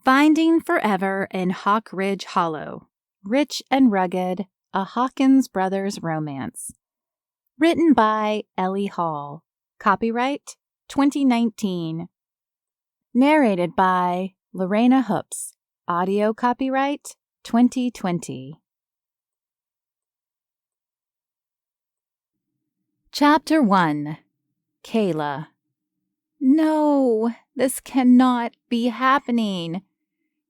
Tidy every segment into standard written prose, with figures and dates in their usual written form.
Finding Forever in Hawk Ridge Hollow, Rich and Rugged, a Hawkins Brothers Romance. Written by Ellie Hall. Copyright 2019. Narrated by Lorena Hoops. Audio copyright 2020. Chapter 1. Kayla. No, this cannot be happening.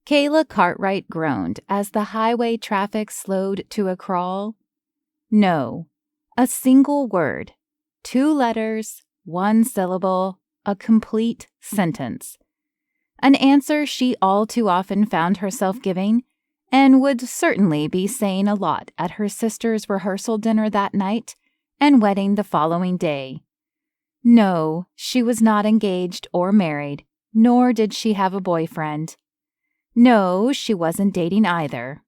Kayla Cartwright groaned as the highway traffic slowed to a crawl. No, a single word, 2 letters, 1 syllable, a complete sentence. An answer she all too often found herself giving, and would certainly be saying a lot at her sister's rehearsal dinner that night and wedding the following day. No, she was not engaged or married, nor did she have a boyfriend. No, she wasn't dating either.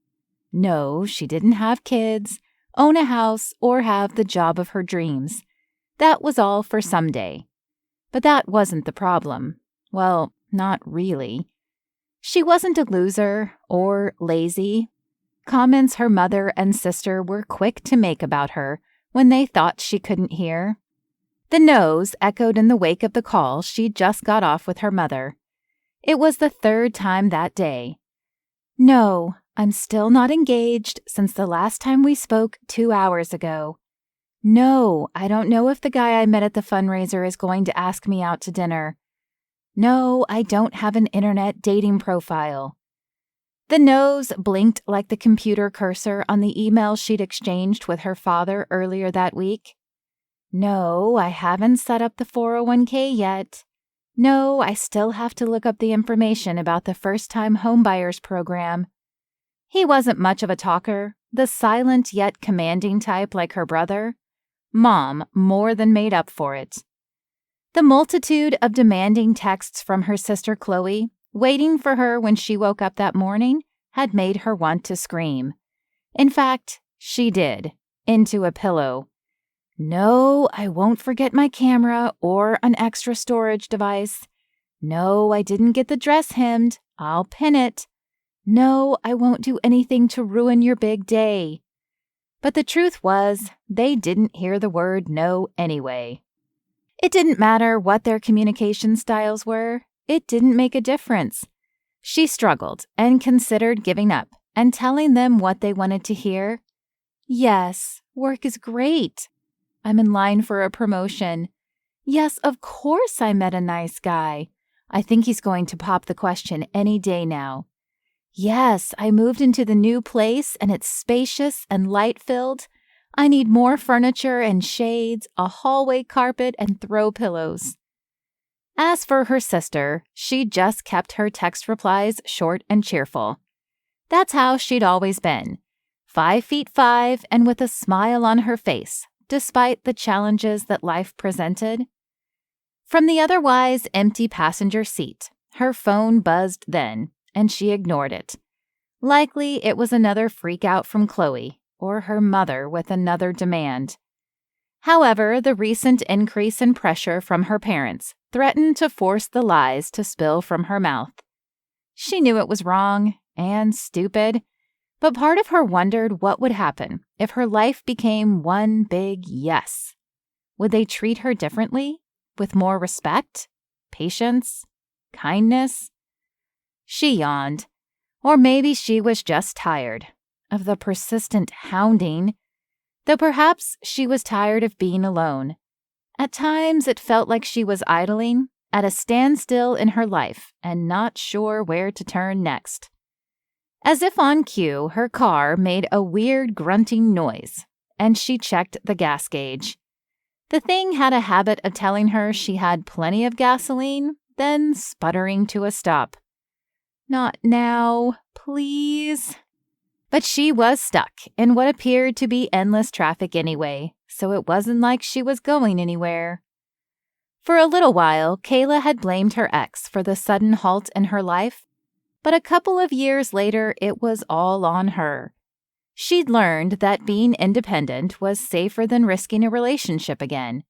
No, she didn't have kids, own a house, or have the job of her dreams. That was all for someday. But that wasn't the problem. Well, not really. She wasn't a loser or lazy. Comments her mother and sister were quick to make about her when they thought she couldn't hear. The no's echoed in the wake of the call she just got off with her mother. It was the 3rd time that day. No, I'm still not engaged since the last time we spoke 2 hours ago. No, I don't know if the guy I met at the fundraiser is going to ask me out to dinner. No, I don't have an internet dating profile. The no's blinked like the computer cursor on the email she'd exchanged with her father earlier that week. No, I haven't set up the 401k yet. No, I still have to look up the information about the first-time homebuyers program. He wasn't much of a talker, the silent yet commanding type like her brother. Mom more than made up for it. The multitude of demanding texts from her sister Chloe, waiting for her when she woke up that morning, had made her want to scream. In fact, she did, into a pillow. No, I won't forget my camera or an extra storage device. No, I didn't get the dress hemmed. I'll pin it. No, I won't do anything to ruin your big day. But the truth was, they didn't hear the word no anyway. It didn't matter what their communication styles were. It didn't make a difference. She struggled and considered giving up and telling them what they wanted to hear. Yes, work is great. I'm in line for a promotion. Yes, of course I met a nice guy. I think he's going to pop the question any day now. Yes, I moved into the new place and it's spacious and light-filled. I need more furniture and shades, a hallway carpet, and throw pillows. As for her sister, she just kept her text replies short and cheerful. That's how she'd always been, 5'5" and with a smile on her face, despite the challenges that life presented. From the otherwise empty passenger seat, her phone buzzed then, and she ignored it. Likely it was another freak out from Chloe, or her mother with another demand. However, the recent increase in pressure from her parents threatened to force the lies to spill from her mouth. She knew it was wrong and stupid, but part of her wondered what would happen if her life became one big yes. Would they treat her differently, with more respect, patience, kindness? She yawned. Or maybe she was just tired of the persistent hounding, though perhaps she was tired of being alone. At times it felt like she was idling, at a standstill in her life, and not sure where to turn next. As if on cue, her car made a weird grunting noise, and she checked the gas gauge. The thing had a habit of telling her she had plenty of gasoline, then sputtering to a stop. Not now, please. But she was stuck in what appeared to be endless traffic anyway, so it wasn't like she was going anywhere. For a little while, Kayla had blamed her ex for the sudden halt in her life, but a couple of years later, it was all on her. She'd learned that being independent was safer than risking a relationship again.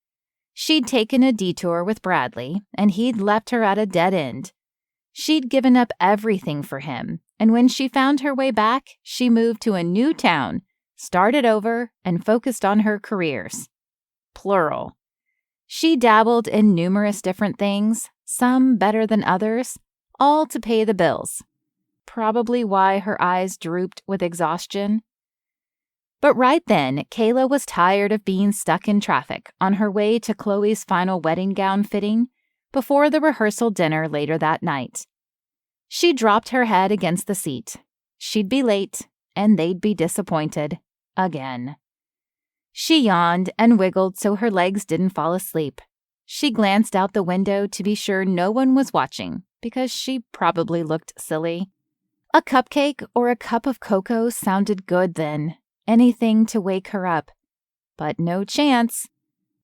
She'd taken a detour with Bradley, and he'd left her at a dead end. She'd given up everything for him, and when she found her way back, she moved to a new town, started over, and focused on her careers. Plural. She dabbled in numerous different things, some better than others, all to pay the bills. Probably why her eyes drooped with exhaustion. But right then, Kayla was tired of being stuck in traffic on her way to Chloe's final wedding gown fitting before the rehearsal dinner later that night. She dropped her head against the seat. She'd be late, and they'd be disappointed. Again. She yawned and wiggled so her legs didn't fall asleep. She glanced out the window to be sure no one was watching, because she probably looked silly. A cupcake or a cup of cocoa sounded good then. Anything to wake her up. But no chance.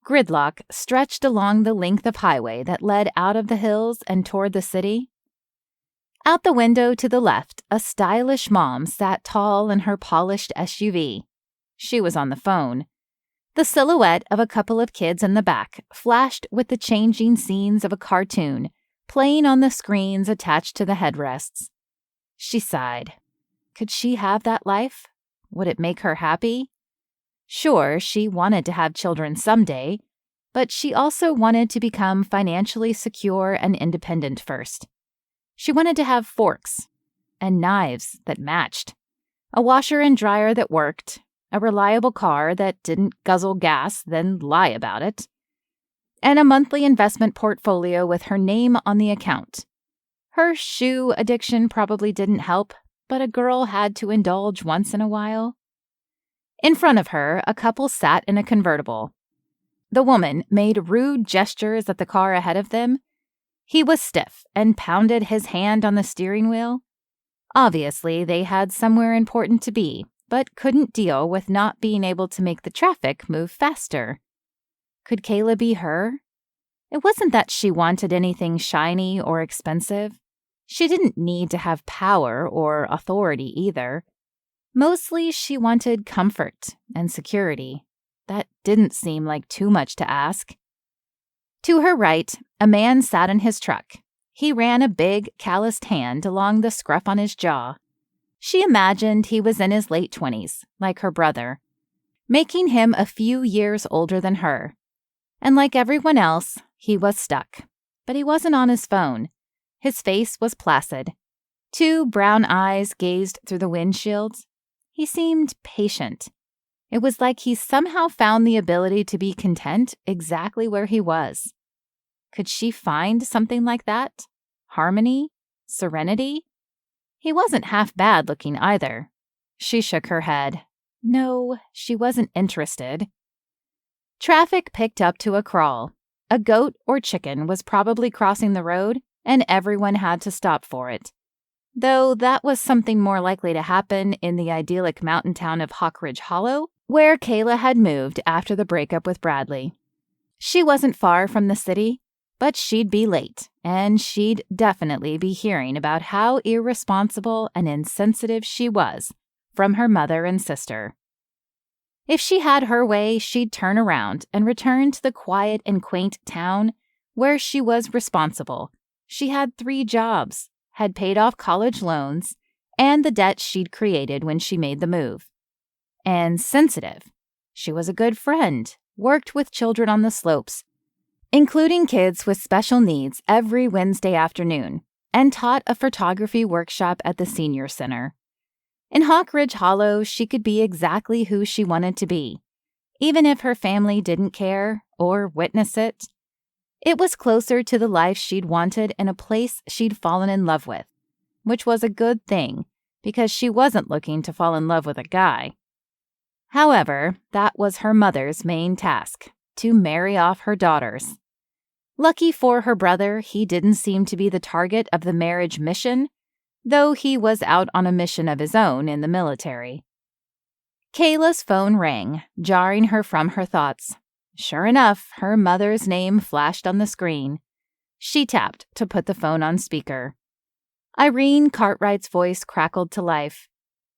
Gridlock stretched along the length of highway that led out of the hills and toward the city. Out the window to the left, a stylish mom sat tall in her polished SUV. She was on the phone. The silhouette of a couple of kids in the back flashed with the changing scenes of a cartoon playing on the screens attached to the headrests. She sighed. Could she have that life? Would it make her happy? Sure, she wanted to have children someday, but she also wanted to become financially secure and independent first. She wanted to have forks and knives that matched, a washer and dryer that worked, a reliable car that didn't guzzle gas, then lie about it, and a monthly investment portfolio with her name on the account. Her shoe addiction probably didn't help, but a girl had to indulge once in a while. In front of her, a couple sat in a convertible. The woman made rude gestures at the car ahead of them. He was stiff and pounded his hand on the steering wheel. Obviously, they had somewhere important to be, but couldn't deal with not being able to make the traffic move faster. Could Kayla be her? It wasn't that she wanted anything shiny or expensive. She didn't need to have power or authority either. Mostly, she wanted comfort and security. That didn't seem like too much to ask. To her right, a man sat in his truck. He ran a big, calloused hand along the scruff on his jaw. She imagined he was in his late 20s, like her brother, making him a few years older than her. And like everyone else, he was stuck. But he wasn't on his phone. His face was placid. 2 brown eyes gazed through the windshield. He seemed patient. It was like he somehow found the ability to be content exactly where he was. Could she find something like that? Harmony? Serenity? He wasn't half bad looking either. She shook her head. No, she wasn't interested. Traffic picked up to a crawl. A goat or chicken was probably crossing the road, and everyone had to stop for it. Though that was something more likely to happen in the idyllic mountain town of Hawkridge Hollow, where Kayla had moved after the breakup with Bradley. She wasn't far from the city, but she'd be late, and she'd definitely be hearing about how irresponsible and insensitive she was from her mother and sister. If she had her way, she'd turn around and return to the quiet and quaint town where she was responsible. She had 3 jobs, had paid off college loans, and the debt she'd created when she made the move. And sensitive. She was a good friend, worked with children on the slopes, including kids with special needs every Wednesday afternoon, and taught a photography workshop at the senior center. In Hawkridge Hollow, she could be exactly who she wanted to be, even if her family didn't care or witness it. It was closer to the life she'd wanted in a place she'd fallen in love with, which was a good thing because she wasn't looking to fall in love with a guy. However, that was her mother's main task, to marry off her daughters. Lucky for her brother, he didn't seem to be the target of the marriage mission, though he was out on a mission of his own in the military. Kayla's phone rang, jarring her from her thoughts. Sure enough, her mother's name flashed on the screen. She tapped to put the phone on speaker. Irene Cartwright's voice crackled to life.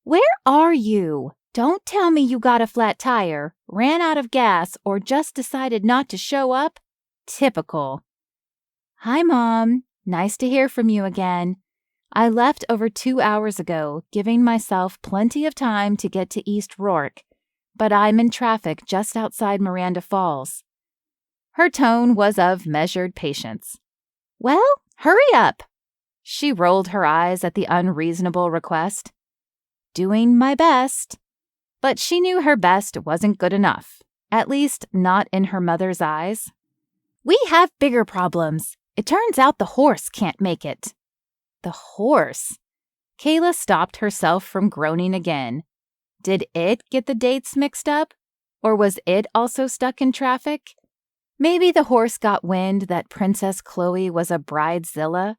"Where are you? Don't tell me you got a flat tire, ran out of gas, or just decided not to show up? Typical." "Hi, Mom. Nice to hear from you again. I left over 2 hours ago, giving myself plenty of time to get to East Rourke, but I'm in traffic just outside Miranda Falls." Her tone was of measured patience. "Well, hurry up." She rolled her eyes at the unreasonable request. "Doing my best." But she knew her best wasn't good enough, at least not in her mother's eyes. "We have bigger problems. It turns out the horse can't make it." The horse? Kayla stopped herself from groaning again. Did it get the dates mixed up? Or was it also stuck in traffic? Maybe the horse got wind that Princess Chloe was a bridezilla?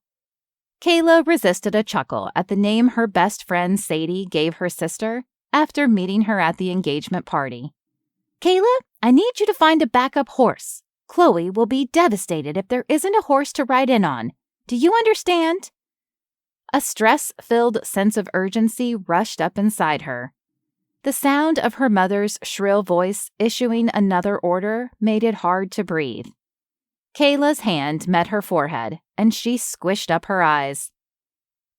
Kayla resisted a chuckle at the name her best friend Sadie gave her sister after meeting her at the engagement party. "Kayla, I need you to find a backup horse. Chloe will be devastated if there isn't a horse to ride in on. Do you understand?" A stress-filled sense of urgency rushed up inside her. The sound of her mother's shrill voice issuing another order made it hard to breathe. Kayla's hand met her forehead, and she squished up her eyes.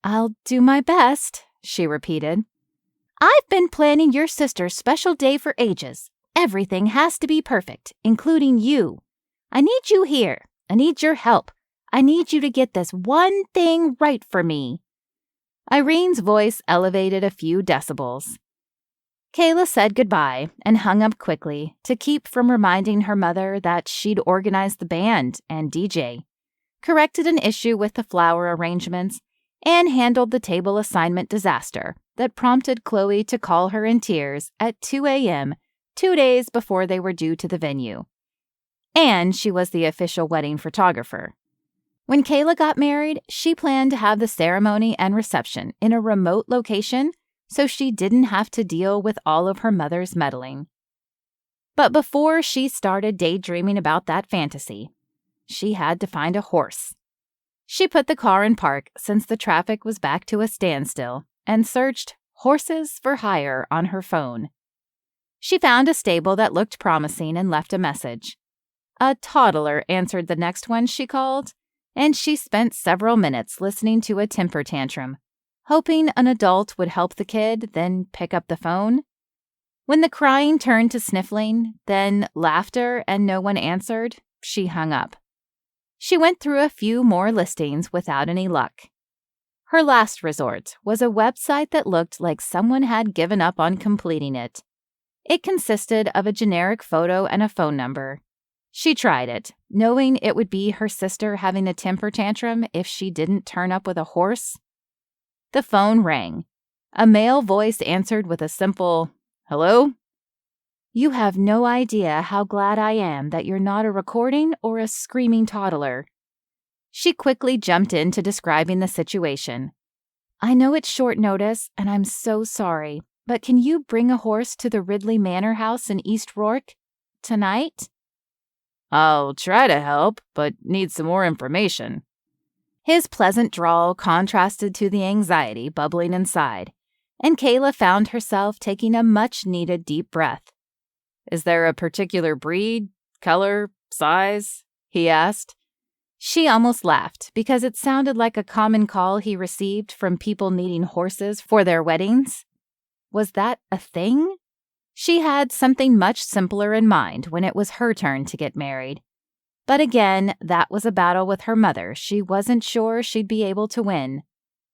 "I'll do my best," she repeated. "I've been planning your sister's special day for ages. Everything has to be perfect, including you. I need you here. I need your help. I need you to get this one thing right for me." Irene's voice elevated a few decibels. Kayla said goodbye and hung up quickly to keep from reminding her mother that she'd organized the band and DJ, corrected an issue with the flower arrangements, and handled the table assignment disaster that prompted Chloe to call her in tears at 2 a.m. 2 days before they were due to the venue. And she was the official wedding photographer. When Kayla got married, she planned to have the ceremony and reception in a remote location so she didn't have to deal with all of her mother's meddling. But before she started daydreaming about that fantasy, she had to find a horse. She put the car in park since the traffic was back to a standstill and searched horses for hire on her phone. She found a stable that looked promising and left a message. A toddler answered the next one she called, and she spent several minutes listening to a temper tantrum, hoping an adult would help the kid, then pick up the phone. When the crying turned to sniffling, then laughter, and no one answered, she hung up. She went through a few more listings without any luck. Her last resort was a website that looked like someone had given up on completing it. It consisted of a generic photo and a phone number. She tried it, knowing it would be her sister having a temper tantrum if she didn't turn up with a horse. The phone rang. A male voice answered with a simple, "Hello?" "You have no idea how glad I am that you're not a recording or a screaming toddler." She quickly jumped into describing the situation. "I know it's short notice, and I'm so sorry, but can you bring a horse to the Ridley Manor House in East Rourke tonight?" "I'll try to help, but need some more information." His pleasant drawl contrasted to the anxiety bubbling inside, and Kayla found herself taking a much-needed deep breath. "Is there a particular breed, color, size?" he asked. She almost laughed because it sounded like a common call he received from people needing horses for their weddings. Was that a thing? She had something much simpler in mind when it was her turn to get married. But again, that was a battle with her mother she wasn't sure she'd be able to win.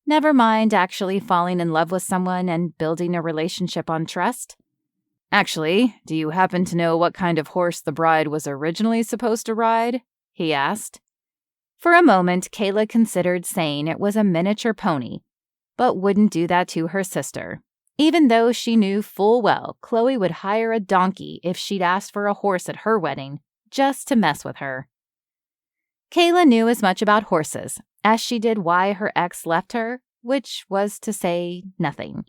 Never mind actually falling in love with someone and building a relationship on trust. "Actually, do you happen to know what kind of horse the bride was originally supposed to ride?" he asked. For a moment, Kayla considered saying it was a miniature pony, but wouldn't do that to her sister, even though she knew full well Chloe would hire a donkey if she'd asked for a horse at her wedding, just to mess with her. Kayla knew as much about horses as she did why her ex left her, which was to say nothing.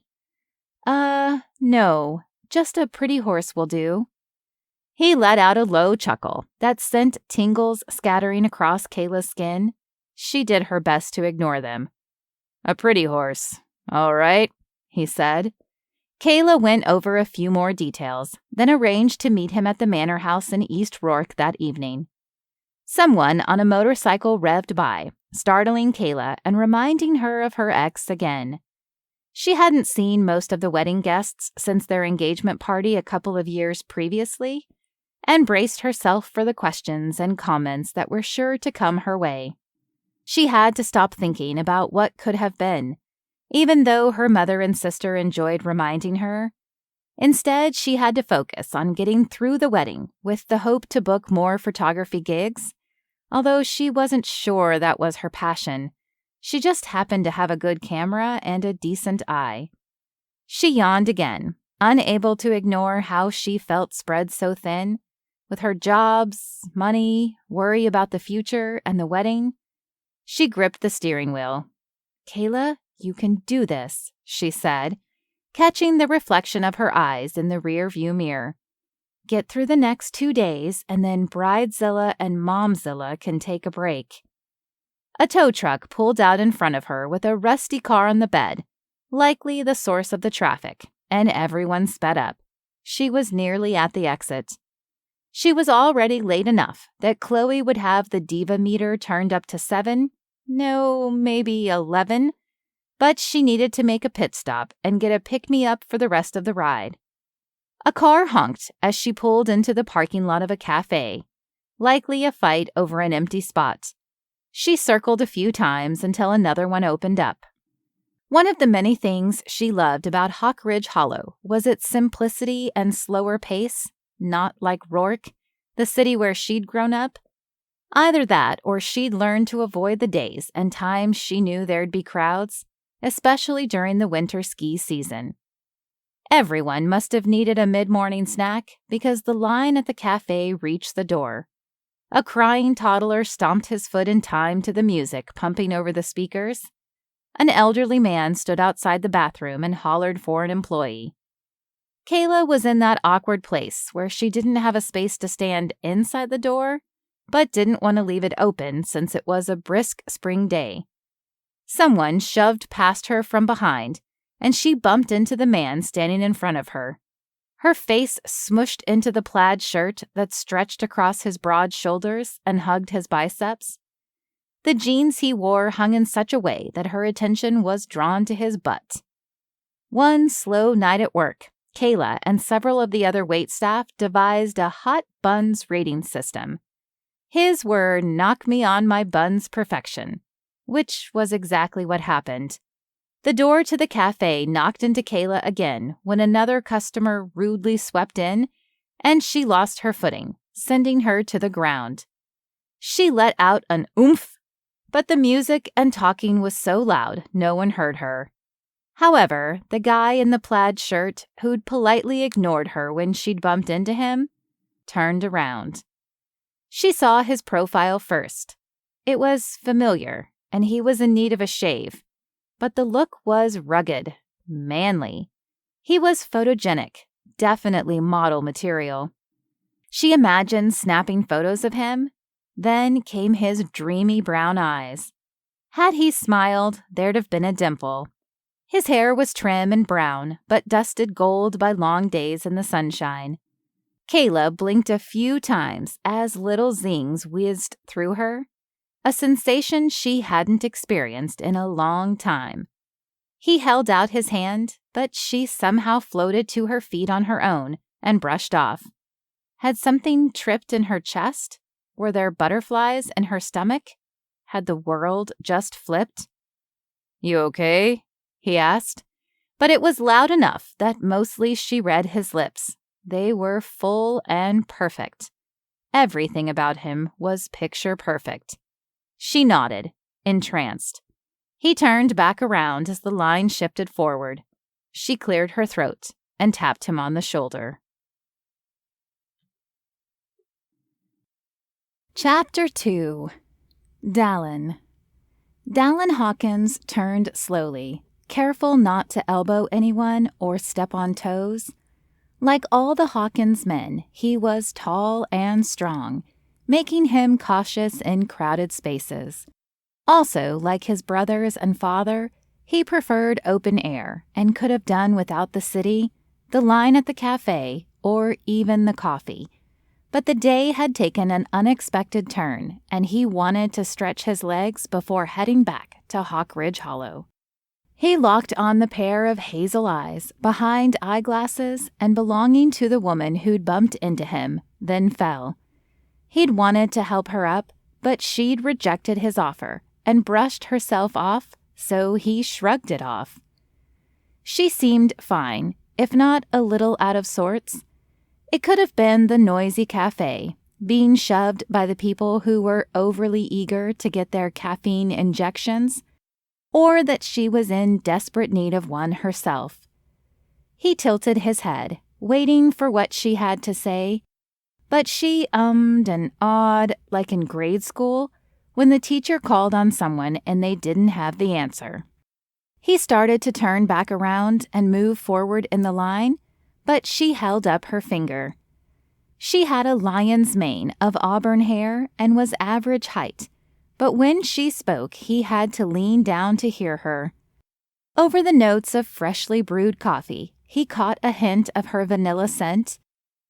No, just a pretty horse will do." He let out a low chuckle that sent tingles scattering across Kayla's skin. She did her best to ignore them. "A pretty horse. All right," he said. Kayla went over a few more details, then arranged to meet him at the manor house in East Rourke that evening. Someone on a motorcycle revved by, startling Kayla and reminding her of her ex again. She hadn't seen most of the wedding guests since their engagement party a couple of years previously, and braced herself for the questions and comments that were sure to come her way. She had to stop thinking about what could have been, even though her mother and sister enjoyed reminding her. Instead, she had to focus on getting through the wedding with the hope to book more photography gigs, although she wasn't sure that was her passion. She just happened to have a good camera and a decent eye. She yawned again, unable to ignore how she felt spread so thin, with her jobs, money, worry about the future, and the wedding. She gripped the steering wheel. "Kayla, you can do this," she said, catching the reflection of her eyes in the rear-view mirror. "Get through the next 2 days, and then Bridezilla and Momzilla can take a break." A tow truck pulled out in front of her with a rusty car on the bed, likely the source of the traffic, and everyone sped up. She was nearly at the exit. She was already late enough that Chloe would have the diva meter turned up to 7, no, maybe 11, but she needed to make a pit stop and get a pick-me-up for the rest of the ride. A car honked as she pulled into the parking lot of a cafe, likely a fight over an empty spot. She circled a few times until another one opened up. One of the many things she loved about Hawk Ridge Hollow was its simplicity and slower pace, not like Rourke, the city where she'd grown up. Either that or she'd learned to avoid the days and times she knew there'd be crowds, especially during the winter ski season. Everyone must have needed a mid-morning snack because the line at the cafe reached the door. A crying toddler stomped his foot in time to the music pumping over the speakers. An elderly man stood outside the bathroom and hollered for an employee. Kayla was in that awkward place where she didn't have a space to stand inside the door, but didn't want to leave it open since it was a brisk spring day. Someone shoved past her from behind, and she bumped into the man standing in front of her. Her face smushed into the plaid shirt that stretched across his broad shoulders and hugged his biceps. The jeans he wore hung in such a way that her attention was drawn to his butt. One slow night at work, Kayla and several of the other waitstaff devised a hot buns rating system. His were knock me on my buns perfection, which was exactly what happened. The door to the cafe knocked into Kayla again when another customer rudely swept in, and she lost her footing, sending her to the ground. She let out an oomph, but the music and talking was so loud no one heard her. However, the guy in the plaid shirt, who'd politely ignored her when she'd bumped into him, turned around. She saw his profile first. It was familiar, and he was in need of a shave. But the look was rugged, manly. He was photogenic, definitely model material. She imagined snapping photos of him. Then came his dreamy brown eyes. Had he smiled, there'd have been a dimple. His hair was trim and brown, but dusted gold by long days in the sunshine. Kayla blinked a few times as little zings whizzed through her, a sensation she hadn't experienced in a long time. He held out his hand, but she somehow floated to her feet on her own and brushed off. Had something tripped in her chest? Were there butterflies in her stomach? Had the world just flipped? "You okay?" he asked. But it was loud enough that mostly she read his lips. They were full and perfect. Everything about him was picture perfect. She nodded, entranced. He turned back around as the line shifted forward. She cleared her throat and tapped him on the shoulder. Chapter 2. Dallen. Dallen Hawkins turned slowly, careful not to elbow anyone or step on toes. Like all the Hawkins men, he was tall and strong, making him cautious in crowded spaces. Also, like his brothers and father, he preferred open air and could have done without the city, the line at the cafe, or even the coffee. But the day had taken an unexpected turn, and he wanted to stretch his legs before heading back to Hawk Ridge Hollow. He locked on the pair of hazel eyes behind eyeglasses and belonging to the woman who'd bumped into him, then fell. He'd wanted to help her up, but she'd rejected his offer and brushed herself off, so he shrugged it off. She seemed fine, if not a little out of sorts. It could have been the noisy cafe, being shoved by the people who were overly eager to get their caffeine injections, or that she was in desperate need of one herself. He tilted his head, waiting for what she had to say, but she ummed and awed like in grade school when the teacher called on someone and they didn't have the answer. He started to turn back around and move forward in the line, but she held up her finger. She had a lion's mane of auburn hair and was average height, but when she spoke, he had to lean down to hear her. Over the notes of freshly brewed coffee, he caught a hint of her vanilla scent.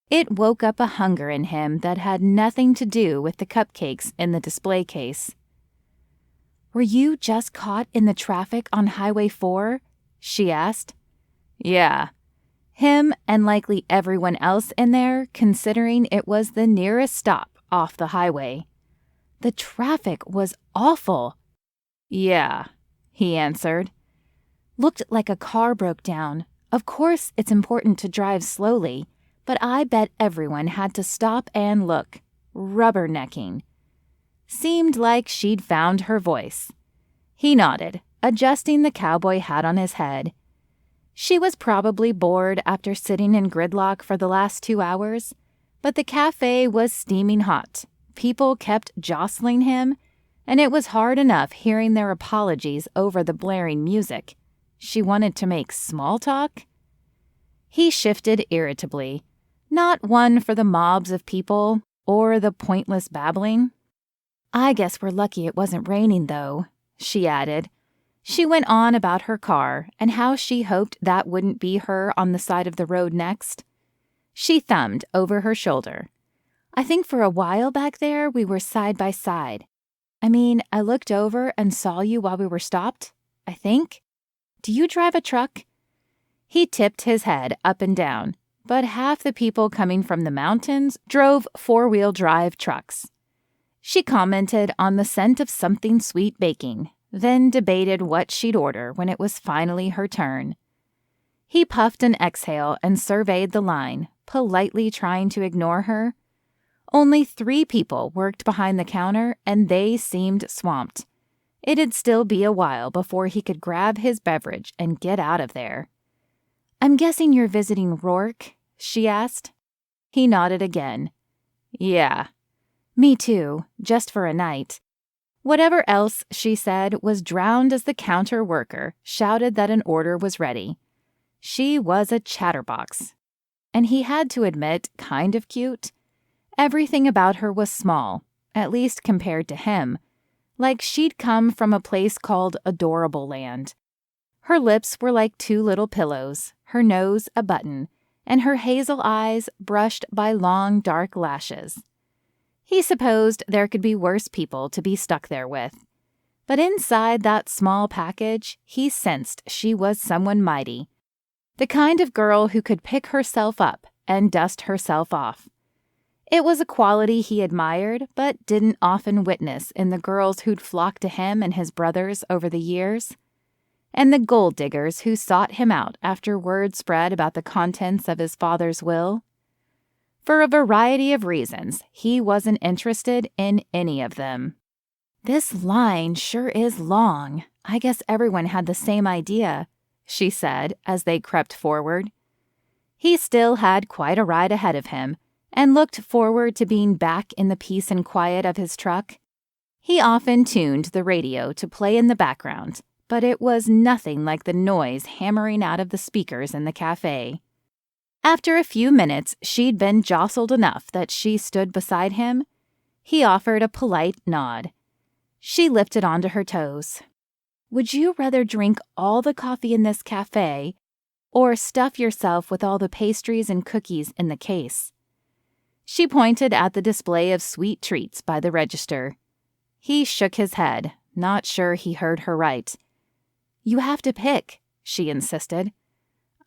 It woke up a hunger in him that had nothing to do with the cupcakes in the display case. "Were you just caught in the traffic on Highway 4? She asked. "Yeah." Him and likely everyone else in there, considering it was the nearest stop off the highway. "The traffic was awful." "Yeah," he answered. "Looked like a car broke down. Of course it's important to drive slowly, but I bet everyone had to stop and look. Rubbernecking." Seemed like she'd found her voice. He nodded, adjusting the cowboy hat on his head. She was probably bored after sitting in gridlock for the last 2 hours, but the cafe was steaming hot. People kept jostling him, and it was hard enough hearing their apologies over the blaring music. She wanted to make small talk? He shifted irritably, not one for the mobs of people or the pointless babbling. "I guess we're lucky it wasn't raining, though," she added. She went on about her car and how she hoped that wouldn't be her on the side of the road next. She thumbed over her shoulder. "I think for a while back there we were side by side. I mean, I looked over and saw you while we were stopped, I think. Do you drive a truck?" He tipped his head up and down, but half the people coming from the mountains drove 4-wheel drive trucks. She commented on the scent of something sweet baking, then debated what she'd order when it was finally her turn. He puffed an exhale and surveyed the line, politely trying to ignore her. Only 3 people worked behind the counter, and they seemed swamped. It'd still be a while before he could grab his beverage and get out of there. "I'm guessing you're visiting Rourke?" she asked. He nodded again. "Yeah." "Me too, just for a night." Whatever else she said was drowned as the counter worker shouted that an order was ready. She was a chatterbox. And he had to admit, kind of cute. Everything about her was small, at least compared to him, like she'd come from a place called Adorable Land. Her lips were like 2 little pillows, her nose a button, and her hazel eyes brushed by long dark lashes. He supposed there could be worse people to be stuck there with. But inside that small package, he sensed she was someone mighty. The kind of girl who could pick herself up and dust herself off. It was a quality he admired, but didn't often witness in the girls who'd flocked to him and his brothers over the years, and the gold diggers who sought him out after word spread about the contents of his father's will. For a variety of reasons, he wasn't interested in any of them. "This line sure is long. I guess everyone had the same idea," she said as they crept forward. He still had quite a ride ahead of him and looked forward to being back in the peace and quiet of his truck. He often tuned the radio to play in the background, but it was nothing like the noise hammering out of the speakers in the cafe. After a few minutes, she'd been jostled enough that she stood beside him. He offered a polite nod. She lifted onto her toes. "Would you rather drink all the coffee in this cafe or stuff yourself with all the pastries and cookies in the case?" She pointed at the display of sweet treats by the register. He shook his head, not sure he heard her right. "You have to pick," she insisted.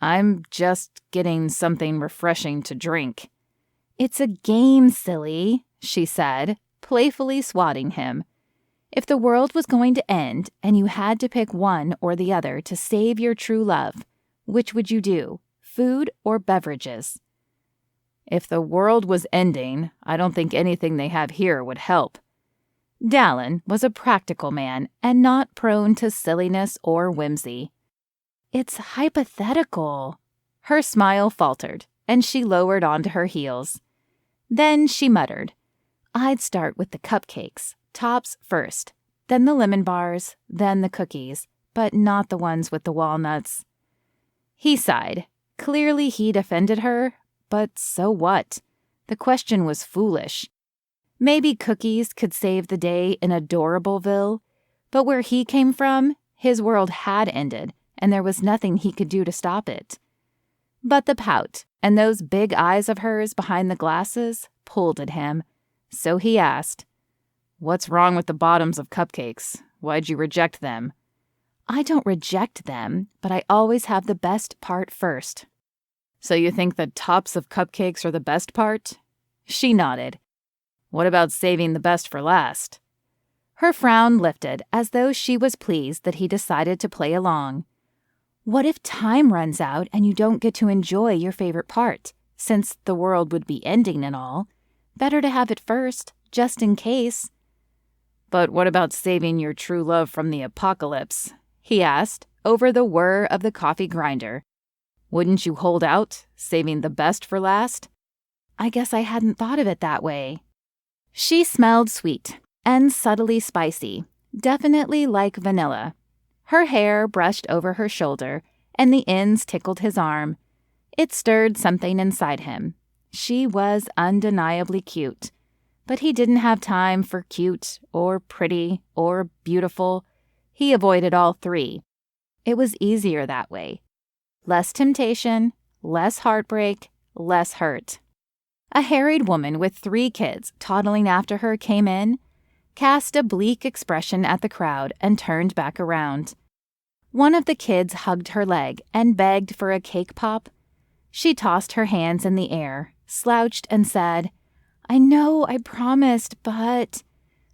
"I'm just getting something refreshing to drink." "It's a game, silly," she said, playfully swatting him. "If the world was going to end and you had to pick one or the other to save your true love, which would you do, food or beverages?" "If the world was ending, I don't think anything they have here would help." Dallen was a practical man and not prone to silliness or whimsy. "It's hypothetical." Her smile faltered, and she lowered onto her heels. Then she muttered, "I'd start with the cupcakes, tops first, then the lemon bars, then the cookies, but not the ones with the walnuts." He sighed. Clearly he'd offended her, but so what? The question was foolish. Maybe cookies could save the day in Adorable-ville, but where he came from, his world had ended, and there was nothing he could do to stop it. But the pout and those big eyes of hers behind the glasses pulled at him, so he asked, "What's wrong with the bottoms of cupcakes? Why'd you reject them?" "I don't reject them, but I always have the best part first." "So you think the tops of cupcakes are the best part?" She nodded. "What about saving the best for last?" Her frown lifted as though she was pleased that he decided to play along. "What if time runs out and you don't get to enjoy your favorite part, since the world would be ending and all? Better to have it first, just in case." "But what about saving your true love from the apocalypse?" he asked, over the whir of the coffee grinder. "Wouldn't you hold out, saving the best for last?" "I guess I hadn't thought of it that way." She smelled sweet and subtly spicy, definitely like vanilla. Her hair brushed over her shoulder, and the ends tickled his arm. It stirred something inside him. She was undeniably cute, but he didn't have time for cute or pretty or beautiful. He avoided all three. It was easier that way. Less temptation, less heartbreak, less hurt. A harried woman with 3 kids toddling after her came in, cast a bleak expression at the crowd, and turned back around. One of the kids hugged her leg and begged for a cake pop. She tossed her hands in the air, slouched, and said, "I know, I promised, but—"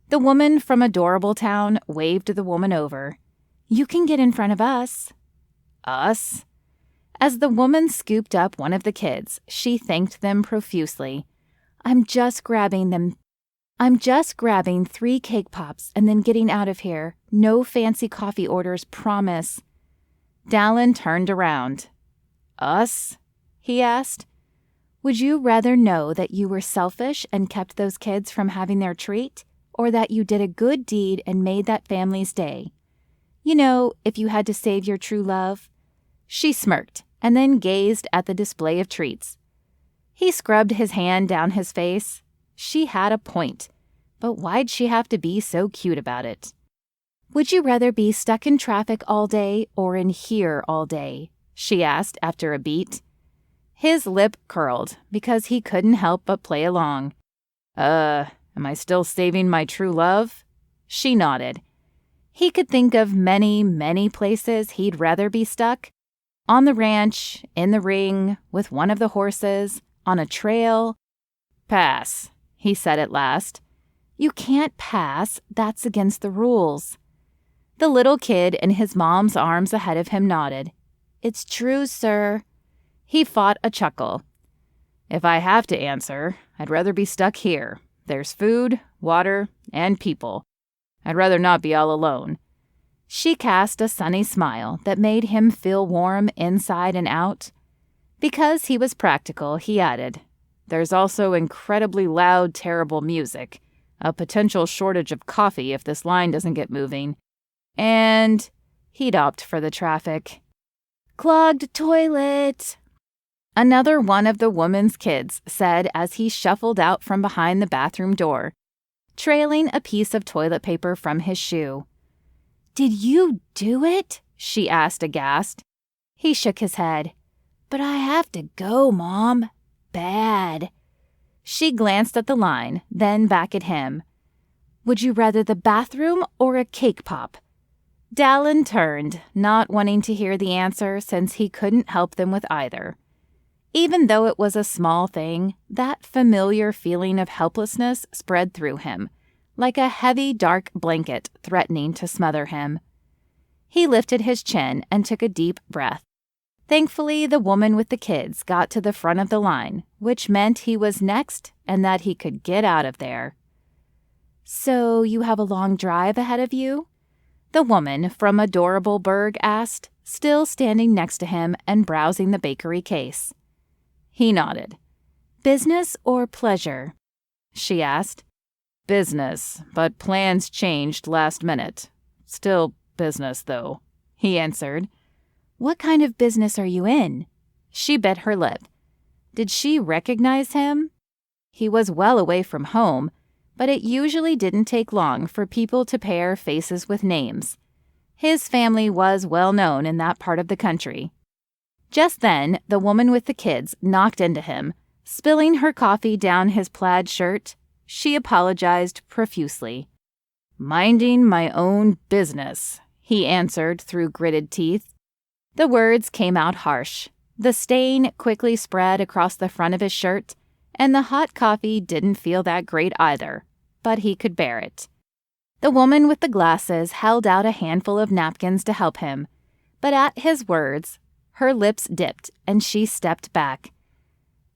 The woman from Adorable Town waved the woman over. "You can get in front of us." "Us?" As the woman scooped up one of the kids, she thanked them profusely. I'm just grabbing 3 cake pops and then getting out of here. No fancy coffee orders, promise." Dallen turned around. "Us?" he asked. "Would you rather know that you were selfish and kept those kids from having their treat, or that you did a good deed and made that family's day? You know, if you had to save your true love." She smirked and then gazed at the display of treats. He scrubbed his hand down his face. She had a point, but why'd she have to be so cute about it? "Would you rather be stuck in traffic all day or in here all day?" she asked after a beat. His lip curled because he couldn't help but play along. Am I still saving my true love?" She nodded. He could think of many, many places he'd rather be stuck. On the ranch, in the ring, with one of the horses, on a trail. "Pass," he said at last. "You can't pass. That's against the rules." The little kid in his mom's arms ahead of him nodded. "It's true, sir." He fought a chuckle. "If I have to answer, I'd rather be stuck here. There's food, water, and people. I'd rather not be all alone." She cast a sunny smile that made him feel warm inside and out. Because he was practical, he added, "There's also incredibly loud, terrible music, a potential shortage of coffee if this line doesn't get moving, and—" he'd opt for the traffic. "Clogged toilet," another one of the woman's kids said as he shuffled out from behind the bathroom door, trailing a piece of toilet paper from his shoe. "Did you do it?" she asked aghast. He shook his head. "But I have to go, Mom. Bad." She glanced at the line, then back at him. "Would you rather the bathroom or a cake pop?" Dallen turned, not wanting to hear the answer since he couldn't help them with either. Even though it was a small thing, that familiar feeling of helplessness spread through him, like a heavy, dark blanket threatening to smother him. He lifted his chin and took a deep breath. Thankfully, the woman with the kids got to the front of the line, which meant he was next and that he could get out of there. "So you have a long drive ahead of you?" the woman from Adorable Burg asked, still standing next to him and browsing the bakery case. He nodded. "Business or pleasure?" she asked. "Business, but plans changed last minute. Still business, though," he answered. "What kind of business are you in?" She bit her lip. Did she recognize him? He was well away from home, but it usually didn't take long for people to pair faces with names. His family was well known in that part of the country. Just then, the woman with the kids knocked into him, spilling her coffee down his plaid shirt. She apologized profusely. "Minding my own business," he answered through gritted teeth. The words came out harsh. The stain quickly spread across the front of his shirt, and the hot coffee didn't feel that great either, but he could bear it. The woman with the glasses held out a handful of napkins to help him, but at his words, her lips dipped and she stepped back.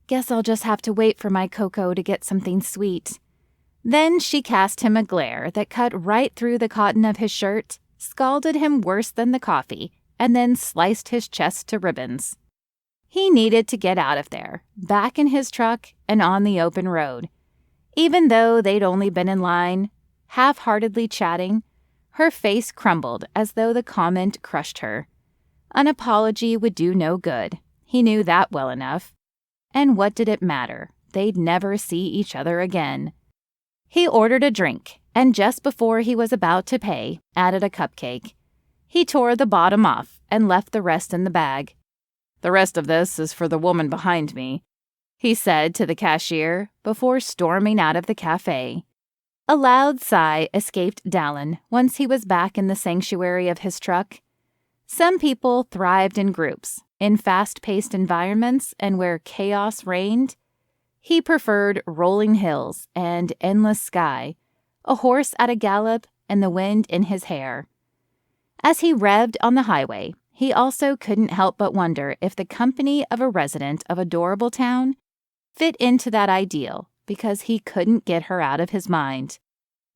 "Guess I'll just have to wait for my cocoa to get something sweet." Then she cast him a glare that cut right through the cotton of his shirt, scalded him worse than the coffee, and then sliced his chest to ribbons. He needed to get out of there, back in his truck and on the open road. Even though they'd only been in line, half-heartedly chatting, her face crumbled as though the comment crushed her. An apology would do no good. He knew that well enough. And what did it matter? They'd never see each other again. He ordered a drink, and just before he was about to pay, added a cupcake. He tore the bottom off and left the rest in the bag. "The rest of this is for the woman behind me," he said to the cashier before storming out of the cafe. A loud sigh escaped Dallen once he was back in the sanctuary of his truck. Some people thrived in groups, in fast-paced environments and where chaos reigned. He preferred rolling hills and endless sky, a horse at a gallop, and the wind in his hair. As he revved on the highway, he also couldn't help but wonder if the company of a resident of Adorable Town fit into that ideal because he couldn't get her out of his mind.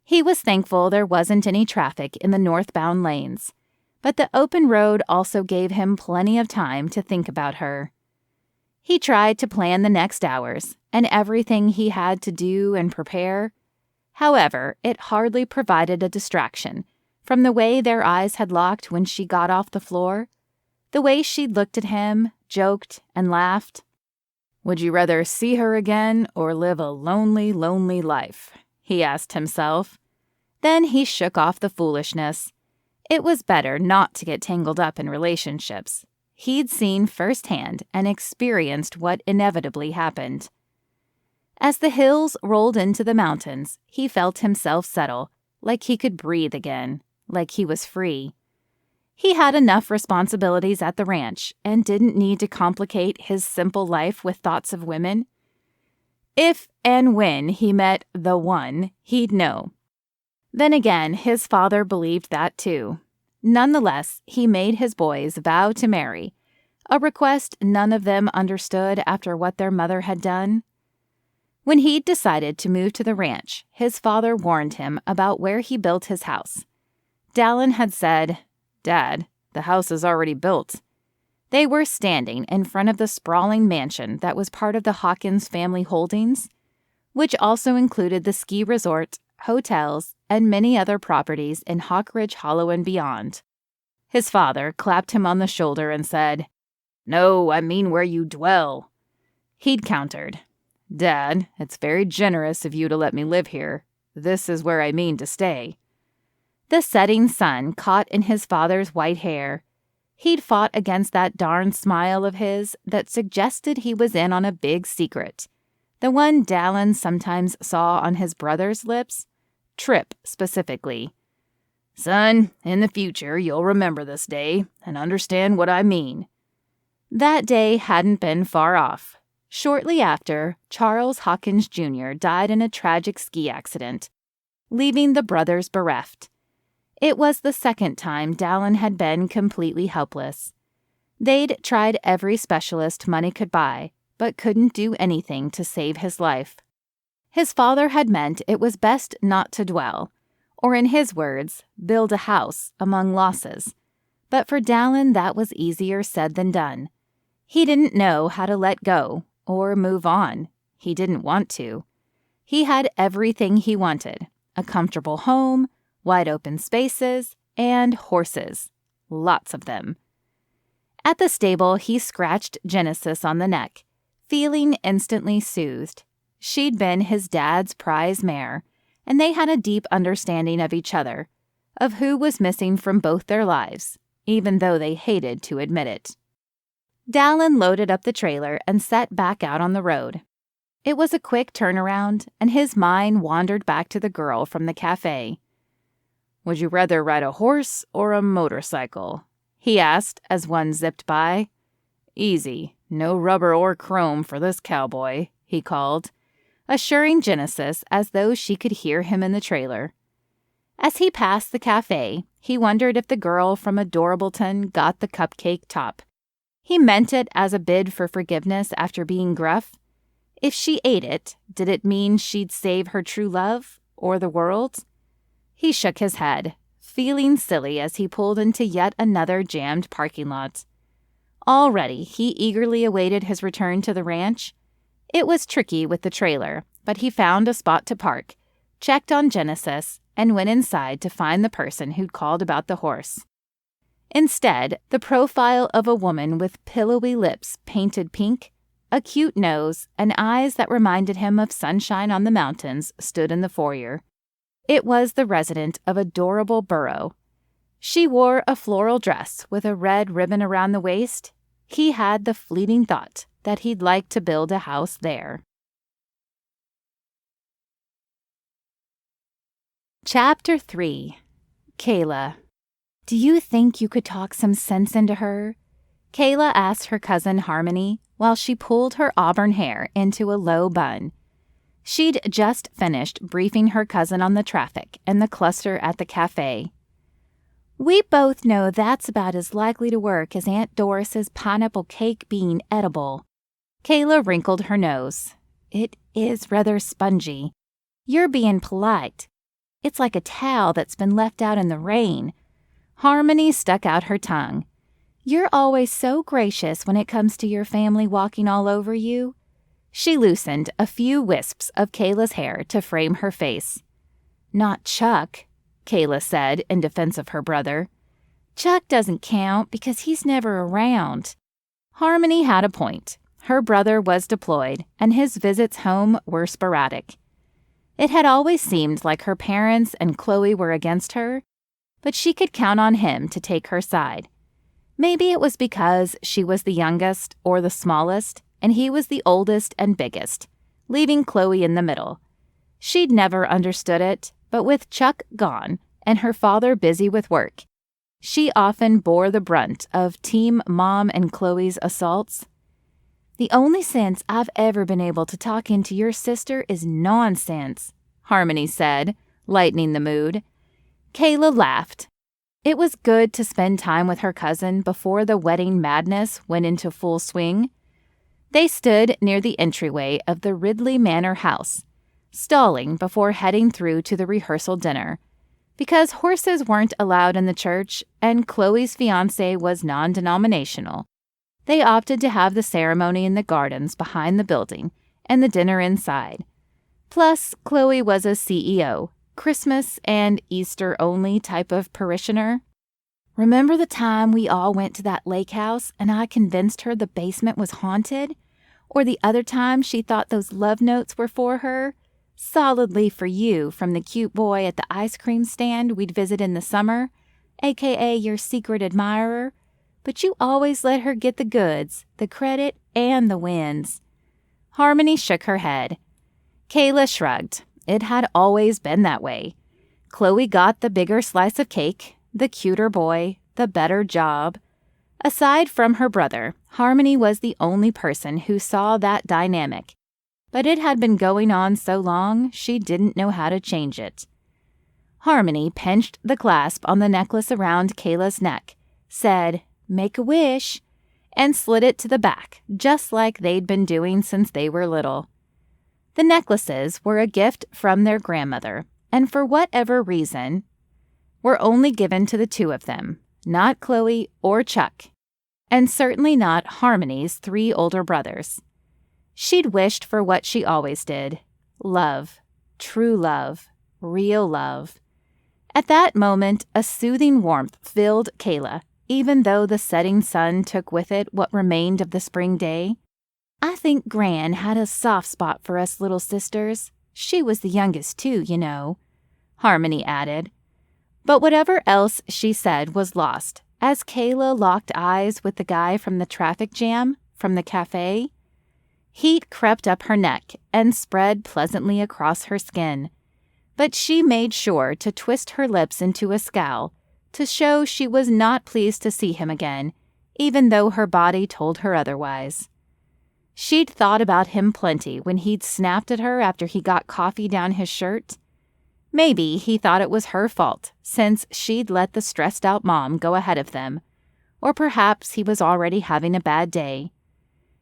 He was thankful there wasn't any traffic in the northbound lanes, but the open road also gave him plenty of time to think about her. He tried to plan the next hours and everything he had to do and prepare. However, it hardly provided a distraction from the way their eyes had locked when she got off the floor, the way she'd looked at him, joked, and laughed. "Would you rather see her again or live a lonely, lonely life?" he asked himself. Then he shook off the foolishness. It was better not to get tangled up in relationships. He'd seen firsthand and experienced what inevitably happened. As the hills rolled into the mountains, he felt himself settle, like he could breathe again, like he was free. He had enough responsibilities at the ranch and didn't need to complicate his simple life with thoughts of women. If and when he met the one, he'd know. Then again, his father believed that too. Nonetheless, he made his boys vow to marry, a request none of them understood after what their mother had done. When he'd decided to move to the ranch, his father warned him about where he built his house. Dallen had said, "Dad, the house is already built." They were standing in front of the sprawling mansion that was part of the Hawkins family holdings, which also included the ski resort, hotels, and many other properties in Hawk Ridge Hollow and beyond. His father clapped him on the shoulder and said, "No, I mean where you dwell." He'd countered, "Dad, it's very generous of you to let me live here. This is where I mean to stay." The setting sun caught in his father's white hair. He'd fought against that darn smile of his that suggested he was in on a big secret, the one Dallen sometimes saw on his brother's lips, Trip specifically. "Son, in the future you'll remember this day and understand what I mean." That day hadn't been far off. Shortly after, Charles Hawkins Jr. died in a tragic ski accident, leaving the brothers bereft. It was the second time Dallen had been completely helpless. They'd tried every specialist money could buy, but couldn't do anything to save his life. His father had meant it was best not to dwell, or in his words, build a house among losses. But for Dallen, that was easier said than done. He didn't know how to let go or move on. He didn't want to. He had everything he wanted: a comfortable home, wide open spaces, and horses. Lots of them. At the stable, he scratched Genesis on the neck, feeling instantly soothed. She'd been his dad's prize mare, and they had a deep understanding of each other, of who was missing from both their lives, even though they hated to admit it. Dallen loaded up the trailer and set back out on the road. It was a quick turnaround, and his mind wandered back to the girl from the cafe. "Would you rather ride a horse or a motorcycle?" he asked as one zipped by. "Easy, no rubber or chrome for this cowboy," he called, assuring Genesis as though she could hear him in the trailer. As he passed the cafe, he wondered if the girl from Adorableton got the cupcake top. He meant it as a bid for forgiveness after being gruff. If she ate it, did it mean she'd save her true love or the world? He shook his head, feeling silly as he pulled into yet another jammed parking lot. Already, he eagerly awaited his return to the ranch. It was tricky with the trailer, but he found a spot to park, checked on Genesis, and went inside to find the person who'd called about the horse. Instead, the profile of a woman with pillowy lips painted pink, a cute nose, and eyes that reminded him of sunshine on the mountains stood in the foyer. It was the resident of adorable Burrow. She wore a floral dress with a red ribbon around the waist. He had the fleeting thought that he'd like to build a house there. Chapter 3. Kayla. "Do you think you could talk some sense into her?" Kayla asked her cousin Harmony while she pulled her auburn hair into a low bun. She'd just finished briefing her cousin on the traffic and the cluster at the cafe. "We both know that's about as likely to work as Aunt Doris's pineapple cake being edible." Kayla wrinkled her nose. "It is rather spongy. You're being polite. It's like a towel that's been left out in the rain." Harmony stuck out her tongue. "You're always so gracious when it comes to your family walking all over you." She loosened a few wisps of Kayla's hair to frame her face. "Not Chuck," Kayla said in defense of her brother. "Chuck doesn't count because he's never around." Harmony had a point. Her brother was deployed, and his visits home were sporadic. It had always seemed like her parents and Chloe were against her, but she could count on him to take her side. Maybe it was because she was the youngest or the smallest, and he was the oldest and biggest, leaving Chloe in the middle. She'd never understood it, but with Chuck gone and her father busy with work, she often bore the brunt of Team Mom and Chloe's assaults. "The only sense I've ever been able to talk into your sister is nonsense," Harmony said, lightening the mood. Kayla laughed. It was good to spend time with her cousin before the wedding madness went into full swing. They stood near the entryway of the Ridley Manor house, stalling before heading through to the rehearsal dinner. Because horses weren't allowed in the church and Chloe's fiancé was non-denominational, they opted to have the ceremony in the gardens behind the building and the dinner inside. Plus, Chloe was a CEO, Christmas and Easter only type of parishioner. "Remember the time we all went to that lake house and I convinced her the basement was haunted? Or the other time she thought those love notes were for her? Solidly for you from the cute boy at the ice cream stand we'd visit in the summer, aka your secret admirer. But you always let her get the goods, the credit, and the wins." Harmony shook her head. Kayla shrugged. It had always been that way. Chloe got the bigger slice of cake, the cuter boy, the better job. Aside from her brother, Harmony was the only person who saw that dynamic. But it had been going on so long, she didn't know how to change it. Harmony pinched the clasp on the necklace around Kayla's neck, said, "Make a wish," and slid it to the back, just like they'd been doing since they were little. The necklaces were a gift from their grandmother, and for whatever reason, were only given to the two of them, not Chloe or Chuck, and certainly not Harmony's 3 older brothers. She'd wished for what she always did: love, true love, real love. At that moment, a soothing warmth filled Kayla, even though the setting sun took with it what remained of the spring day. "I think Gran had a soft spot for us little sisters. She was the youngest too, you know," Harmony added. But whatever else she said was lost, as Kayla locked eyes with the guy from the traffic jam from the cafe. Heat crept up her neck and spread pleasantly across her skin, but she made sure to twist her lips into a scowl to show she was not pleased to see him again, even though her body told her otherwise. She'd thought about him plenty when he'd snapped at her after he got coffee down his shirt. Maybe he thought it was her fault, since she'd let the stressed-out mom go ahead of them, or perhaps he was already having a bad day.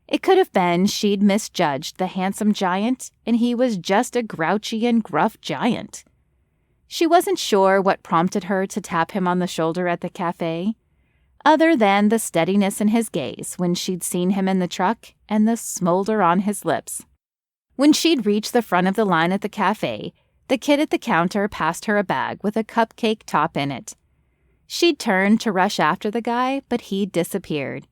It could have been she'd misjudged the handsome giant, and he was just a grouchy and gruff giant. She wasn't sure what prompted her to tap him on the shoulder at the cafe, other than the steadiness in his gaze when she'd seen him in the truck and the smolder on his lips. When she'd reached the front of the line at the cafe, the kid at the counter passed her a bag with a cupcake top in it. She'd turned to rush after the guy, but he'd disappeared.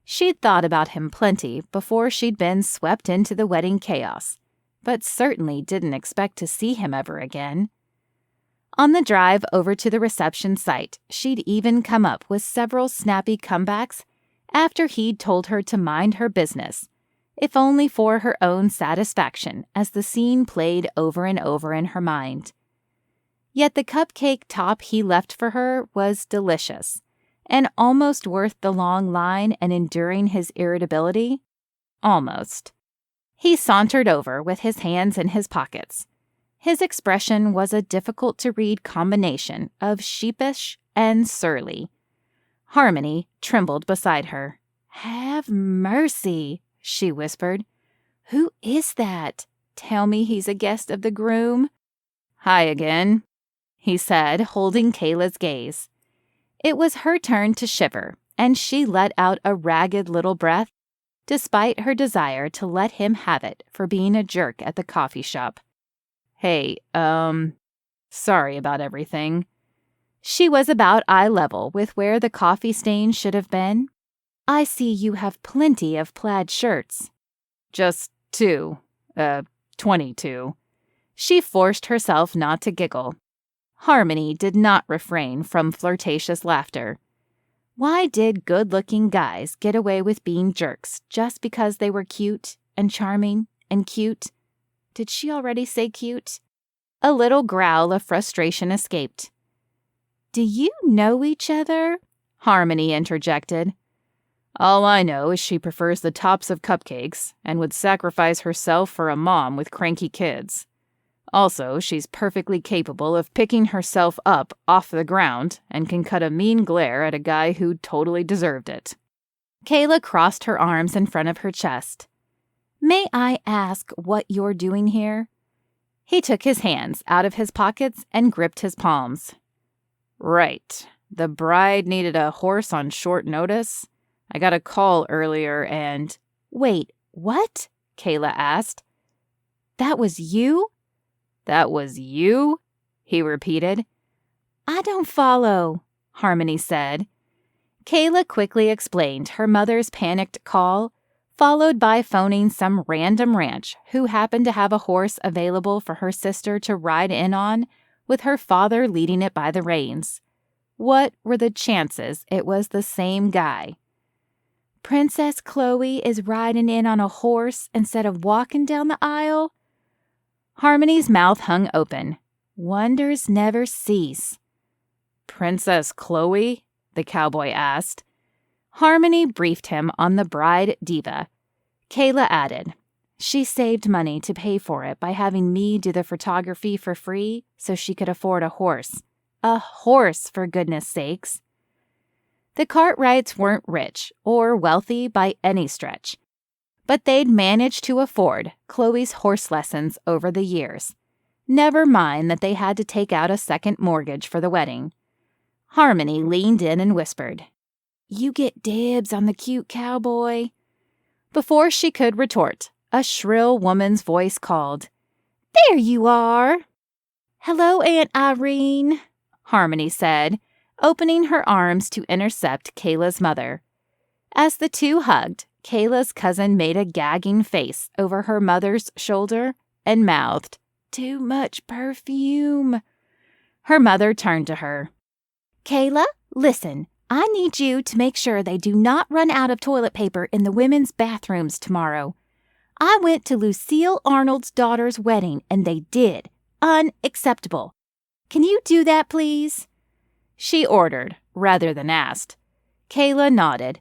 She'd thought about him plenty before she'd been swept into the wedding chaos, but certainly didn't expect to see him ever again. On the drive over to the reception site, she'd even come up with several snappy comebacks after he'd told her to mind her business, if only for her own satisfaction as the scene played over and over in her mind. Yet the cupcake top he left for her was delicious, and almost worth the long line and enduring his irritability. Almost. He sauntered over with his hands in his pockets. His expression was a difficult-to-read combination of sheepish and surly. Harmony trembled beside her. "Have mercy," she whispered. "Who is that? Tell me he's a guest of the groom." "Hi again," he said, holding Kayla's gaze. It was her turn to shiver, and she let out a ragged little breath, despite her desire to let him have it for being a jerk at the coffee shop. "Hey, sorry about everything." She was about eye level with where the coffee stain should have been. "I see you have plenty of plaid shirts." "Just 2. 22. She forced herself not to giggle. Harmony did not refrain from flirtatious laughter. Why did good-looking guys get away with being jerks just because they were cute and charming and cute? Did she already say cute? A little growl of frustration escaped. "Do you know each other?" Harmony interjected. "All I know is she prefers the tops of cupcakes and would sacrifice herself for a mom with cranky kids. Also, she's perfectly capable of picking herself up off the ground and can cut a mean glare at a guy who totally deserved it." Kayla crossed her arms in front of her chest. "May I ask what you're doing here?" He took his hands out of his pockets and gripped his palms. "Right. The bride needed a horse on short notice. I got a call earlier and—" "Wait, what?" Kayla asked. "That was you?" "That was you?" he repeated. "I don't follow," Harmony said. Kayla quickly explained her mother's panicked call, followed by phoning some random ranch who happened to have a horse available for her sister to ride in on, with her father leading it by the reins. What were the chances it was the same guy? Princess Chloe is riding in on a horse instead of walking down the aisle? Harmony's mouth hung open. Wonders never cease. Princess Chloe? The cowboy asked. Harmony briefed him on the bride diva. Kayla added, she saved money to pay for it by having me do the photography for free so she could afford a horse. A horse, for goodness sakes. The Cartwrights weren't rich or wealthy by any stretch, but they'd managed to afford Chloe's horse lessons over the years. Never mind that they had to take out a second mortgage for the wedding. Harmony leaned in and whispered, you get dibs on the cute cowboy. Before she could retort, a shrill woman's voice called, there you are. Hello, Aunt Irene, Harmony said, opening her arms to intercept Kayla's mother. As the two hugged, Kayla's cousin made a gagging face over her mother's shoulder and mouthed, too much perfume. Her mother turned to her. Kayla, listen, I need you to make sure they do not run out of toilet paper in the women's bathrooms tomorrow. I went to Lucille Arnold's daughter's wedding and they did. Unacceptable. Can you do that, please? She ordered, rather than asked. Kayla nodded.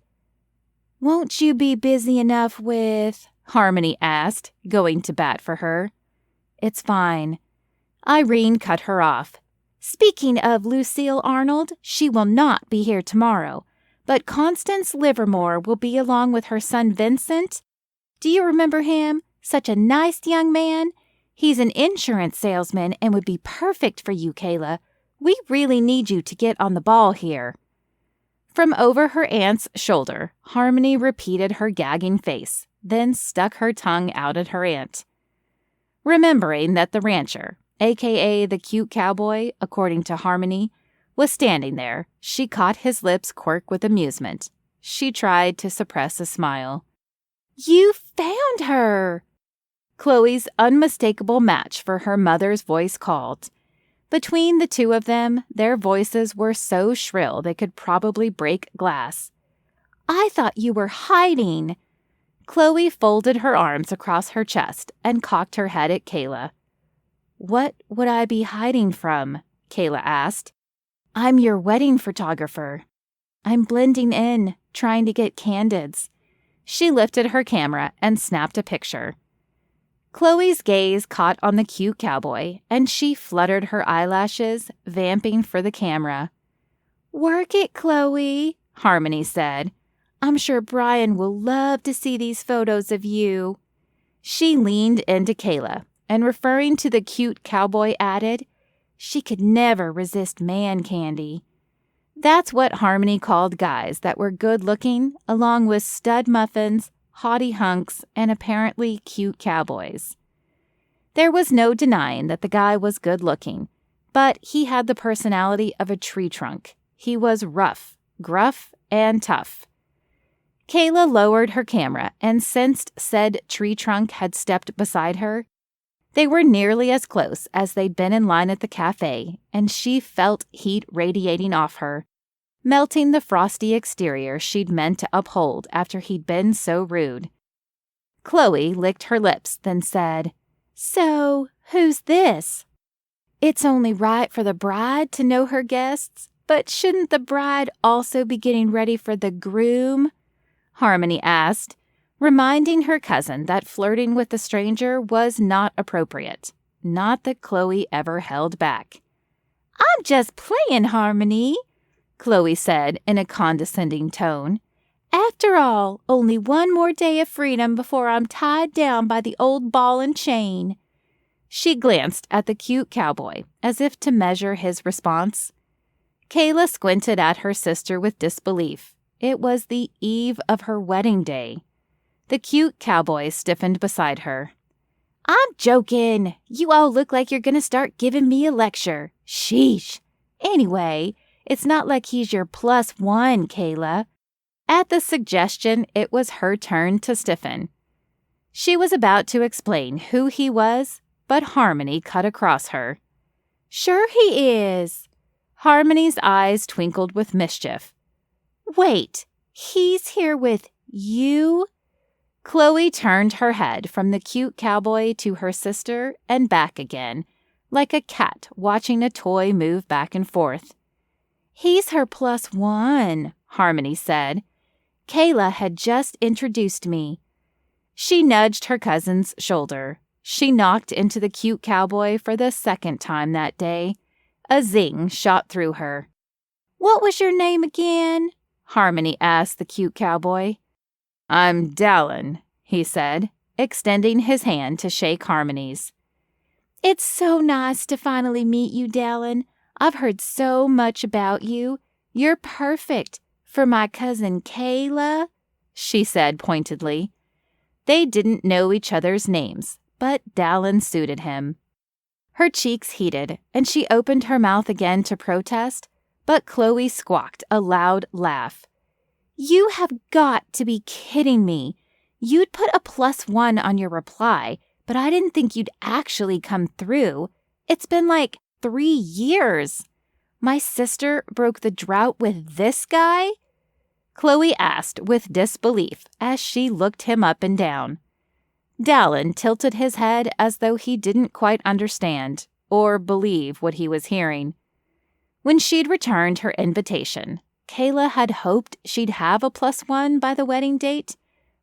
Won't you be busy enough with... Harmony asked, going to bat for her. It's fine. Irene cut her off. Speaking of Lucille Arnold, she will not be here tomorrow, but Constance Livermore will be along with her son Vincent. Do you remember him? Such a nice young man. He's an insurance salesman and would be perfect for you, Kayla. We really need you to get on the ball here. From over her aunt's shoulder, Harmony repeated her gagging face, then stuck her tongue out at her aunt. Remembering that the rancher, a.k.a. the cute cowboy, according to Harmony, was standing there, she caught his lips quirk with amusement. She tried to suppress a smile. You found her! Chloe's unmistakable match for her mother's voice called. Between the two of them, their voices were so shrill they could probably break glass. I thought you were hiding. Chloe folded her arms across her chest and cocked her head at Kayla. What would I be hiding from? Kayla asked. I'm your wedding photographer. I'm blending in, trying to get candids. She lifted her camera and snapped a picture. Chloe's gaze caught on the cute cowboy, and she fluttered her eyelashes, vamping for the camera. Work it, Chloe, Harmony said. I'm sure Brian will love to see these photos of you. She leaned into Kayla, and referring to the cute cowboy added, she could never resist man candy. That's what Harmony called guys that were good-looking, along with stud muffins, haughty hunks, and apparently cute cowboys. There was no denying that the guy was good-looking, but he had the personality of a tree trunk. He was rough, gruff, and tough. Kayla lowered her camera and sensed said tree trunk had stepped beside her. They were nearly as close as they'd been in line at the cafe, and she felt heat radiating off her, melting the frosty exterior she'd meant to uphold after he'd been so rude. Chloe licked her lips, then said, So, who's this? It's only right for the bride to know her guests, but shouldn't the bride also be getting ready for the groom? Harmony asked, reminding her cousin that flirting with the stranger was not appropriate. Not that Chloe ever held back. I'm just playing, Harmony, Chloe said in a condescending tone. After all, only one more day of freedom before I'm tied down by the old ball and chain. She glanced at the cute cowboy as if to measure his response. Kayla squinted at her sister with disbelief. It was the eve of her wedding day. The cute cowboy stiffened beside her. I'm joking. You all look like you're going to start giving me a lecture. Sheesh. Anyway, it's not like he's your +1, Kayla. At the suggestion, it was her turn to stiffen. She was about to explain who he was, but Harmony cut across her. Sure he is. Harmony's eyes twinkled with mischief. Wait, he's here with You? Chloe turned her head from the cute cowboy to her sister and back again, like a cat watching a toy move back and forth. He's her +1, Harmony said. Kayla had just introduced me. She nudged her cousin's shoulder. She knocked into the cute cowboy for the second time that day. A zing shot through her. What was your name again? Harmony asked the cute cowboy. I'm Dallen, he said, extending his hand to shake Harmony's. It's so nice to finally meet you, Dallen. I've heard so much about you. You're perfect for my cousin Kayla, she said pointedly. They didn't know each other's names, but Dallen suited him. Her cheeks heated, and she opened her mouth again to protest, but Chloe squawked a loud laugh. You have got to be kidding me. You'd put a +1 on your reply, but I didn't think you'd actually come through. It's been like 3 years. My sister broke the drought with this guy? Chloe asked with disbelief as she looked him up and down. Dallen tilted his head as though he didn't quite understand or believe what he was hearing. When she'd returned her invitation, Kayla had hoped she'd have a +1 by the wedding date,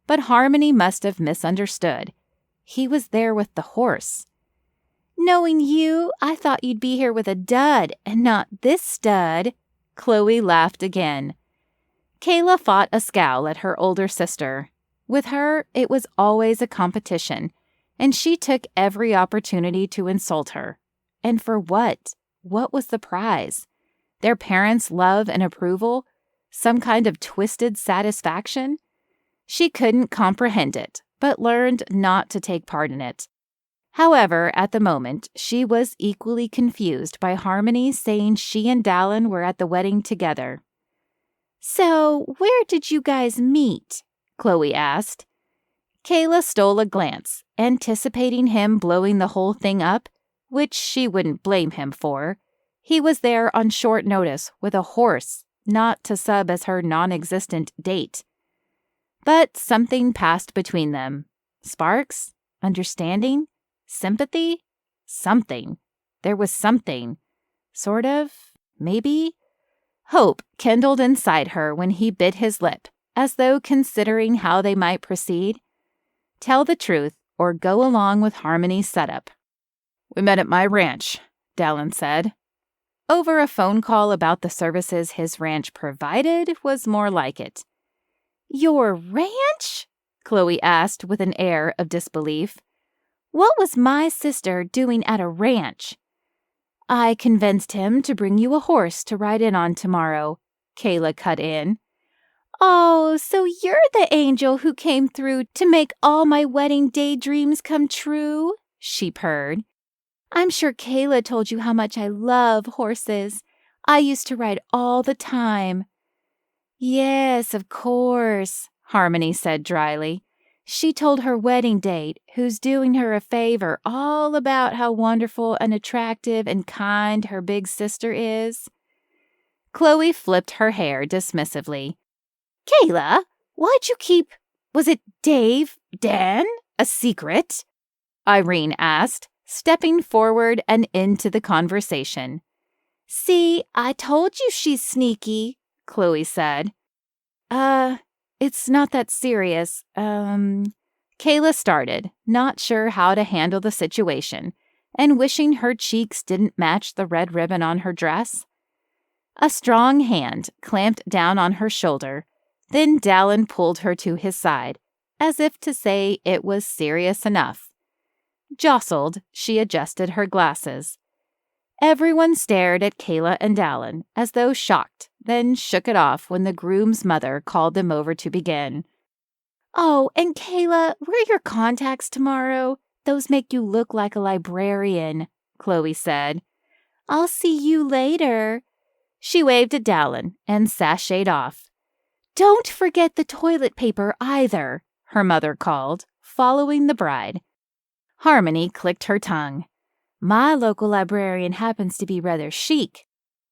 but Harmony must have misunderstood. He was there with the horse. Knowing you, I thought you'd be here with a dud and not this stud. Chloe laughed again. Kayla fought a scowl at her older sister. With her, it was always a competition, and she took every opportunity to insult her. And for what? What was the prize? Their parents' love and approval? Some kind of twisted satisfaction? She couldn't comprehend it, but learned not to take part in it. However, at the moment, she was equally confused by Harmony saying she and Dallen were at the wedding together. So, where did you guys meet? Chloe asked. Kayla stole a glance, anticipating him blowing the whole thing up, which she wouldn't blame him for. He was there on short notice with a horse, not to sub as her non-existent date. But something passed between them. Sparks? Understanding? Sympathy? Something. There was something. Sort of? Maybe? Hope kindled inside her when he bit his lip, as though considering how they might proceed. Tell the truth or go along with Harmony's setup. We met at my ranch, Dallen said. Over a phone call about the services his ranch provided was more like it. Your ranch? Chloe asked with an air of disbelief. What was my sister doing at a ranch? I convinced him to bring you a horse to ride in on tomorrow, Kayla cut in. Oh, so you're the angel who came through to make all my wedding daydreams come true, she purred. I'm sure Kayla told you how much I love horses. I used to ride all the time. Yes, of course, Harmony said dryly. She told her wedding date, who's doing her a favor, all about how wonderful and attractive and kind her big sister is. Chloe flipped her hair dismissively. Kayla, why'd you keep, was it Dan, a secret? Irene asked, stepping forward and into the conversation. See, I told you she's sneaky, Chloe said. It's not that serious. Kayla started, not sure how to handle the situation, and wishing her cheeks didn't match the red ribbon on her dress. A strong hand clamped down on her shoulder, then Dallen pulled her to his side, as if to say it was serious enough. Jostled, she adjusted her glasses. Everyone stared at Kayla and Dallen, as though shocked, then shook it off when the groom's mother called them over to begin. Oh, and Kayla, wear your contacts tomorrow. Those make you look like a librarian, Chloe said. I'll see you later. She waved at Dallen and sashayed off. Don't forget the toilet paper either, her mother called, following the bride. Harmony clicked her tongue. My local librarian happens to be rather chic.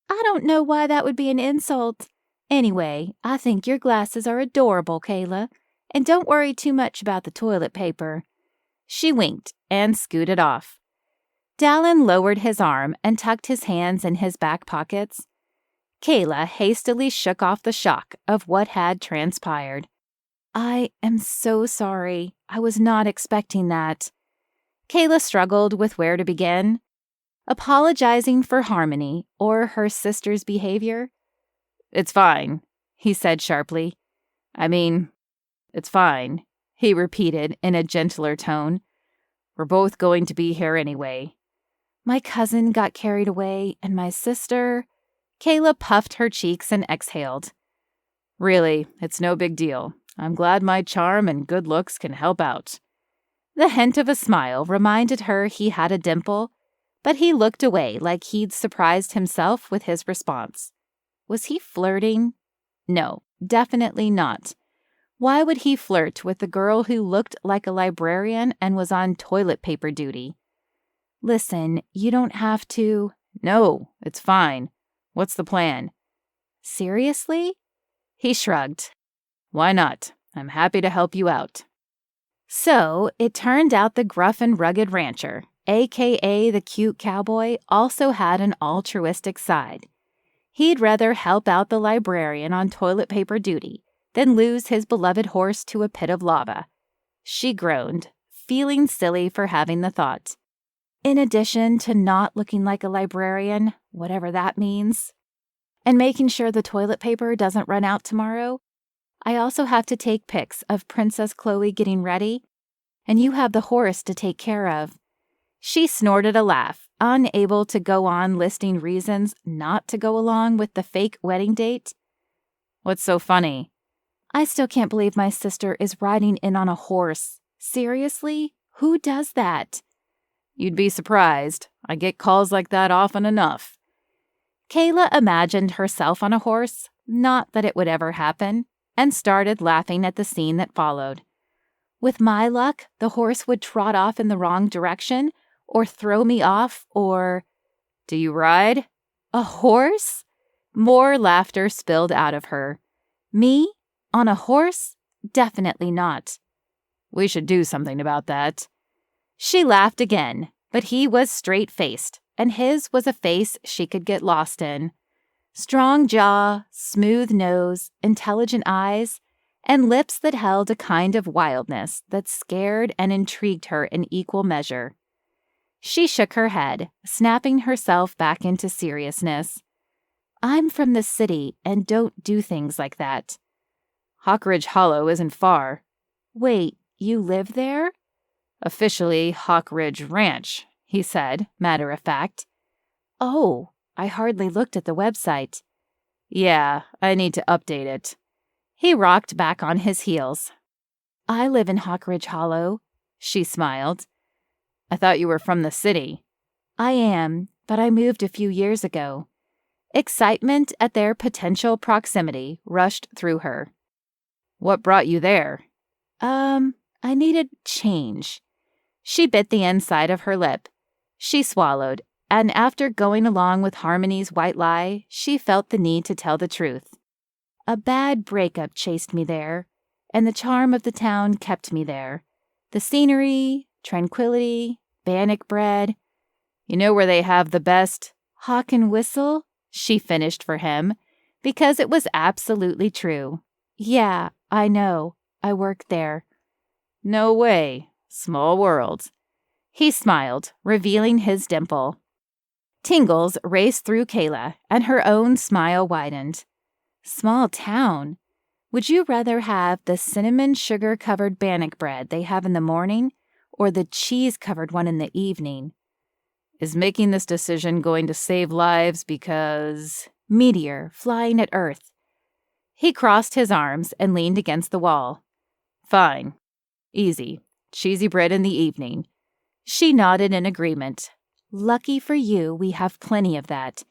I don't know why that would be an insult. Anyway, I think your glasses are adorable, Kayla. And don't worry too much about the toilet paper." She winked and scooted off. Dallen lowered his arm and tucked his hands in his back pockets. Kayla hastily shook off the shock of what had transpired. "I am so sorry. I was not expecting that." Kayla struggled with where to begin. Apologizing for Harmony or her sister's behavior? "It's fine," he said sharply. "I mean, it's fine," he repeated in a gentler tone. "We're both going to be here anyway." "My cousin got carried away, and my sister—" Kayla puffed her cheeks and exhaled. "Really, it's no big deal. I'm glad my charm and good looks can help out." The hint of a smile reminded her he had a dimple, but he looked away like he'd surprised himself with his response. Was he flirting? No, definitely not. Why would he flirt with the girl who looked like a librarian and was on toilet paper duty? "Listen, you don't have to—" "No, it's fine. What's the plan?" "Seriously?" He shrugged. "Why not? I'm happy to help you out." So, it turned out the gruff and rugged rancher, aka the cute cowboy, also had an altruistic side. He'd rather help out the librarian on toilet paper duty than lose his beloved horse to a pit of lava. She groaned, feeling silly for having the thought. In addition to not looking like a librarian, whatever that means, and making sure the toilet paper doesn't run out tomorrow, I also have to take pics of Princess Chloe getting ready, and you have the horse to take care of. She snorted a laugh, unable to go on listing reasons not to go along with the fake wedding date. "What's so funny?" "I still can't believe my sister is riding in on a horse. Seriously? Who does that?" "You'd be surprised. I get calls like that often enough." Kayla imagined herself on a horse, not that it would ever happen, and started laughing at the scene that followed. With my luck, the horse would trot off in the wrong direction, or throw me off, or— "Do you ride?" "A horse?" More laughter spilled out of her. "Me? On a horse? Definitely not." "We should do something about that." She laughed again, but he was straight-faced, and his was a face she could get lost in. Strong jaw, smooth nose, intelligent eyes, and lips that held a kind of wildness that scared and intrigued her in equal measure. She shook her head, snapping herself back into seriousness. "I'm from the city and don't do things like that." "Hawkridge Hollow isn't far." "Wait, you live there?" "Officially Hawkridge Ranch," he said, matter of fact. "Oh, I hardly looked at the website." "Yeah, I need to update it." He rocked back on his heels. "I live in Hawkridge Hollow." She smiled. "I thought you were from the city." "I am, but I moved a few years ago." Excitement at their potential proximity rushed through her. "What brought you there?" I needed change." She bit the inside of her lip. She swallowed, and after going along with Harmony's white lie, she felt the need to tell the truth. "A bad breakup chased me there, and the charm of the town kept me there. The scenery, tranquility, bannock bread." "You know where they have the best—" "Hawk and Whistle?" she finished for him, because it was absolutely true. "Yeah, I know. I work there." "No way. Small world." He smiled, revealing his dimple. Tingles raced through Kayla, and her own smile widened. Small town. Would you rather have the cinnamon sugar-covered bannock bread they have in the morning, or the cheese-covered one in the evening? "Is making this decision going to save lives because—" "Meteor flying at Earth." He crossed his arms and leaned against the wall. "Fine. Easy. Cheesy bread in the evening." She nodded in agreement. "Lucky for you, we have plenty of that.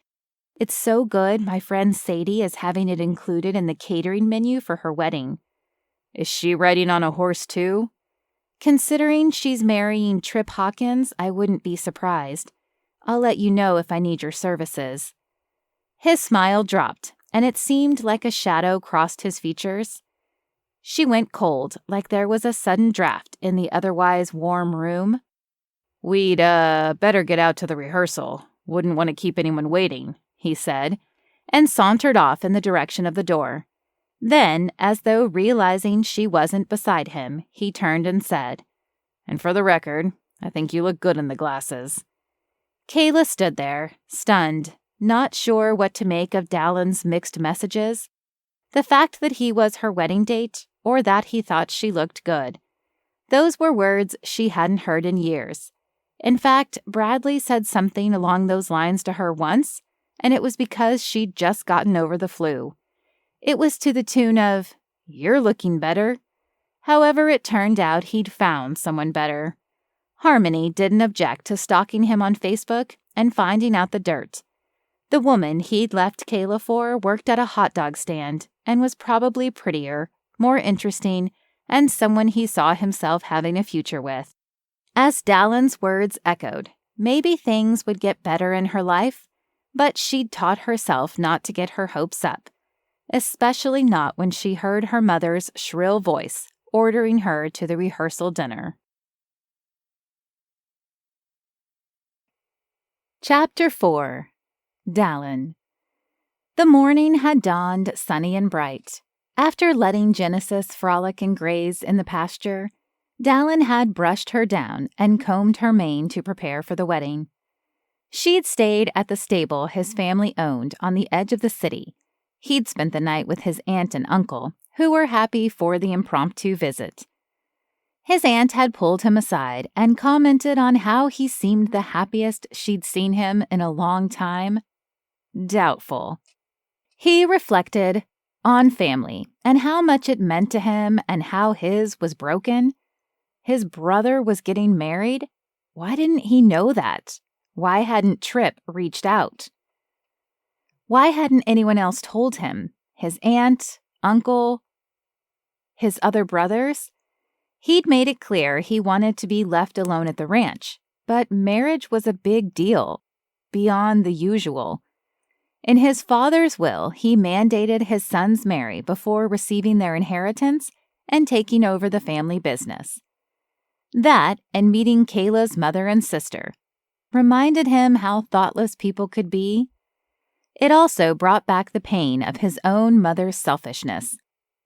It's so good my friend Sadie is having it included in the catering menu for her wedding." "Is she riding on a horse too?" "Considering she's marrying Trip Hawkins, I wouldn't be surprised. I'll let you know if I need your services." His smile dropped, and it seemed like a shadow crossed his features. She went cold, like there was a sudden draft in the otherwise warm room. "We'd, better get out to the rehearsal. Wouldn't want to keep anyone waiting," he said, and sauntered off in the direction of the door. Then, as though realizing she wasn't beside him, he turned and said, "And for the record, I think you look good in the glasses." Kayla stood there, stunned, not sure what to make of Dallen's mixed messages. The fact that he was her wedding date, or that he thought she looked good. Those were words she hadn't heard in years. In fact, Bradley said something along those lines to her once, and it was because she'd just gotten over the flu. It was to the tune of, "You're looking better." However, it turned out he'd found someone better. Harmony didn't object to stalking him on Facebook and finding out the dirt. The woman he'd left Kayla for worked at a hot dog stand and was probably prettier, more interesting, and someone he saw himself having a future with. As Dallen's words echoed, maybe things would get better in her life, but she'd taught herself not to get her hopes up, especially not when she heard her mother's shrill voice ordering her to the rehearsal dinner. Chapter 4. Dallen. The morning had dawned sunny and bright. After letting Genesis frolic and graze in the pasture, Dallen had brushed her down and combed her mane to prepare for the wedding. She'd stayed at the stable his family owned on the edge of the city. He'd spent the night with his aunt and uncle, who were happy for the impromptu visit. His aunt had pulled him aside and commented on how he seemed the happiest she'd seen him in a long time. Doubtful. He reflected on family and how much it meant to him and how his was broken. His brother was getting married? Why didn't he know that? Why hadn't Tripp reached out? Why hadn't anyone else told him? His aunt, uncle, his other brothers? He'd made it clear he wanted to be left alone at the ranch, but marriage was a big deal, beyond the usual. In his father's will, he mandated his sons marry before receiving their inheritance and taking over the family business. That, and meeting Kayla's mother and sister, reminded him how thoughtless people could be. It also brought back the pain of his own mother's selfishness.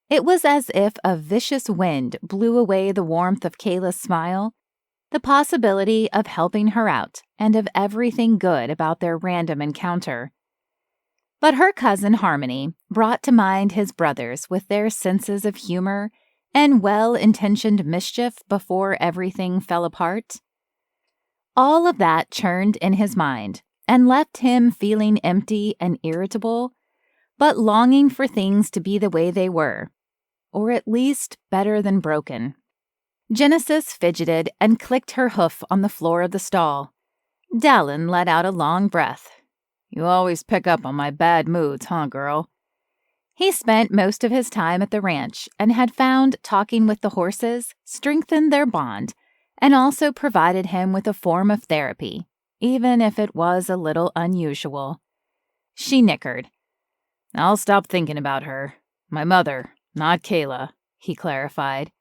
It was as if a vicious wind blew away the warmth of Kayla's smile, the possibility of helping her out, and of everything good about their random encounter. But her cousin Harmony brought to mind his brothers with their senses of humor and well-intentioned mischief before everything fell apart. All of that churned in his mind and left him feeling empty and irritable, but longing for things to be the way they were, or at least better than broken. Genesis fidgeted and clicked her hoof on the floor of the stall. Dallen let out a long breath. "You always pick up on my bad moods, huh, girl?" He spent most of his time at the ranch and had found talking with the horses strengthened their bond and also provided him with a form of therapy, even if it was a little unusual. She nickered. "I'll stop thinking about her. My mother, not Kayla," he clarified.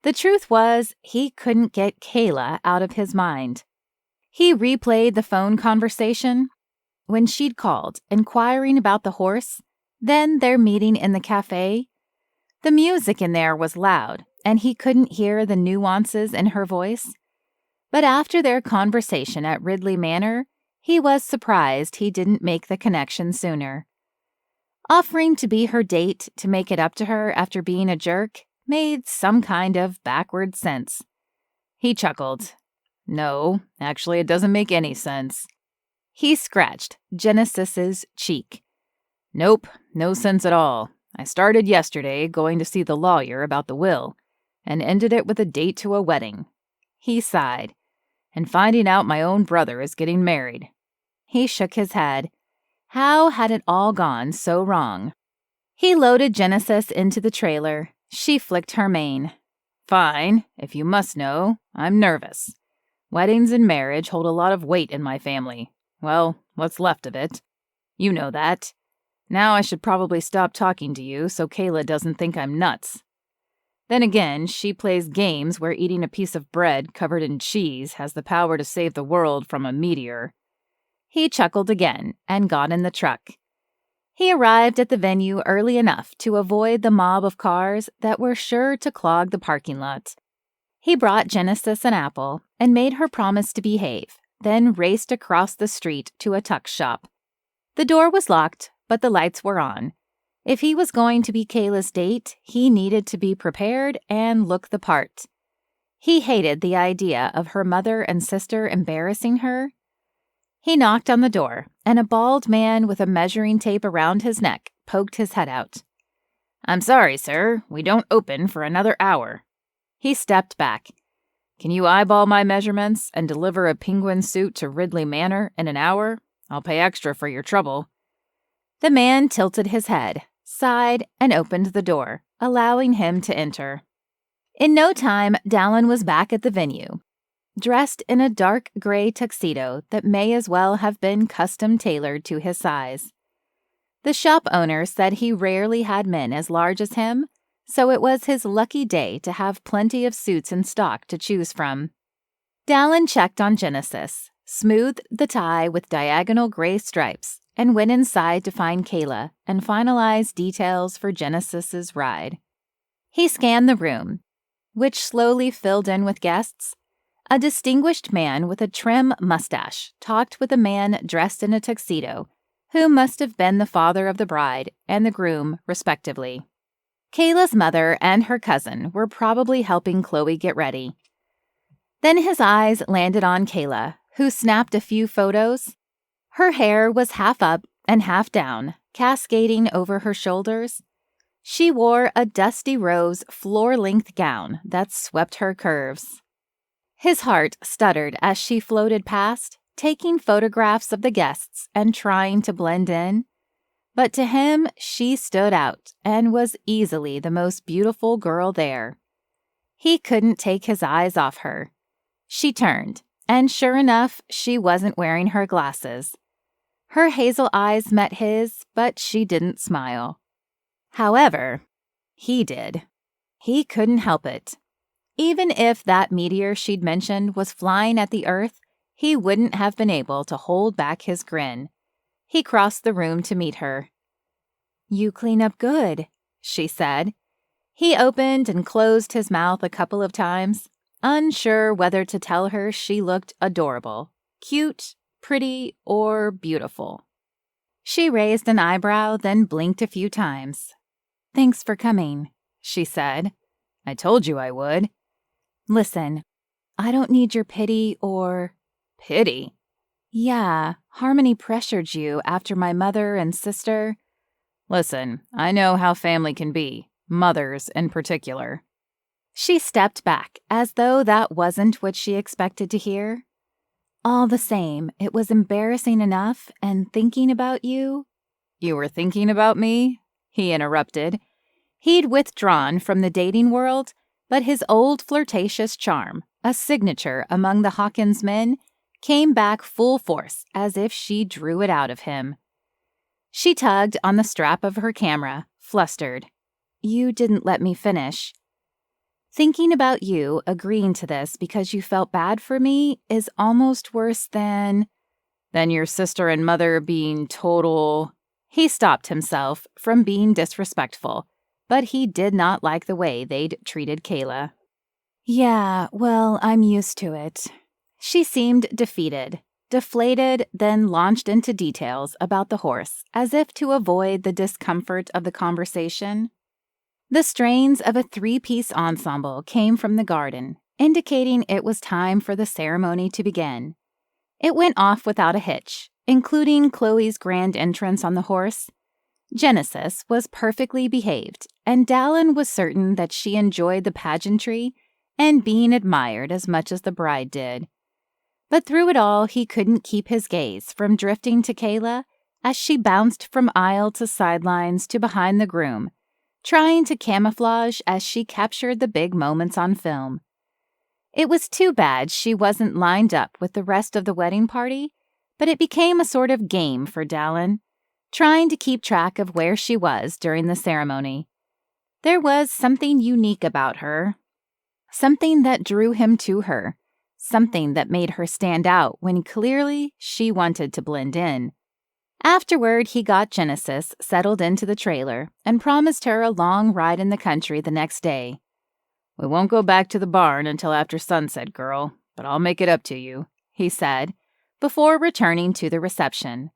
The truth was, he couldn't get Kayla out of his mind. He replayed the phone conversation when she'd called, inquiring about the horse, then their meeting in the cafe. The music in there was loud, and he couldn't hear the nuances in her voice. But after their conversation at Ridley Manor, he was surprised he didn't make the connection sooner. Offering to be her date to make it up to her after being a jerk made some kind of backward sense. He chuckled. "No, actually it doesn't make any sense." He scratched Genesis's cheek. "Nope, no sense at all. I started yesterday going to see the lawyer about the will, and ended it with a date to a wedding." He sighed. "And finding out my own brother is getting married." He shook his head. How had it all gone so wrong? He loaded Genesis into the trailer. She flicked her mane. "Fine. If you must know, I'm nervous. Weddings and marriage hold a lot of weight in my family. Well, what's left of it. You know that. Now I should probably stop talking to you so Kayla doesn't think I'm nuts. Then again, she plays games where eating a piece of bread covered in cheese has the power to save the world from a meteor. He chuckled again and got in the truck. He arrived at the venue early enough to avoid the mob of cars that were sure to clog the parking lot. He brought Genesis an apple and made her promise to behave, then raced across the street to a tuck shop. The door was locked, but the lights were on. If he was going to be Kayla's date, he needed to be prepared and look the part. He hated the idea of her mother and sister embarrassing her. He knocked on the door, and a bald man with a measuring tape around his neck poked his head out. "I'm sorry, sir. We don't open for another hour." He stepped back. "Can you eyeball my measurements and deliver a penguin suit to Ridley Manor in an hour? I'll pay extra for your trouble." The man tilted his head, sighed, and opened the door, allowing him to enter. In no time, Dallen was back at the venue, dressed in a dark gray tuxedo that may as well have been custom-tailored to his size. The shop owner said he rarely had men as large as him, so it was his lucky day to have plenty of suits in stock to choose from. Dallen checked on Genesis, smoothed the tie with diagonal gray stripes, and went inside to find Kayla and finalize details for Genesis's ride. He scanned the room, which slowly filled in with guests. A distinguished man with a trim mustache talked with a man dressed in a tuxedo, who must have been the father of the bride and the groom, respectively. Kayla's mother and her cousin were probably helping Chloe get ready. Then his eyes landed on Kayla, who snapped a few photos. Her hair was half up and half down, cascading over her shoulders. She wore a dusty rose floor-length gown that swept her curves. His heart stuttered as she floated past, taking photographs of the guests and trying to blend in. But to him, she stood out and was easily the most beautiful girl there. He couldn't take his eyes off her. She turned, and sure enough, she wasn't wearing her glasses. Her hazel eyes met his, but she didn't smile. However, he did. He couldn't help it. Even if that meteor she'd mentioned was flying at the Earth, he wouldn't have been able to hold back his grin. He crossed the room to meet her. "You clean up good," she said. He opened and closed his mouth a couple of times, unsure whether to tell her she looked adorable, cute, pretty, or beautiful. She raised an eyebrow, then blinked a few times. "Thanks for coming," she said. "I told you I would." "Listen, I don't need your pity or—" "Pity?" "Yeah, Harmony pressured you after my mother and sister—" "Listen, I know how family can be, mothers in particular." She stepped back, as though that wasn't what she expected to hear. "All the same, it was embarrassing enough, and thinking about you—" "You were thinking about me?" he interrupted. He'd withdrawn from the dating world, but his old flirtatious charm, a signature among the Hawkins men, came back full force as if she drew it out of him. She tugged on the strap of her camera, flustered. "You didn't let me finish. Thinking about you agreeing to this because you felt bad for me is almost worse than your sister and mother being total—" He stopped himself from being disrespectful, but he did not like the way they'd treated Kayla. "Yeah, well, I'm used to it." She seemed defeated, deflated, then launched into details about the horse, as if to avoid the discomfort of the conversation. The strains of a three-piece ensemble came from the garden, indicating it was time for the ceremony to begin. It went off without a hitch, including Chloe's grand entrance on the horse. Genesis was perfectly behaved, and Dallen was certain that she enjoyed the pageantry and being admired as much as the bride did. But through it all, he couldn't keep his gaze from drifting to Kayla as she bounced from aisle to sidelines to behind the groom, trying to camouflage as she captured the big moments on film. It was too bad she wasn't lined up with the rest of the wedding party, but it became a sort of game for Dallen, trying to keep track of where she was during the ceremony. There was something unique about her, something that drew him to her, something that made her stand out when clearly she wanted to blend in. Afterward, he got Genesis settled into the trailer and promised her a long ride in the country the next day. "We won't go back to the barn until after sunset, girl, but I'll make it up to you," he said, before returning to the reception.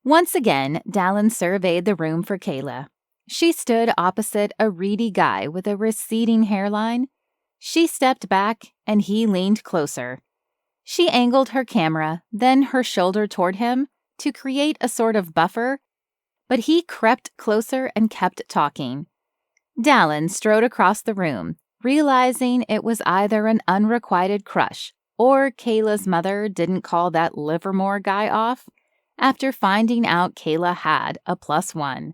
Once again, Dallen surveyed the room for Kayla. She stood opposite a reedy guy with a receding hairline. She stepped back, and he leaned closer. She angled her camera, then her shoulder toward him to create a sort of buffer, but he crept closer and kept talking. Dallen strode across the room, realizing it was either an unrequited crush or Kayla's mother didn't call that Livermore guy off after finding out Kayla had a +1.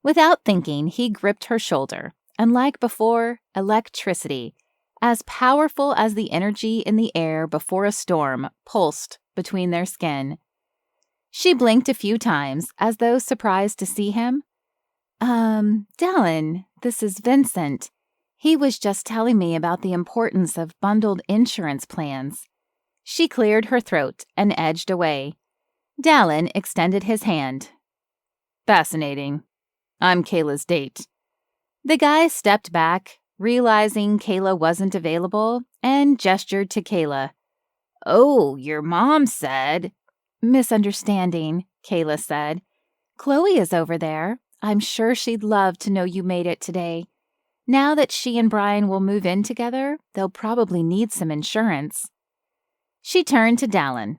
Without thinking, he gripped her shoulder, and like before, electricity, as powerful as the energy in the air before a storm, pulsed between their skin. She blinked a few times, as though surprised to see him. Dallen, this is Vincent. He was just telling me about the importance of bundled insurance plans." She cleared her throat and edged away. Dallen extended his hand. "Fascinating. I'm Kayla's date." The guy stepped back, realizing Kayla wasn't available, and gestured to Kayla. "Oh, your mom said—" "Misunderstanding," Kayla said. "Chloe is over there. I'm sure she'd love to know you made it today. Now that she and Brian will move in together, they'll probably need some insurance." She turned to Dallen.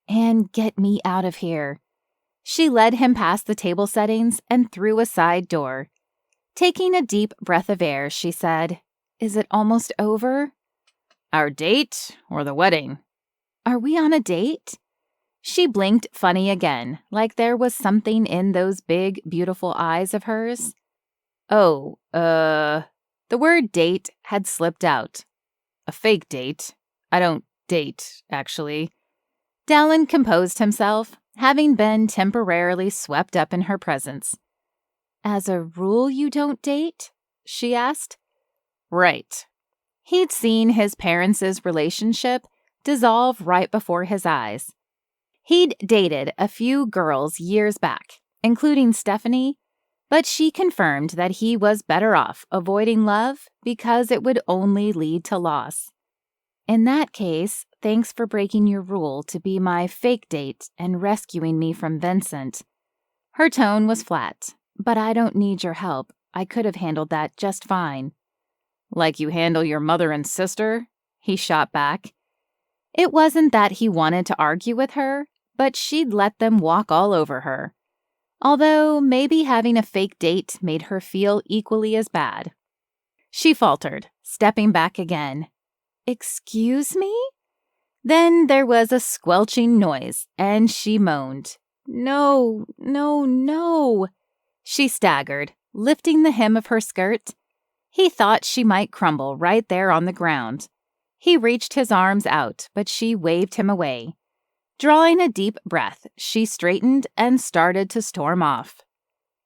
"And get me out of here." She led him past the table settings and through a side door. Taking a deep breath of air, she said, "Is it almost over?" "Our date or the wedding?" "Are we on a date?" She blinked funny again, like there was something in those big, beautiful eyes of hers. The word date had slipped out. "A fake date. I don't date, actually." Dallen composed himself, having been temporarily swept up in her presence. "As a rule, you don't date?" she asked. "Right." He'd seen his parents' relationship dissolve right before his eyes. He'd dated a few girls years back, including Stephanie, but she confirmed that he was better off avoiding love because it would only lead to loss. "In that case, thanks for breaking your rule to be my fake date and rescuing me from Vincent." Her tone was flat. "But I don't need your help. I could have handled that just fine." "Like you handle your mother and sister?" he shot back. It wasn't that he wanted to argue with her, but she'd let them walk all over her. Although maybe having a fake date made her feel equally as bad. She faltered, stepping back again. "Excuse me?" Then there was a squelching noise, and she moaned. "No, no, no." She staggered, lifting the hem of her skirt. He thought she might crumble right there on the ground. He reached his arms out, but she waved him away. Drawing a deep breath, she straightened and started to storm off.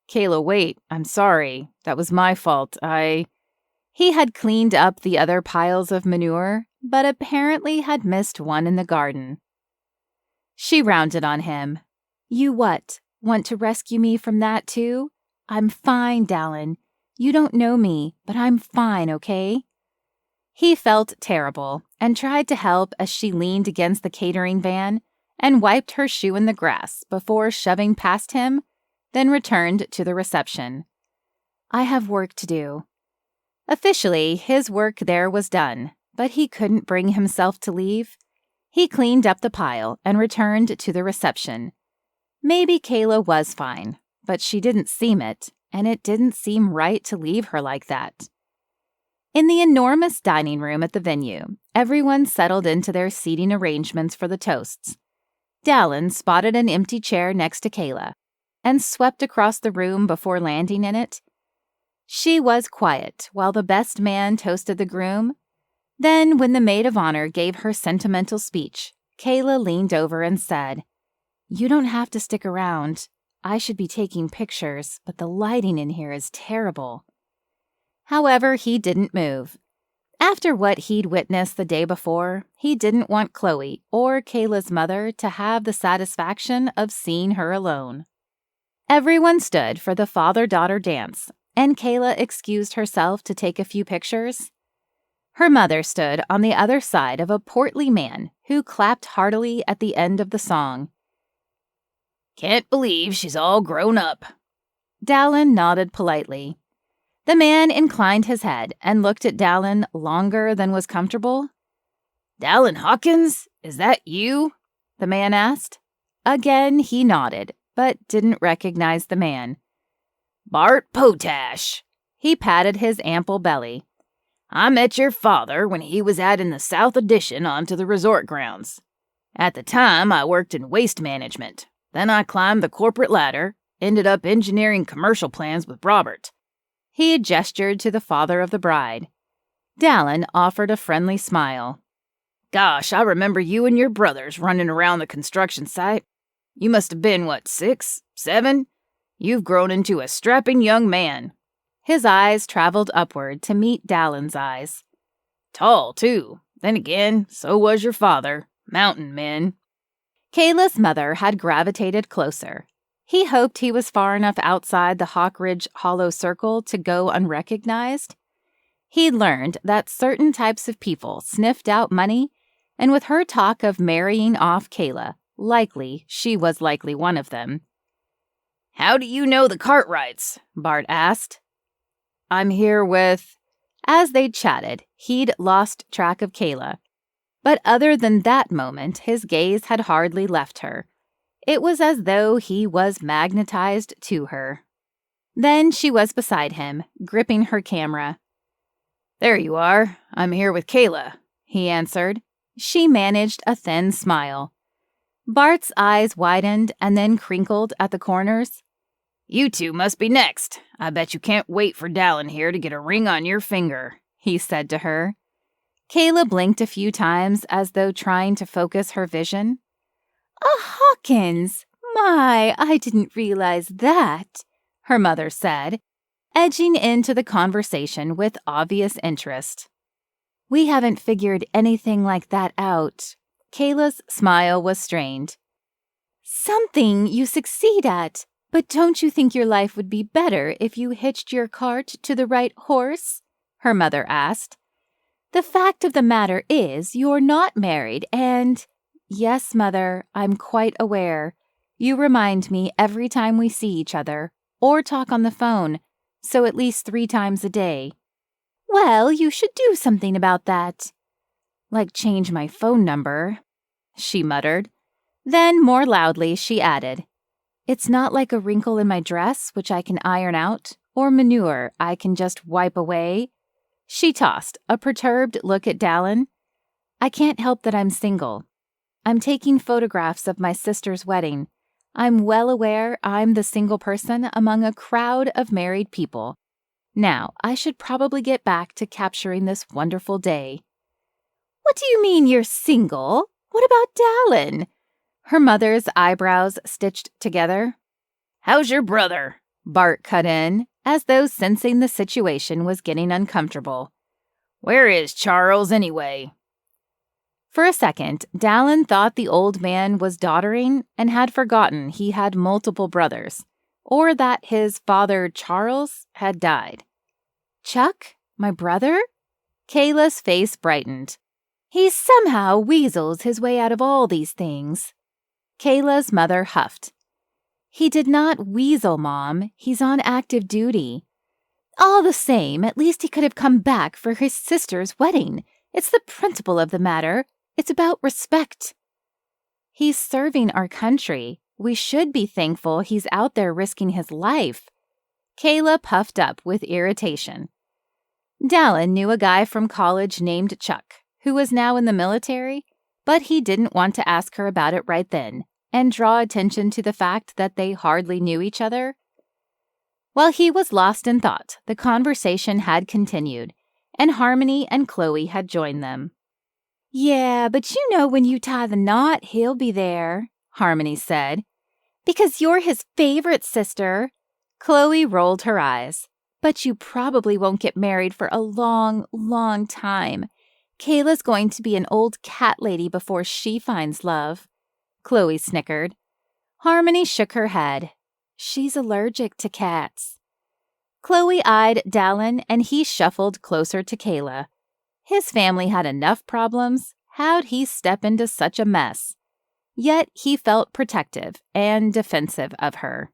"Kayla, wait. I'm sorry. That was my fault. He had cleaned up the other piles of manure, but apparently had missed one in the garden. She rounded on him. "You what? Want to rescue me from that too? I'm fine, Dallen. You don't know me, but I'm fine, okay?" He felt terrible and tried to help as she leaned against the catering van and wiped her shoe in the grass before shoving past him, then returned to the reception. "I have work to do." Officially, his work there was done, but he couldn't bring himself to leave. He cleaned up the pile and returned to the reception. Maybe Kayla was fine, but she didn't seem it, and it didn't seem right to leave her like that. In the enormous dining room at the venue, everyone settled into their seating arrangements for the toasts. Dallen spotted an empty chair next to Kayla and swept across the room before landing in it. She was quiet while the best man toasted the groom. Then, when the maid of honor gave her sentimental speech, Kayla leaned over and said, "You don't have to stick around. I should be taking pictures, but the lighting in here is terrible." However, he didn't move. After what he'd witnessed the day before, he didn't want Chloe or Kayla's mother to have the satisfaction of seeing her alone. Everyone stood for the father-daughter dance, and Kayla excused herself to take a few pictures. Her mother stood on the other side of a portly man who clapped heartily at the end of the song. "Can't believe she's all grown up." Dallen nodded politely. The man inclined his head and looked at Dallen longer than was comfortable. "Dallen Hawkins, is that you?" the man asked. Again he nodded, but didn't recognize the man. "Bart Potash." He patted his ample belly. "I met your father when he was adding the south addition onto the resort grounds. At the time, I worked in waste management. Then I climbed the corporate ladder, ended up engineering commercial plans with Robert." He had gestured to the father of the bride. Dallen offered a friendly smile. "Gosh, I remember you and your brothers running around the construction site. You must have been, 6, 7? You've grown into a strapping young man." His eyes traveled upward to meet Dallen's eyes. "Tall, too. Then again, so was your father. Mountain men." Kayla's mother had gravitated closer. He hoped he was far enough outside the Hawk Ridge Hollow Circle to go unrecognized. He'd learned that certain types of people sniffed out money, and with her talk of marrying off Kayla, she was likely one of them. "How do you know the Cartwrights?" Bart asked. "I'm here with..." As they chatted, he'd lost track of Kayla. But other than that moment, his gaze had hardly left her. It was as though he was magnetized to her. Then she was beside him, gripping her camera. "There you are. I'm here with Kayla," he answered. She managed a thin smile. Bart's eyes widened and then crinkled at the corners. "You two must be next. I bet you can't wait for Dallen here to get a ring on your finger," he said to her. Kayla blinked a few times as though trying to focus her vision. Hawkins! My, I didn't realize that," her mother said, edging into the conversation with obvious interest. "We haven't figured anything like that out." Kayla's smile was strained. "Something you succeed at, but don't you think your life would be better if you hitched your cart to the right horse?" her mother asked. "The fact of the matter is you're not married and..." "Yes, Mother, I'm quite aware. You remind me every time we see each other, or talk on the phone, so at least 3 times a day." "Well, you should do something about that." "Like change my phone number," she muttered. Then, more loudly, she added, "It's not like a wrinkle in my dress, which I can iron out, or manure I can just wipe away." She tossed a perturbed look at Dallen. "I can't help that I'm single. I'm taking photographs of my sister's wedding. I'm well aware I'm the single person among a crowd of married people. Now, I should probably get back to capturing this wonderful day." "What do you mean you're single? What about Dallen?" Her mother's eyebrows stitched together. "How's your brother?" Bart cut in, as though sensing the situation was getting uncomfortable. "Where is Charles, anyway?" For a second, Dallen thought the old man was doddering and had forgotten he had multiple brothers, or that his father, Charles, had died. "Chuck? My brother?" Kayla's face brightened. "He somehow weasels his way out of all these things." Kayla's mother huffed. "He did not weasel, Mom. He's on active duty." "All the same, at least he could have come back for his sister's wedding. It's the principle of the matter. It's about respect." "He's serving our country. We should be thankful he's out there risking his life." Kayla puffed up with irritation. Dallen knew a guy from college named Chuck, who was now in the military, but he didn't want to ask her about it right then and draw attention to the fact that they hardly knew each other. While he was lost in thought, the conversation had continued, and Harmony and Chloe had joined them. "Yeah, but you know when you tie the knot, he'll be there," Harmony said. "Because you're his favorite sister." Chloe rolled her eyes. But you probably won't get married for a long, long time. Kayla's going to be an old cat lady before she finds love. Chloe snickered. Harmony shook her head. She's allergic to cats. Chloe eyed Dallen, and he shuffled closer to Kayla. His family had enough problems. How'd he step into such a mess? Yet he felt protective and defensive of her.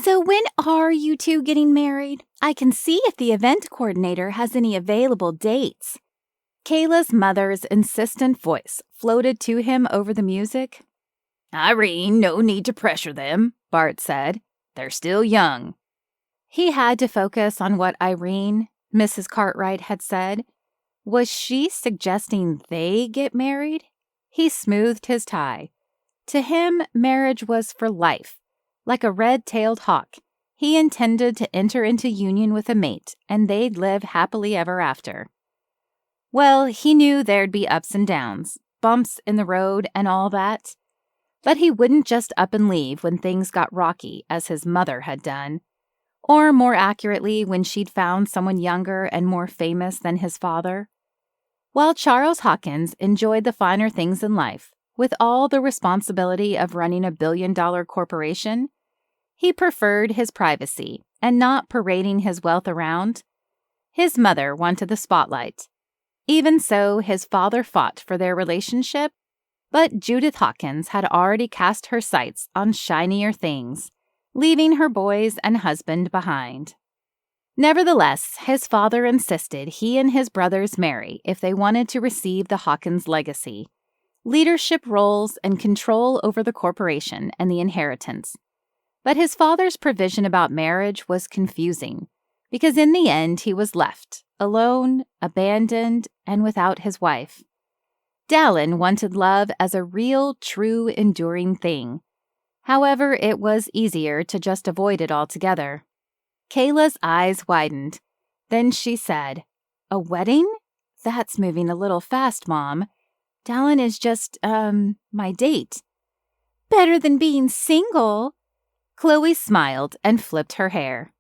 So when are you two getting married? I can see if the event coordinator has any available dates. Kayla's mother's insistent voice floated to him over the music. Irene, no need to pressure them, Bart said. They're still young. He had to focus on what Irene, Mrs. Cartwright, had said. Was she suggesting they get married? He smoothed his tie. To him, marriage was for life. Like a red-tailed hawk, he intended to enter into union with a mate, and they'd live happily ever after. Well, he knew there'd be ups and downs, bumps in the road and all that. But he wouldn't just up and leave when things got rocky, as his mother had done. Or more accurately, when she'd found someone younger and more famous than his father. While Charles Hawkins enjoyed the finer things in life, with all the responsibility of running a billion-dollar corporation, he preferred his privacy and not parading his wealth around. His mother wanted the spotlight. Even so, his father fought for their relationship, but Judith Hawkins had already cast her sights on shinier things, leaving her boys and husband behind. Nevertheless, his father insisted he and his brothers marry if they wanted to receive the Hawkins legacy, leadership roles and control over the corporation and the inheritance. But his father's provision about marriage was confusing, because in the end he was left, alone, abandoned, and without his wife. Dallen wanted love as a real, true, enduring thing. However, it was easier to just avoid it altogether. Kayla's eyes widened. Then she said, "A wedding? That's moving a little fast, Mom. Dallen is just, my date." "Better than being single." Chloe smiled and flipped her hair.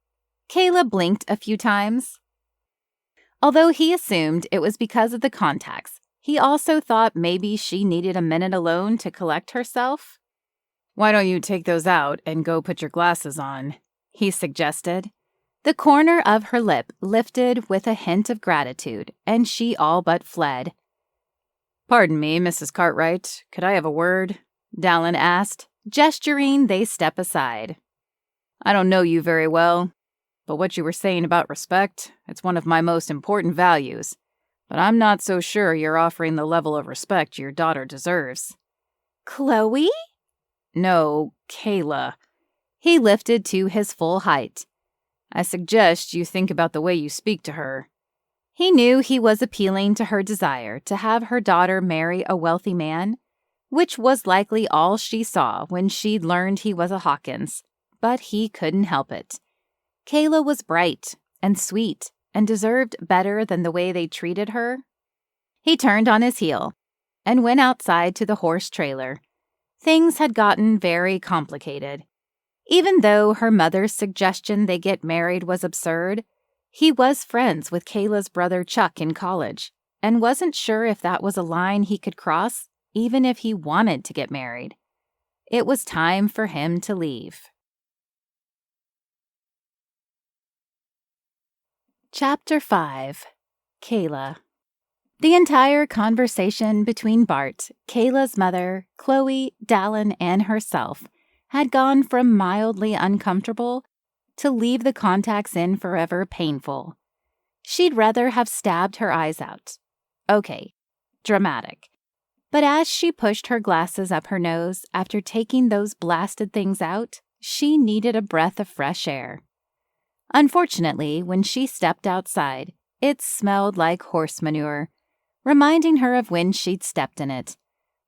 Kayla blinked a few times. Although he assumed it was because of the contacts, he also thought maybe she needed a minute alone to collect herself. Why don't you take those out and go put your glasses on? He suggested. The corner of her lip lifted with a hint of gratitude, and she all but fled. Pardon me, Mrs. Cartwright. Could I have a word? Dallen asked, gesturing they step aside. I don't know you very well, but what you were saying about respect, it's one of my most important values. But I'm not so sure you're offering the level of respect your daughter deserves. Chloe? No, Kayla. He lifted to his full height. I suggest you think about the way you speak to her. He knew he was appealing to her desire to have her daughter marry a wealthy man, which was likely all she saw when she'd learned he was a Hawkins, but he couldn't help it. Kayla was bright and sweet and deserved better than the way they treated her. He turned on his heel and went outside to the horse trailer. Things had gotten very complicated. Even though her mother's suggestion they get married was absurd, he was friends with Kayla's brother Chuck in college and wasn't sure if that was a line he could cross, even if he wanted to get married. It was time for him to leave. Chapter 5. Kayla. The entire conversation between Bart, Kayla's mother, Chloe, Dallen, and herself had gone from mildly uncomfortable to leave the contacts in forever painful. She'd rather have stabbed her eyes out. Okay, dramatic. But as she pushed her glasses up her nose after taking those blasted things out, she needed a breath of fresh air. Unfortunately, when she stepped outside, it smelled like horse manure, reminding her of when she'd stepped in it,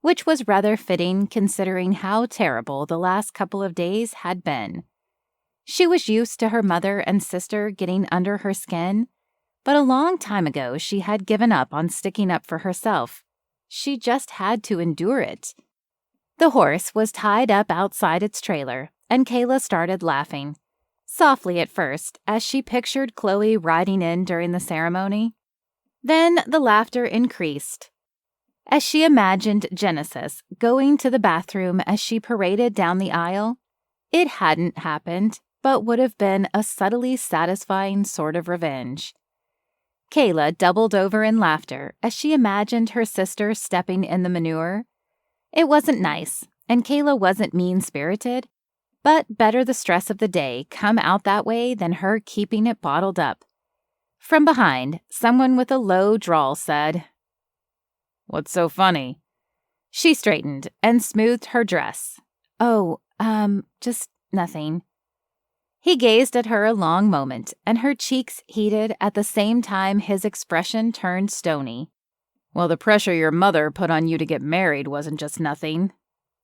which was rather fitting considering how terrible the last couple of days had been. She was used to her mother and sister getting under her skin, but a long time ago she had given up on sticking up for herself. She just had to endure it. The horse was tied up outside its trailer, and Kayla started laughing. softly at first as she pictured Chloe riding in during the ceremony. Then the laughter increased as she imagined Genesis going to the bathroom as she paraded down the aisle. It hadn't happened, but would have been a subtly satisfying sort of revenge. Kayla doubled over in laughter as she imagined her sister stepping in the manure. It wasn't nice, and Kayla wasn't mean-spirited, but better the stress of the day come out that way than her keeping it bottled up. From behind, someone with a low drawl said, "What's so funny?" She straightened and smoothed her dress. "Oh, just nothing." He gazed at her a long moment, and her cheeks heated at the same time his expression turned stony. "Well, the pressure your mother put on you to get married wasn't just nothing."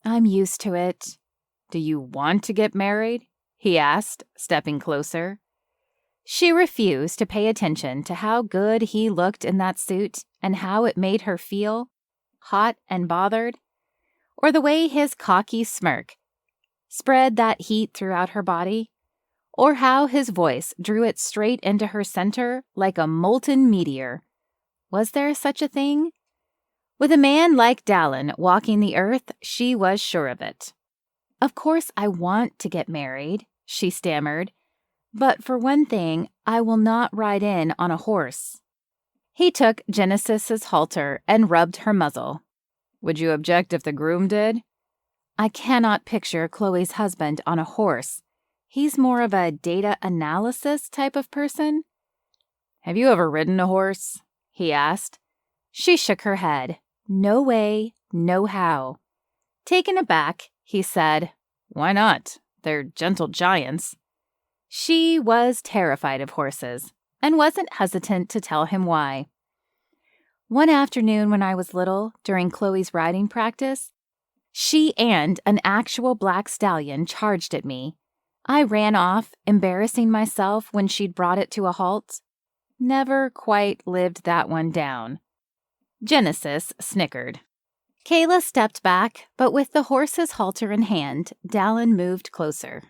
"I'm used to it." "Do you want to get married?" he asked, stepping closer. She refused to pay attention to how good he looked in that suit and how it made her feel, hot and bothered, or the way his cocky smirk spread that heat throughout her body, or how his voice drew it straight into her center like a molten meteor. Was there such a thing? With a man like Dallen walking the earth, she was sure of it. "Of course I want to get married," she stammered. "But for one thing, I will not ride in on a horse." He took Genesis's halter and rubbed her muzzle. "Would you object if the groom did?" "I cannot picture Chloe's husband on a horse. He's more of a data analysis type of person." "Have you ever ridden a horse?" he asked. She shook her head. "No way, no how." Taken aback, he said, "Why not? They're gentle giants." She was terrified of horses and wasn't hesitant to tell him why. "One afternoon when I was little, during Chloe's riding practice, she and an actual black stallion charged at me. I ran off, embarrassing myself when she'd brought it to a halt. Never quite lived that one down." Genesis snickered. Kayla stepped back, but with the horse's halter in hand, Dallen moved closer.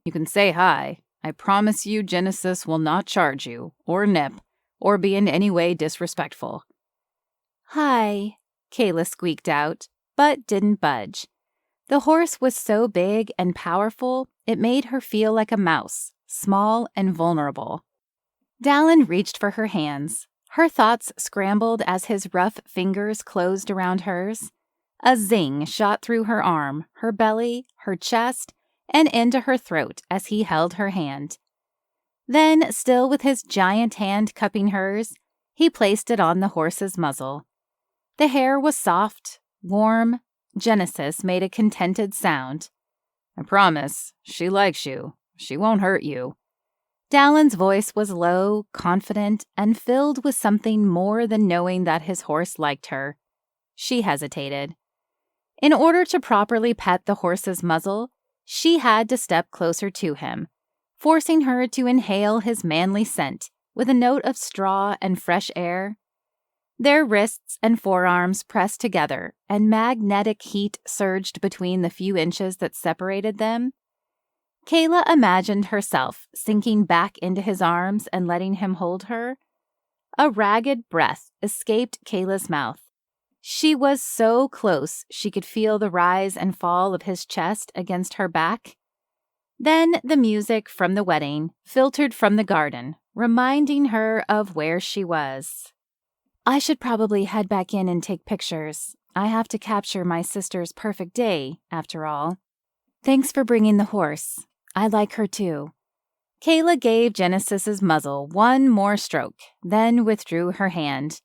"You can say hi. I promise you Genesis will not charge you, or nip, or be in any way disrespectful." "Hi," Kayla squeaked out, but didn't budge. The horse was so big and powerful, it made her feel like a mouse, small and vulnerable. Dallen reached for her hands. Her thoughts scrambled as his rough fingers closed around hers. A zing shot through her arm, her belly, her chest, and into her throat as he held her hand. Then, still with his giant hand cupping hers, he placed it on the horse's muzzle. The hair was soft, warm. Genesis made a contented sound. "I promise. She likes you. She won't hurt you." Dallen's voice was low, confident, and filled with something more than knowing that his horse liked her. She hesitated. In order to properly pet the horse's muzzle, she had to step closer to him, forcing her to inhale his manly scent with a note of straw and fresh air. Their wrists and forearms pressed together, and magnetic heat surged between the few inches that separated them. Kayla imagined herself sinking back into his arms and letting him hold her. A ragged breath escaped Kayla's mouth. She was so close she could feel the rise and fall of his chest against her back. Then the music from the wedding filtered from the garden, reminding her of where she was. "I should probably head back in and take pictures. I have to capture my sister's perfect day, after all. Thanks for bringing the horse. I like her too." Kayla gave Genesis's muzzle one more stroke, then withdrew her hand.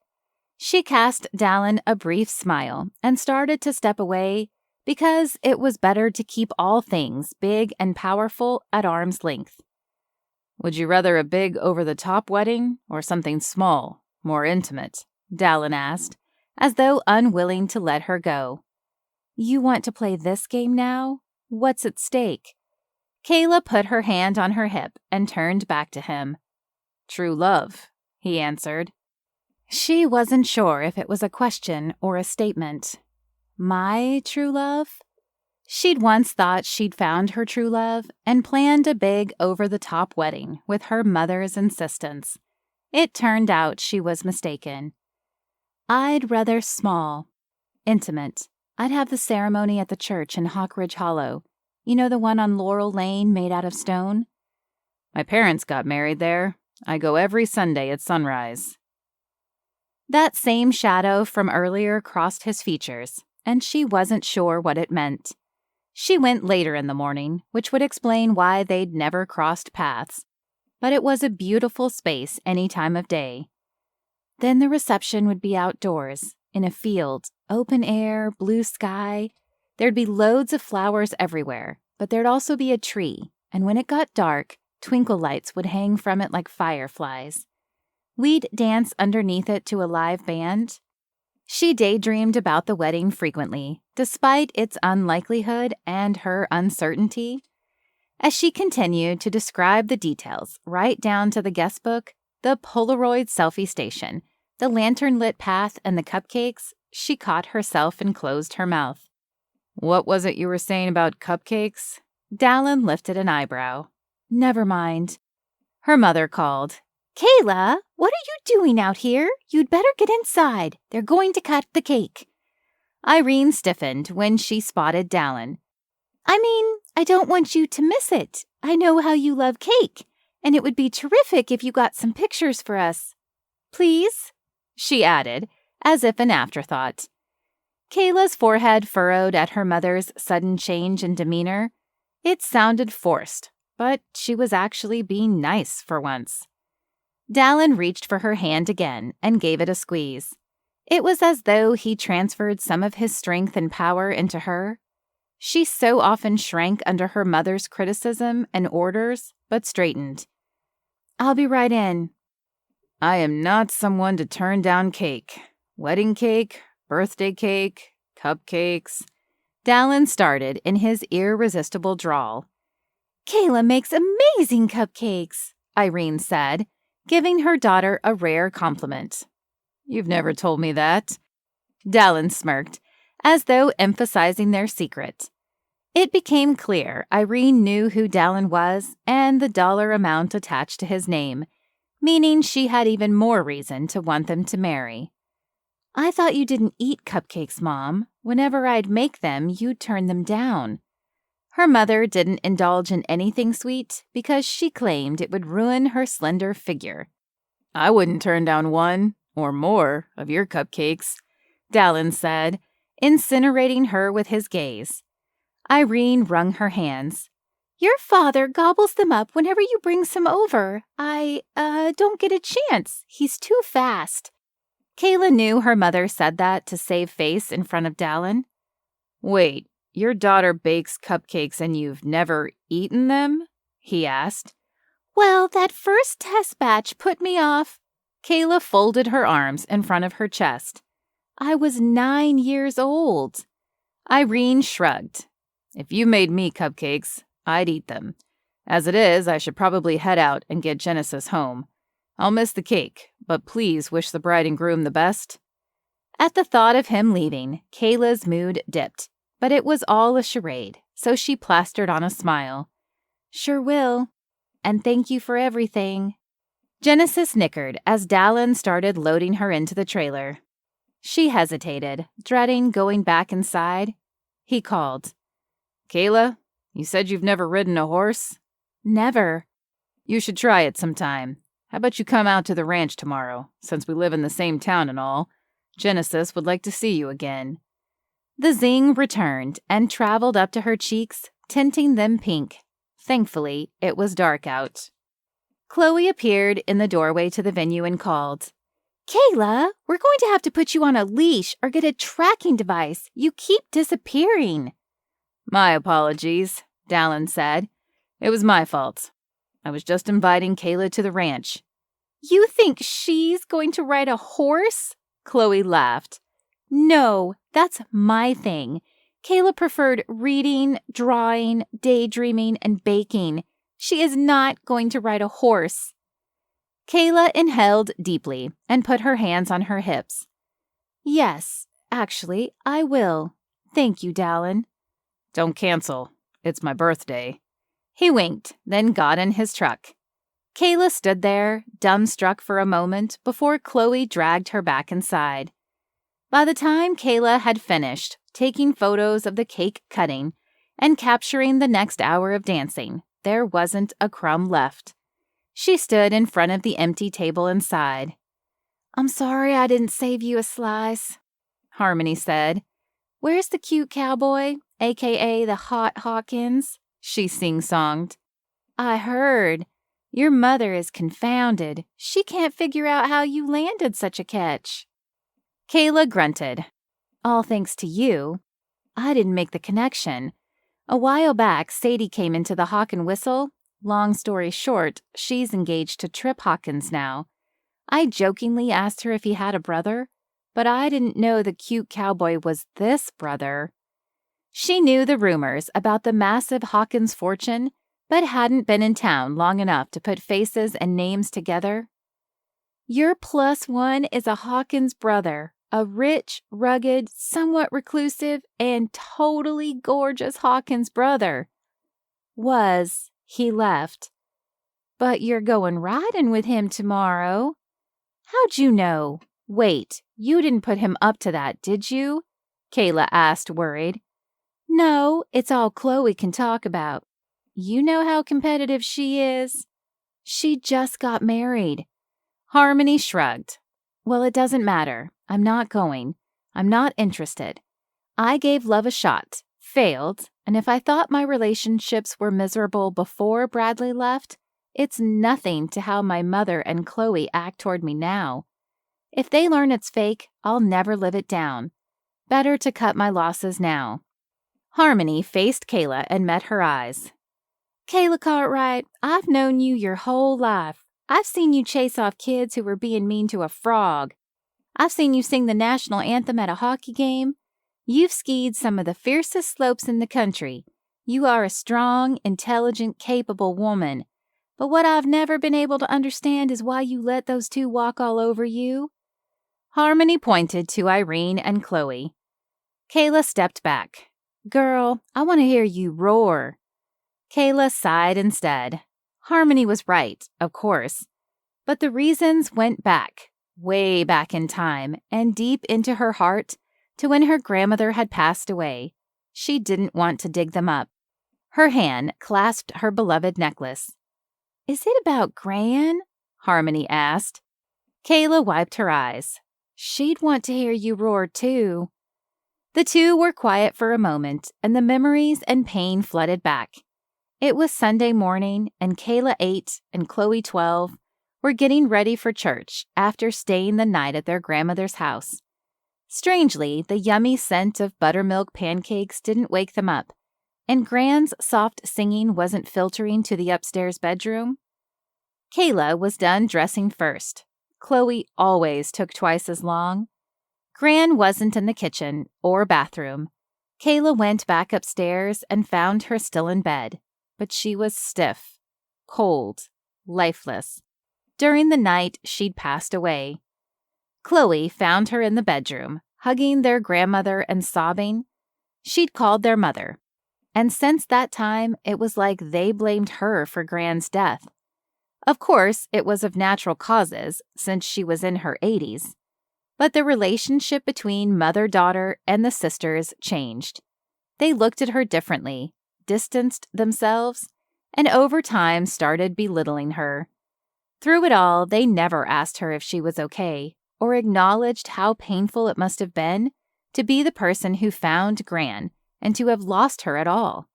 She cast Dallen a brief smile and started to step away because it was better to keep all things big and powerful at arm's length. "Would you rather a big over-the-top wedding or something small, more intimate?" Dallen asked, as though unwilling to let her go. "You want to play this game now? What's at stake?" Kayla put her hand on her hip and turned back to him. "True love," he answered. She wasn't sure if it was a question or a statement. "My true love?" She'd once thought she'd found her true love and planned a big over-the-top wedding with her mother's insistence. It turned out she was mistaken. I'd rather small, intimate. I'd have the ceremony at the church in Hawk Ridge Hollow. You know, the one on Laurel Lane made out of stone? My parents got married there. I go every Sunday at sunrise. That same shadow from earlier crossed his features, and she wasn't sure what it meant. She went later in the morning, which would explain why they'd never crossed paths. But it was a beautiful space any time of day. Then the reception would be outdoors, in a field, open air, blue sky. There'd be loads of flowers everywhere, but there'd also be a tree, and when it got dark, twinkle lights would hang from it like fireflies. We'd dance underneath it to a live band. She daydreamed about the wedding frequently, despite its unlikelihood and her uncertainty. As she continued to describe the details, right down to the guest book, the Polaroid selfie station, the lantern-lit path, and the cupcakes, she caught herself and closed her mouth. What was it you were saying about cupcakes? Dallen lifted an eyebrow. Never mind. Her mother called. Kayla, what are you doing out here? You'd better get inside. They're going to cut the cake. Irene stiffened when she spotted Dallen. I don't want you to miss it. I know how you love cake, and it would be terrific if you got some pictures for us. Please? She added, as if an afterthought. Kayla's forehead furrowed at her mother's sudden change in demeanor. It sounded forced, but she was actually being nice for once. Dallen reached for her hand again and gave it a squeeze. It was as though he transferred some of his strength and power into her. She so often shrank under her mother's criticism and orders, but straightened. I'll be right in. I am not someone to turn down cake. Wedding cake, birthday cake, cupcakes. Dallen started in his irresistible drawl. Kayla makes amazing cupcakes, Irene said, giving her daughter a rare compliment. You've never told me that. Dallen smirked, as though emphasizing their secret. It became clear Irene knew who Dallen was and the dollar amount attached to his name, meaning she had even more reason to want them to marry. I thought you didn't eat cupcakes, Mom. Whenever I'd make them, you'd turn them down. Her mother didn't indulge in anything sweet because she claimed it would ruin her slender figure. I wouldn't turn down one or more of your cupcakes, Dallen said, incinerating her with his gaze. Irene wrung her hands. Your father gobbles them up whenever you bring some over. I don't get a chance. He's too fast. Kayla knew her mother said that to save face in front of Dallen. Wait, your daughter bakes cupcakes and you've never eaten them? He asked. Well, that first test batch put me off. Kayla folded her arms in front of her chest. I was 9 years old. Irene shrugged. If you made me cupcakes, I'd eat them. As it is, I should probably head out and get Genesis home. I'll miss the cake, but please wish the bride and groom the best. At the thought of him leaving, Kayla's mood dipped, but it was all a charade, so she plastered on a smile. Sure will. And thank you for everything. Genesis nickered as Dallen started loading her into the trailer. She hesitated, dreading going back inside. He called. Kayla, you said you've never ridden a horse? Never. You should try it sometime. How about you come out to the ranch tomorrow, since we live in the same town and all? Genesis would like to see you again. The zing returned and traveled up to her cheeks, tinting them pink. Thankfully, it was dark out. Chloe appeared in the doorway to the venue and called. Kayla, we're going to have to put you on a leash or get a tracking device. You keep disappearing. My apologies, Dallen said. It was my fault. I was just inviting Kayla to the ranch. You think she's going to ride a horse? Chloe laughed. No, that's my thing. Kayla preferred reading, drawing, daydreaming, and baking. She is not going to ride a horse. Kayla inhaled deeply and put her hands on her hips. Yes, actually, I will. Thank you, Dallen. Don't cancel. It's my birthday. He winked, then got in his truck. Kayla stood there, dumbstruck for a moment before Chloe dragged her back inside. By the time Kayla had finished taking photos of the cake cutting and capturing the next hour of dancing, there wasn't a crumb left. She stood in front of the empty table and sighed. "I'm sorry I didn't save you a slice," Harmony said. "Where's the cute cowboy, a.k.a. the hot Hawkins?" she sing-songed. "I heard. Your mother is confounded. She can't figure out how you landed such a catch." Kayla grunted. "All thanks to you. I didn't make the connection. A while back, Sadie came into the Hawk and Whistle. Long story short, she's engaged to Trip Hawkins now. I jokingly asked her if he had a brother, but I didn't know the cute cowboy was this brother." She knew the rumors about the massive Hawkins fortune, but hadn't been in town long enough to put faces and names together. "Your plus one is a Hawkins brother, a rich, rugged, somewhat reclusive, and totally gorgeous Hawkins brother. Was. He left. But you're going riding with him tomorrow." "How'd you know? Wait, you didn't put him up to that, did you?" Kayla asked, worried. "No, it's all Chloe can talk about. You know how competitive she is. She just got married." Harmony shrugged. "Well, it doesn't matter. I'm not going. I'm not interested. I gave love a shot, failed, and if I thought my relationships were miserable before Bradley left, it's nothing to how my mother and Chloe act toward me now. If they learn it's fake, I'll never live it down. Better to cut my losses now." Harmony faced Kayla and met her eyes. "Kayla Cartwright, I've known you your whole life. I've seen you chase off kids who were being mean to a frog. I've seen you sing the national anthem at a hockey game. You've skied some of the fiercest slopes in the country. You are a strong, intelligent, capable woman. But what I've never been able to understand is why you let those two walk all over you." Harmony pointed to Irene and Chloe. Kayla stepped back. "Girl, I want to hear you roar." Kayla sighed instead. Harmony was right, of course. But the reasons went back, way back in time, and deep into her heart, to when her grandmother had passed away. She didn't want to dig them up. Her hand clasped her beloved necklace. "Is it about Gran?" Harmony asked. Kayla wiped her eyes. "She'd want to hear you roar, too." The two were quiet for a moment, and the memories and pain flooded back. It was Sunday morning, and Kayla 8 and Chloe 12 were getting ready for church after staying the night at their grandmother's house. Strangely, the yummy scent of buttermilk pancakes didn't wake them up, and Gran's soft singing wasn't filtering to the upstairs bedroom. Kayla was done dressing first. Chloe always took twice as long. Gran wasn't in the kitchen or bathroom. Kayla went back upstairs and found her still in bed, but she was stiff, cold, lifeless. During the night, she'd passed away. Chloe found her in the bedroom, hugging their grandmother and sobbing. She'd called their mother, and since that time, it was like they blamed her for Gran's death. Of course, it was of natural causes, since she was in her 80s. But the relationship between mother-daughter and the sisters changed. They looked at her differently, distanced themselves, and over time started belittling her. Through it all, they never asked her if she was okay, or acknowledged how painful it must have been to be the person who found Gran and to have lost her at all.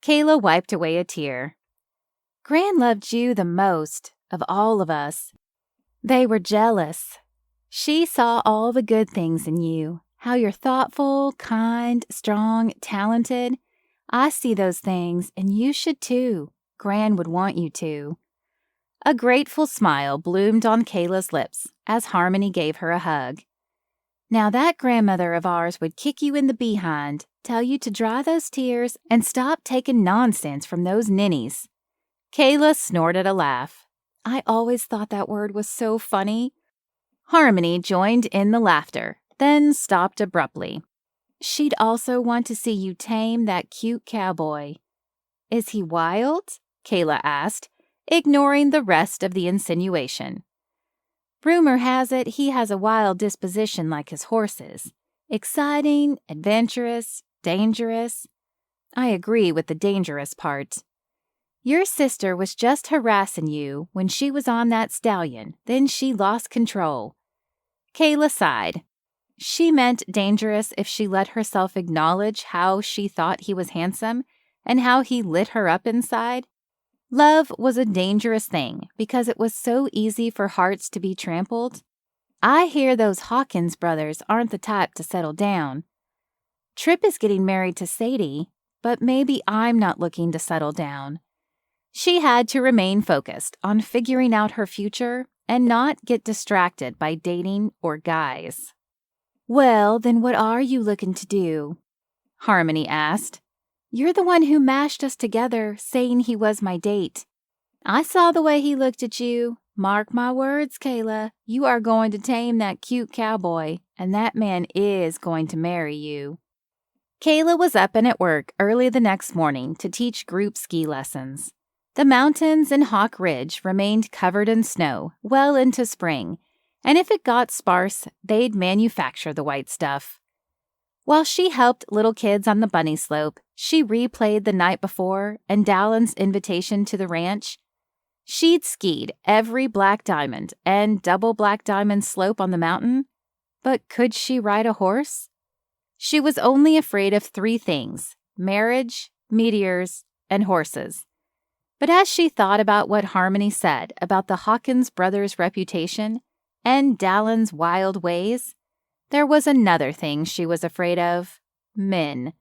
Kayla wiped away a tear. "Gran loved you the most of all of us. They were jealous. She saw all the good things in you, how you're thoughtful, kind, strong, talented. I see those things, and you should too. Gran would want you to." A grateful smile bloomed on Kayla's lips as Harmony gave her a hug. "Now that grandmother of ours would kick you in the behind, tell you to dry those tears and stop taking nonsense from those ninnies." Kayla snorted a laugh. "I always thought that word was so funny." Harmony joined in the laughter, then stopped abruptly. She'd also want to see you tame that cute cowboy. Is he wild? Kayla asked, ignoring the rest of the insinuation. Rumor has it he has a wild disposition like his horses. Exciting, adventurous, dangerous. I agree with the dangerous part. Your sister was just harassing you when she was on that stallion, then she lost control. Kayla sighed. She meant dangerous if she let herself acknowledge how she thought he was handsome and how he lit her up inside. Love was a dangerous thing because it was so easy for hearts to be trampled. I hear those Hawkins brothers aren't the type to settle down. Tripp is getting married to Sadie, but maybe I'm not looking to settle down. She had to remain focused on figuring out her future and not get distracted by dating or guys. Well, then what are you looking to do? Harmony asked. You're the one who mashed us together, saying he was my date. I saw the way he looked at you. Mark my words, Kayla. You are going to tame that cute cowboy, and that man is going to marry you. Kayla was up and at work early the next morning to teach group ski lessons. The mountains in Hawk Ridge remained covered in snow well into spring, and if it got sparse, they'd manufacture the white stuff. While she helped little kids on the bunny slope, she replayed the night before and Dallen's invitation to the ranch. She'd skied every black diamond and double black diamond slope on the mountain, but could she ride a horse? She was only afraid of 3 things: marriage, meteors, and horses. But as she thought about what Harmony said about the Hawkins brothers' reputation and Dallen's wild ways, there was another thing she was afraid of: men.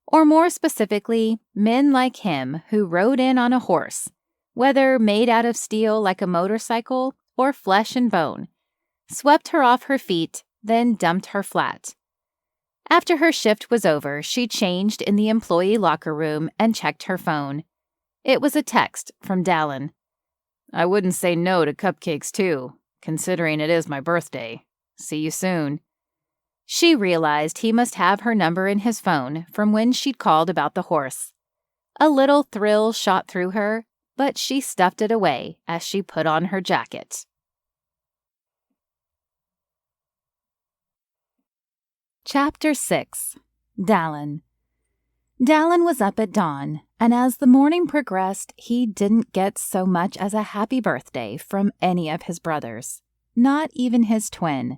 Or more specifically, men like him who rode in on a horse, whether made out of steel like a motorcycle or flesh and bone, swept her off her feet, then dumped her flat. After her shift was over, she changed in the employee locker room and checked her phone. It was a text from Dallen. I wouldn't say no to cupcakes too, considering it is my birthday. See you soon. She realized he must have her number in his phone from when she'd called about the horse. A little thrill shot through her, but she stuffed it away as she put on her jacket. Chapter 6. Dallen. Dallen was up at dawn, and as the morning progressed, he didn't get so much as a happy birthday from any of his brothers, not even his twin.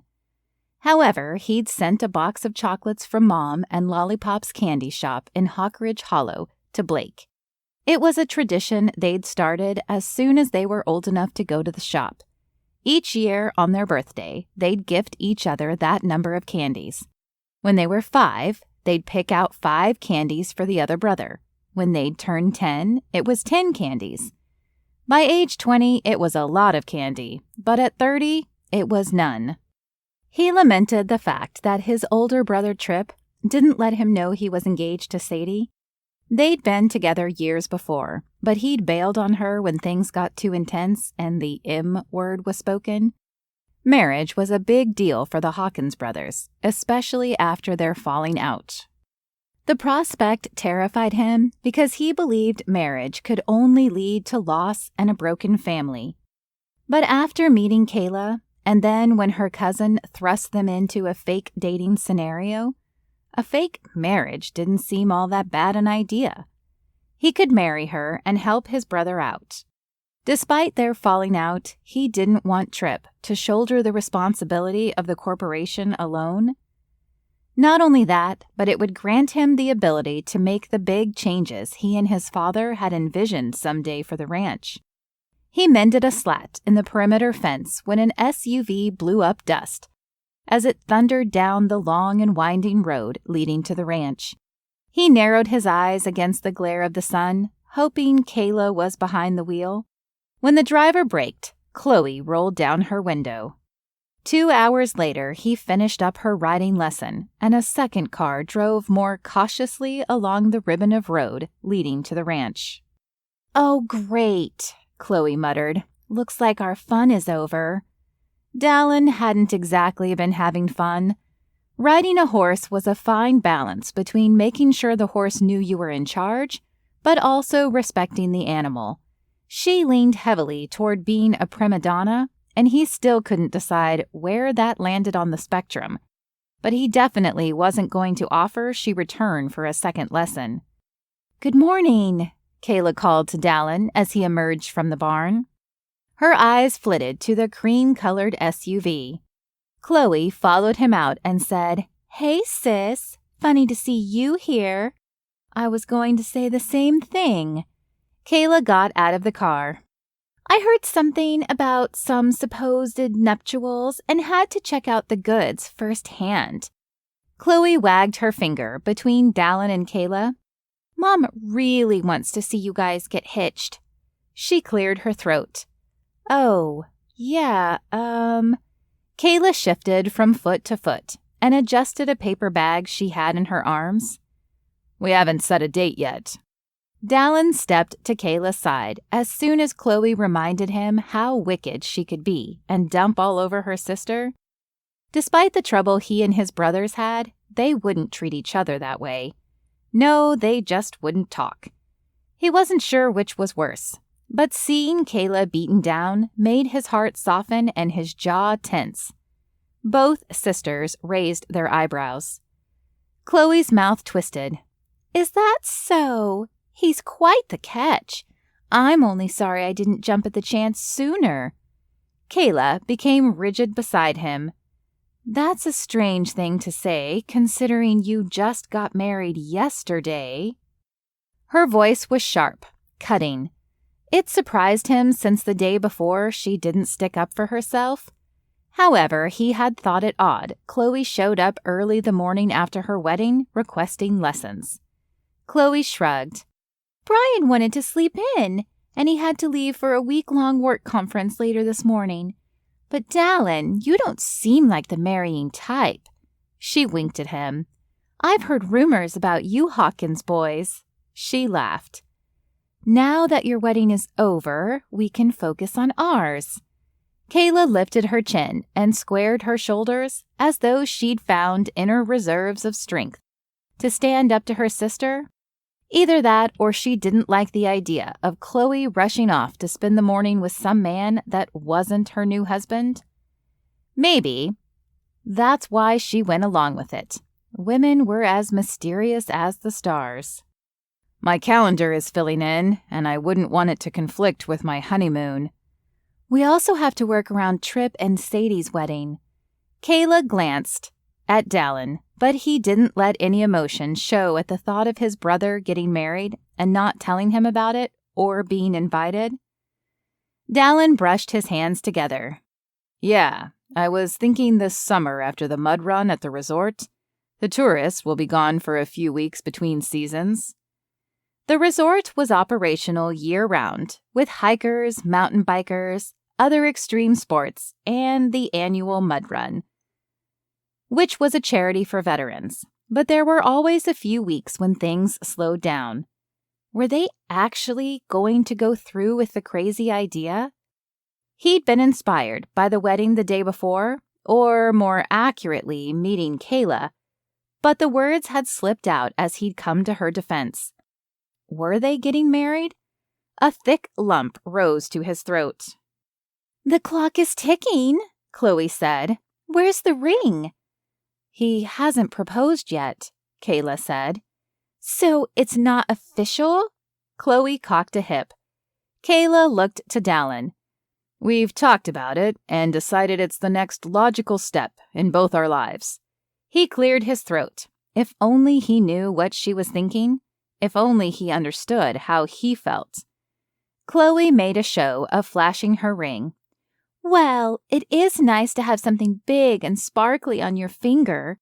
However, he'd sent a box of chocolates from Mom and Lollipop's candy shop in Hawkridge Hollow to Blake. It was a tradition they'd started as soon as they were old enough to go to the shop. Each year on their birthday, they'd gift each other that number of candies. When they were 5, they'd pick out 5 candies for the other brother. When they'd turn 10, it was 10 candies. By age 20, it was a lot of candy, but at 30, it was none. He lamented the fact that his older brother Tripp didn't let him know he was engaged to Sadie. They'd been together years before, but he'd bailed on her when things got too intense and the M word was spoken. Marriage was a big deal for the Hawkins brothers, especially after their falling out. The prospect terrified him because he believed marriage could only lead to loss and a broken family. But after meeting Kayla, and then when her cousin thrust them into a fake dating scenario, a fake marriage didn't seem all that bad an idea. He could marry her and help his brother out. Despite their falling out, he didn't want Tripp to shoulder the responsibility of the corporation alone. Not only that, but it would grant him the ability to make the big changes he and his father had envisioned someday for the ranch. He mended a slat in the perimeter fence when an SUV blew up dust as it thundered down the long and winding road leading to the ranch. He narrowed his eyes against the glare of the sun, hoping Kayla was behind the wheel. When the driver braked, Chloe rolled down her window. 2 hours later, he finished up her riding lesson, and a second car drove more cautiously along the ribbon of road leading to the ranch. "Oh, great," Chloe muttered. "Looks like our fun is over." Dallen hadn't exactly been having fun. Riding a horse was a fine balance between making sure the horse knew you were in charge, but also respecting the animal. She leaned heavily toward being a prima donna, and he still couldn't decide where that landed on the spectrum. But he definitely wasn't going to offer she return for a second lesson. "Good morning," Kayla called to Dallen as he emerged from the barn. Her eyes flitted to the cream-colored SUV. Chloe followed him out and said, "Hey, sis. Funny to see you here." "I was going to say the same thing." Kayla got out of the car. "I heard something about some supposed nuptials and had to check out the goods firsthand." Chloe wagged her finger between Dallen and Kayla. "Mom really wants to see you guys get hitched." She cleared her throat. "Oh, yeah, Kayla shifted from foot to foot and adjusted a paper bag she had in her arms. "We haven't set a date yet." Dallen stepped to Kayla's side as soon as Chloe reminded him how wicked she could be and dump all over her sister. Despite the trouble he and his brothers had, they wouldn't treat each other that way. No, they just wouldn't talk. He wasn't sure which was worse, but seeing Kayla beaten down made his heart soften and his jaw tense. Both sisters raised their eyebrows. Chloe's mouth twisted. "Is that so? He's quite the catch. I'm only sorry I didn't jump at the chance sooner." Kayla became rigid beside him. "That's a strange thing to say, considering you just got married yesterday." Her voice was sharp, cutting. It surprised him since the day before she didn't stick up for herself. However, he had thought it odd Chloe showed up early the morning after her wedding requesting lessons. Chloe shrugged. "Brian wanted to sleep in, and he had to leave for a week-long work conference later this morning. But Dallen, you don't seem like the marrying type." She winked at him. "I've heard rumors about you Hawkins boys." She laughed. "Now that your wedding is over, we can focus on ours." Kayla lifted her chin and squared her shoulders as though she'd found inner reserves of strength. To stand up to her sister? Either that or she didn't like the idea of Chloe rushing off to spend the morning with some man that wasn't her new husband. Maybe. That's why she went along with it. Women were as mysterious as the stars. "My calendar is filling in, and I wouldn't want it to conflict with my honeymoon." "We also have to work around Tripp and Sadie's wedding." Kayla glanced at Dallen, but he didn't let any emotion show at the thought of his brother getting married and not telling him about it or being invited. Dallen brushed his hands together. "Yeah, I was thinking this summer after the mud run at the resort. The tourists will be gone for a few weeks between seasons." The resort was operational year-round, with hikers, mountain bikers, other extreme sports, and the annual mud run, which was a charity for veterans. But there were always a few weeks when things slowed down. Were they actually going to go through with the crazy idea? He'd been inspired by the wedding the day before, or more accurately, meeting Kayla, but the words had slipped out as he'd come to her defense. Were they getting married? A thick lump rose to his throat. "The clock is ticking," Chloe said. "Where's the ring?" "He hasn't proposed yet," Kayla said. "So it's not official?" Chloe cocked a hip. Kayla looked to Dallen. "We've talked about it and decided it's the next logical step in both our lives." He cleared his throat. If only he knew what she was thinking. If only he understood how he felt. Chloe made a show of flashing her ring. "Well, it is nice to have something big and sparkly on your finger."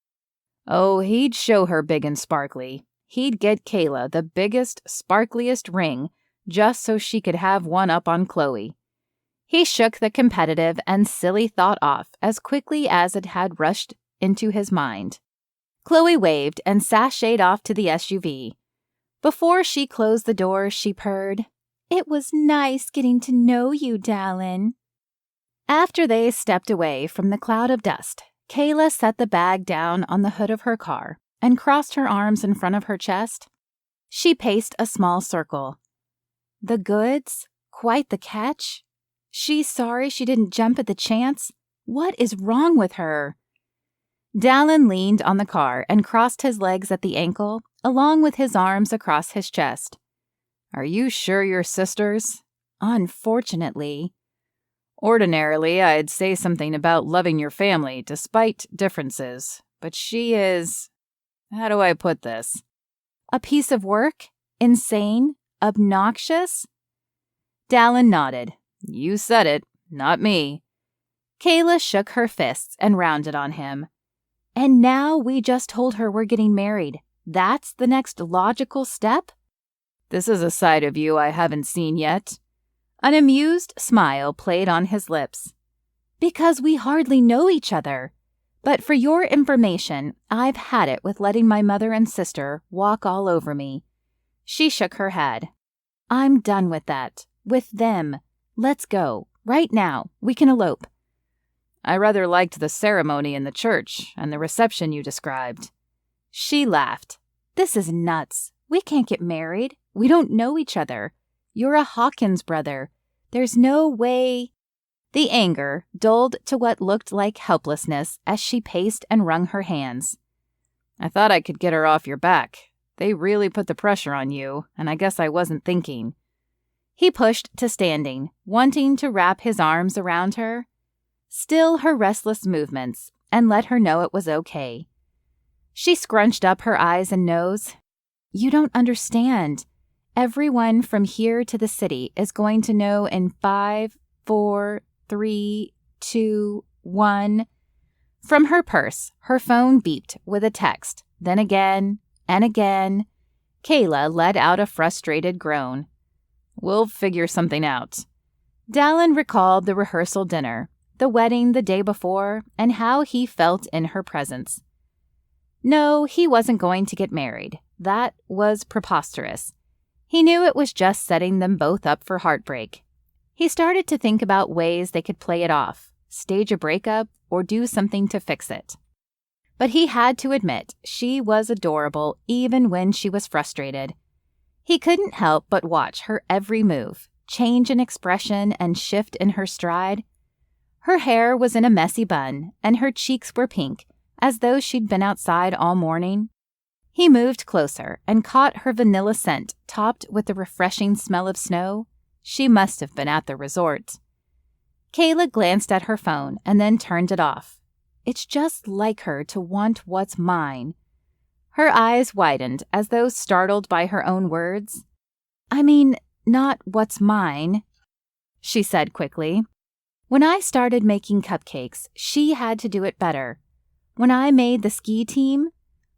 Oh, he'd show her big and sparkly. He'd get Kayla the biggest, sparkliest ring just so she could have one up on Chloe. He shook the competitive and silly thought off as quickly as it had rushed into his mind. Chloe waved and sashayed off to the SUV. Before she closed the door, she purred, "It was nice getting to know you, Dallen." After they stepped away from the cloud of dust, Kayla set the bag down on the hood of her car and crossed her arms in front of her chest. She paced a small circle. The goods? Quite the catch? She's sorry she didn't jump at the chance? What is wrong with her? Dallen leaned on the car and crossed his legs at the ankle, along with his arms across his chest. Are you sure you're sisters? Unfortunately. Ordinarily, I'd say something about loving your family despite differences, but she is… how do I put this? A piece of work? Insane? Obnoxious? Dallen nodded. You said it, not me. Kayla shook her fists and rounded on him. And now we just told her we're getting married. That's the next logical step? This is a side of you I haven't seen yet. An amused smile played on his lips. Because we hardly know each other. But for your information, I've had it with letting my mother and sister walk all over me. She shook her head. I'm done with that. With them. Let's go. Right now. We can elope. I rather liked the ceremony in the church and the reception you described. She laughed. This is nuts. We can't get married. We don't know each other. You're a Hawkins brother. There's no way. The anger dulled to what looked like helplessness as she paced and wrung her hands. I thought I could get her off your back. They really put the pressure on you, and I guess I wasn't thinking. He pushed to standing, wanting to wrap his arms around her. Still her restless movements, and let her know it was okay. She scrunched up her eyes and nose. You don't understand. Everyone from here to the city is going to know in 5, 4, 3, 2, 1. From her purse, her phone beeped with a text, then again and again. Kayla let out a frustrated groan. We'll figure something out. Dallen recalled the rehearsal dinner, the wedding the day before, and how he felt in her presence. No, he wasn't going to get married. That was preposterous. He knew it was just setting them both up for heartbreak. He started to think about ways they could play it off, stage a breakup, or do something to fix it. But he had to admit she was adorable even when she was frustrated. He couldn't help but watch her every move, change in expression and shift in her stride. Her hair was in a messy bun, and her cheeks were pink, as though she'd been outside all morning. He moved closer and caught her vanilla scent topped with the refreshing smell of snow. She must have been at the resort. Kayla glanced at her phone and then turned it off. It's just like her to want what's mine. Her eyes widened as though startled by her own words. I mean, not what's mine, she said quickly. When I started making cupcakes, she had to do it better. When I made the ski team,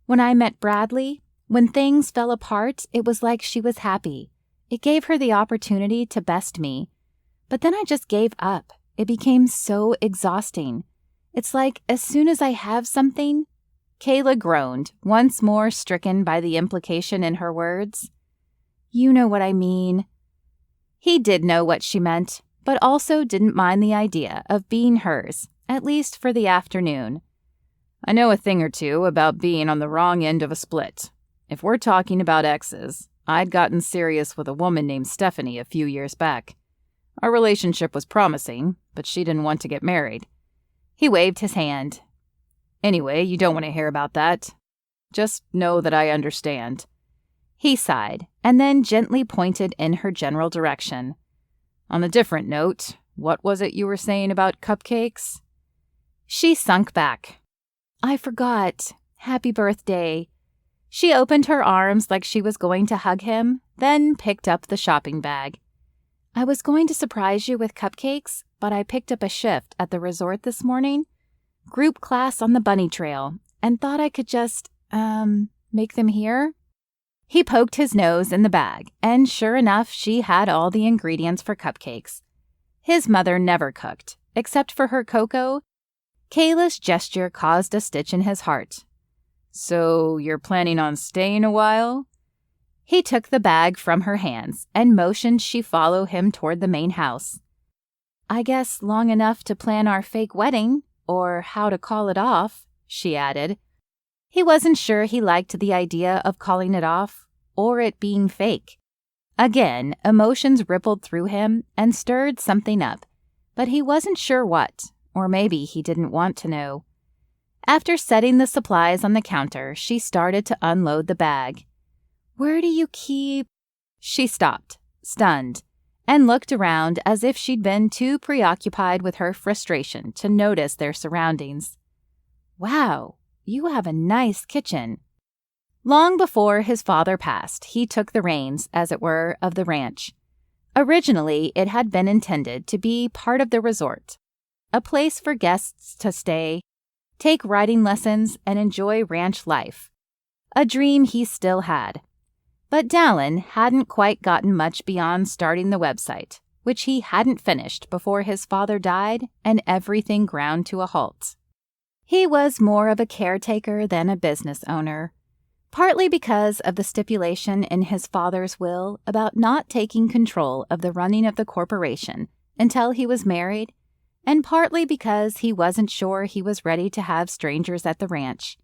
when I met Bradley, when things fell apart, it was like she was happy. It gave her the opportunity to best me. But then I just gave up. It became so exhausting. It's like as soon as I have something… Kayla groaned, once more stricken by the implication in her words. You know what I mean. He did know what she meant, but also didn't mind the idea of being hers, at least for the afternoon. I know a thing or two about being on the wrong end of a split. If we're talking about exes, I'd gotten serious with a woman named Stephanie a few years back. Our relationship was promising, but she didn't want to get married. He waved his hand. Anyway, you don't want to hear about that. Just know that I understand. He sighed, and then gently pointed in her general direction. On a different note, what was it you were saying about cupcakes? She sunk back. I forgot. Happy birthday. She opened her arms like she was going to hug him, then picked up the shopping bag. I was going to surprise you with cupcakes, but I picked up a shift at the resort this morning. Group class on the bunny trail, and thought I could just, make them here. He poked his nose in the bag, and sure enough, she had all the ingredients for cupcakes. His mother never cooked, except for her cocoa. Kayla's gesture caused a stitch in his heart. So you're planning on staying a while? He took the bag from her hands and motioned she follow him toward the main house. I guess long enough to plan our fake wedding, or how to call it off, she added. He wasn't sure he liked the idea of calling it off, or it being fake. Again, emotions rippled through him and stirred something up, but he wasn't sure what, or maybe he didn't want to know. After setting the supplies on the counter, she started to unload the bag. "Where do you keep—" She stopped, stunned, and looked around as if she'd been too preoccupied with her frustration to notice their surroundings. "Wow, you have a nice kitchen." Long before his father passed, he took the reins, as it were, of the ranch. Originally, it had been intended to be part of the resort, a place for guests to stay, take riding lessons, and enjoy ranch life. A dream he still had. But Dallen hadn't quite gotten much beyond starting the website, which he hadn't finished before his father died and everything ground to a halt. He was more of a caretaker than a business owner, partly because of the stipulation in his father's will about not taking control of the running of the corporation until he was married, and partly because he wasn't sure he was ready to have strangers at the ranch.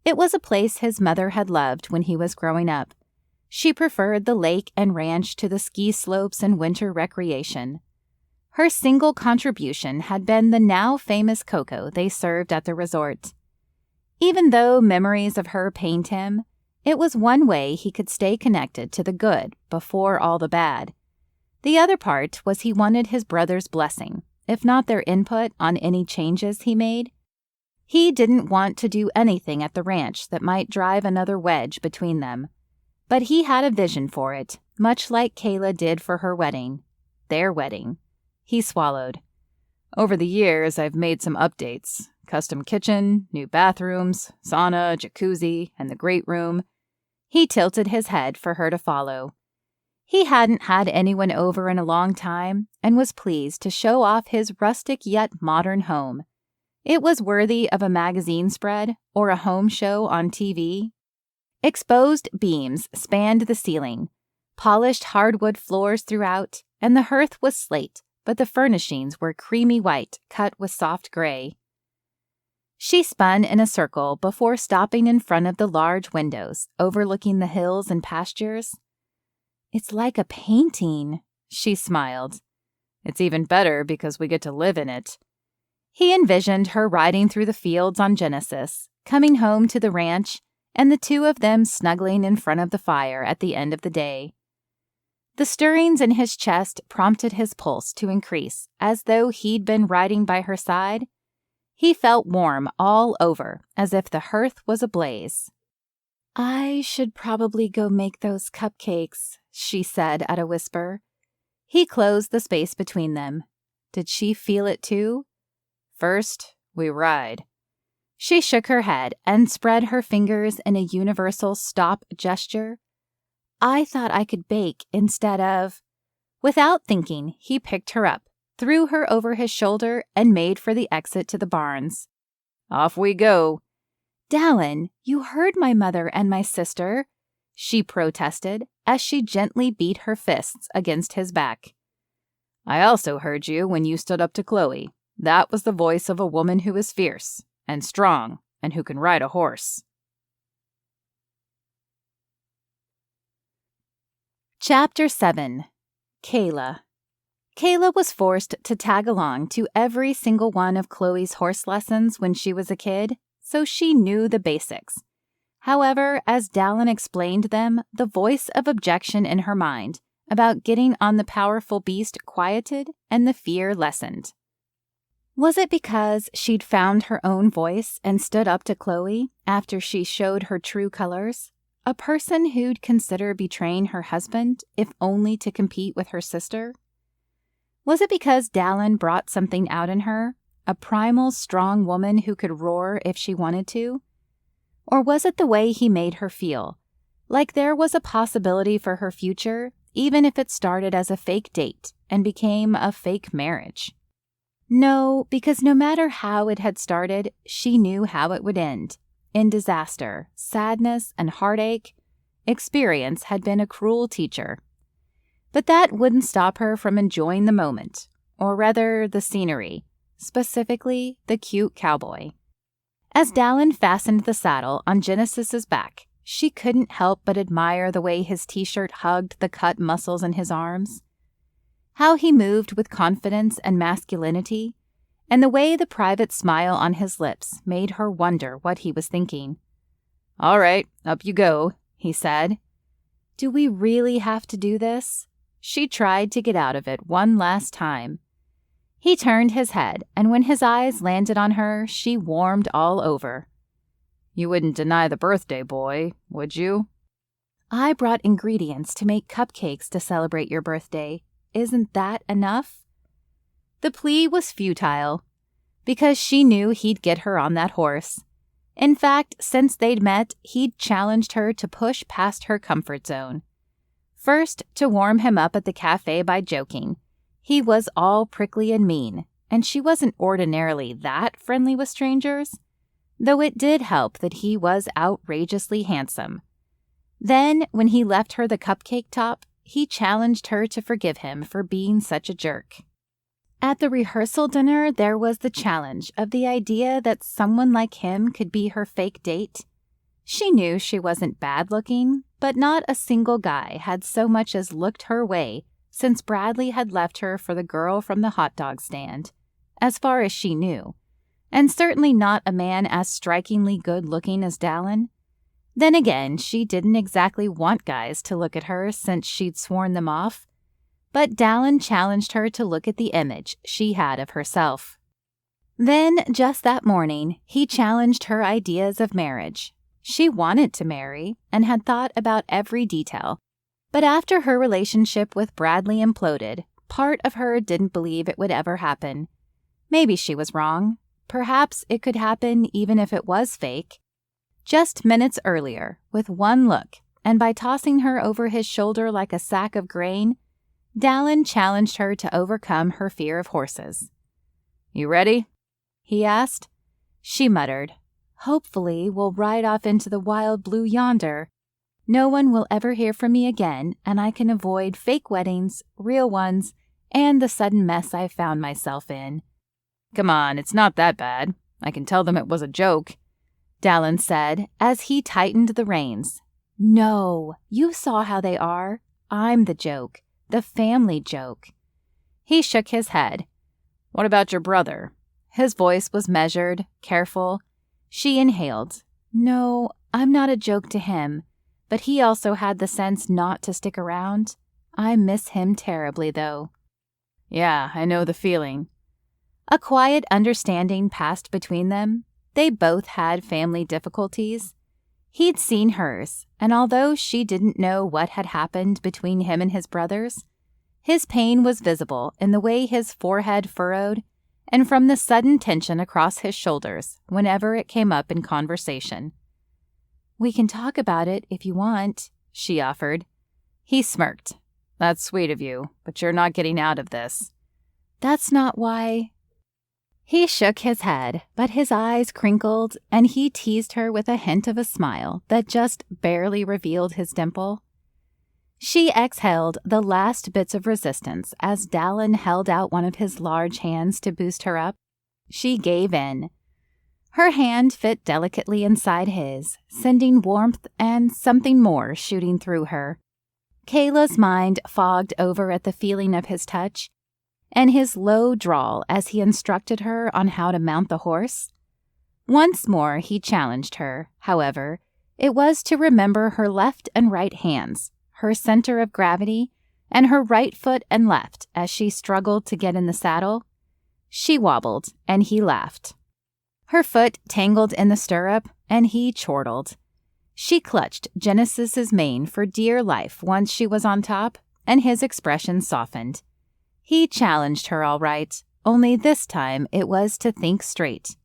It was a place his mother had loved when he was growing up. She preferred the lake and ranch to the ski slopes and winter recreation. Her single contribution had been the now famous cocoa they served at the resort. Even though memories of her pained him, it was one way he could stay connected to the good before all the bad. The other part was he wanted his brother's blessing, if not their input on any changes he made. He didn't want to do anything at the ranch that might drive another wedge between them. But he had a vision for it, much like Kayla did for her wedding. Their wedding. He swallowed. "Over the years, I've made some updates. Custom kitchen, new bathrooms, sauna, jacuzzi, and the great room." He tilted his head for her to follow. He hadn't had anyone over in a long time and was pleased to show off his rustic yet modern home. It was worthy of a magazine spread or a home show on TV. Exposed beams spanned the ceiling, polished hardwood floors throughout, and the hearth was slate, but the furnishings were creamy white cut with soft gray. She spun in a circle before stopping in front of the large windows overlooking the hills and pastures. "It's like a painting," she smiled. "It's even better because we get to live in it." He envisioned her riding through the fields on Genesis, coming home to the ranch, and the two of them snuggling in front of the fire at the end of the day. The stirrings in his chest prompted his pulse to increase, as though he'd been riding by her side. He felt warm all over, as if the hearth was ablaze. "I should probably go make those cupcakes," she said at a whisper. He closed the space between them. Did she feel it too? "First, we ride." She shook her head and spread her fingers in a universal stop gesture. "I thought I could bake instead of—" Without thinking, he picked her up, threw her over his shoulder, and made for the exit to the barns. "Off we go." "Dallen, you heard my mother and my sister," she protested as she gently beat her fists against his back. "I also heard you when you stood up to Chloe. That was the voice of a woman who is fierce and strong and who can ride a horse." Chapter 7. Kayla. Kayla was forced to tag along to every single one of Chloe's horse lessons when she was a kid, so she knew the basics. However, as Dallen explained them, the voice of objection in her mind about getting on the powerful beast quieted and the fear lessened. Was it because she'd found her own voice and stood up to Chloe after she showed her true colors? A person who'd consider betraying her husband, if only to compete with her sister? Was it because Dallen brought something out in her, a primal, strong woman who could roar if she wanted to? Or was it the way he made her feel, like there was a possibility for her future, even if it started as a fake date and became a fake marriage? No, because no matter how it had started, she knew how it would end. In disaster, sadness, and heartache. Experience had been a cruel teacher. But that wouldn't stop her from enjoying the moment, or rather the scenery, specifically the cute cowboy. As Dallen fastened the saddle on Genesis's back, she couldn't help but admire the way his t-shirt hugged the cut muscles in his arms, how he moved with confidence and masculinity, and the way the private smile on his lips made her wonder what he was thinking. "All right, up you go," he said. "Do we really have to do this?" She tried to get out of it one last time. He turned his head, and when his eyes landed on her, she warmed all over. "You wouldn't deny the birthday boy, would you?" "I brought ingredients to make cupcakes to celebrate your birthday. Isn't that enough?" The plea was futile, because she knew he'd get her on that horse. In fact, since they'd met, he'd challenged her to push past her comfort zone. First, to warm him up at the cafe by joking. He was all prickly and mean, and she wasn't ordinarily that friendly with strangers, though it did help that he was outrageously handsome. Then, when he left her the cupcake top, he challenged her to forgive him for being such a jerk. At the rehearsal dinner, there was the challenge of the idea that someone like him could be her fake date. She knew she wasn't bad-looking, but not a single guy had so much as looked her way since Bradley had left her for the girl from the hot dog stand, as far as she knew, and certainly not a man as strikingly good-looking as Dallen. Then again, she didn't exactly want guys to look at her since she'd sworn them off, but Dallen challenged her to look at the image she had of herself. Then, just that morning, he challenged her ideas of marriage. She wanted to marry and had thought about every detail, but after her relationship with Bradley imploded, part of her didn't believe it would ever happen. Maybe she was wrong. Perhaps it could happen even if it was fake. Just minutes earlier, with one look, and by tossing her over his shoulder like a sack of grain, Dallen challenged her to overcome her fear of horses. "You ready?" he asked. She muttered, "Hopefully we'll ride off into the wild blue yonder. No one will ever hear from me again, and I can avoid fake weddings, real ones, and the sudden mess I found myself in." "Come on, it's not that bad. I can tell them it was a joke," Dallen said as he tightened the reins. "No, you saw how they are. I'm the joke. The family joke." He shook his head. "What about your brother?" His voice was measured, careful. She inhaled. "No, I'm not a joke to him, but he also had the sense not to stick around. I miss him terribly, though." "Yeah, I know the feeling." A quiet understanding passed between them. They both had family difficulties. He'd seen hers, and although she didn't know what had happened between him and his brothers, his pain was visible in the way his forehead furrowed and from the sudden tension across his shoulders whenever it came up in conversation. "We can talk about it if you want," she offered. He smirked. "That's sweet of you, but you're not getting out of this." "That's not why." He shook his head, but his eyes crinkled, and he teased her with a hint of a smile that just barely revealed his dimple. She exhaled the last bits of resistance as Dallen held out one of his large hands to boost her up. She gave in. Her hand fit delicately inside his, sending warmth and something more shooting through her. Kayla's mind fogged over at the feeling of his touch, and his low drawl as he instructed her on how to mount the horse. Once more he challenged her, however. It was to remember her left and right hands, her center of gravity, and her right foot and left as she struggled to get in the saddle. She wobbled, and he laughed. Her foot tangled in the stirrup, and he chortled. She clutched Genesis's mane for dear life once she was on top, and his expression softened. He challenged her all right, only this time it was to think straight.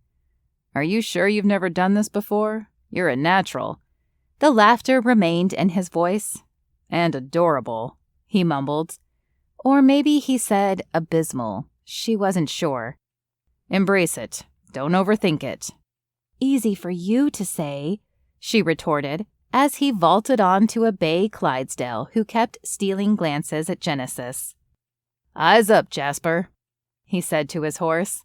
"Are you sure you've never done this before? You're a natural." The laughter remained in his voice. "And adorable," he mumbled. Or maybe he said abysmal. She wasn't sure. "Embrace it. Don't overthink it." "Easy for you to say," she retorted, as he vaulted on to a bay Clydesdale who kept stealing glances at Genesis. "Eyes up, Jasper," he said to his horse.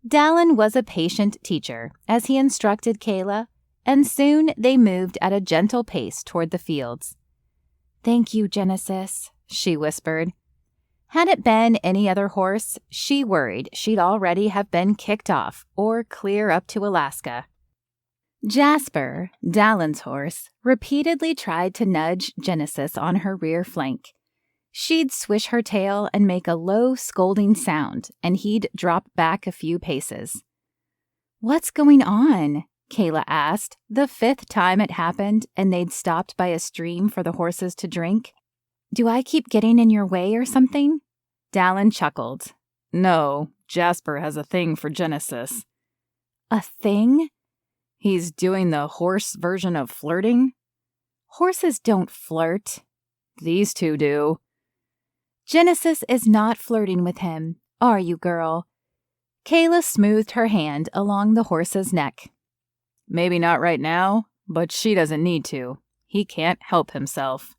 Dallen was a patient teacher as he instructed Kayla, and soon they moved at a gentle pace toward the fields. "Thank you, Genesis," she whispered. Had it been any other horse, she worried she'd already have been kicked off or clear up to Alaska. Jasper, Dallen's horse, repeatedly tried to nudge Genesis on her rear flank. She'd swish her tail and make a low, scolding sound, and he'd drop back a few paces. "What's going on?" Kayla asked, the 5th time it happened and they'd stopped by a stream for the horses to drink. "Do I keep getting in your way or something?" Dallen chuckled. "No, Jasper has a thing for Genesis." "A thing?" "He's doing the horse version of flirting." "Horses don't flirt." "These two do." "Genesis is not flirting with him, are you, girl?" Kayla smoothed her hand along the horse's neck. "Maybe not right now, but she doesn't need to. He can't help himself."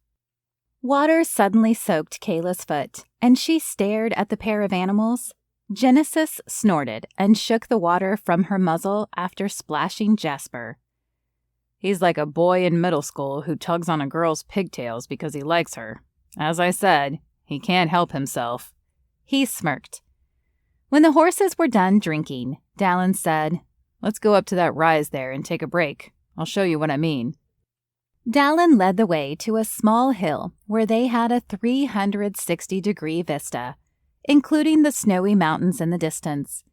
Water suddenly soaked Kayla's foot, and she stared at the pair of animals. Genesis snorted and shook the water from her muzzle after splashing Jasper. "He's like a boy in middle school who tugs on a girl's pigtails because he likes her. As I said, he can't help himself." He smirked. When the horses were done drinking, Dallen said, "Let's go up to that rise there and take a break. I'll show you what I mean." Dallen led the way to a small hill where they had a 360-degree vista, including the snowy mountains in the distance.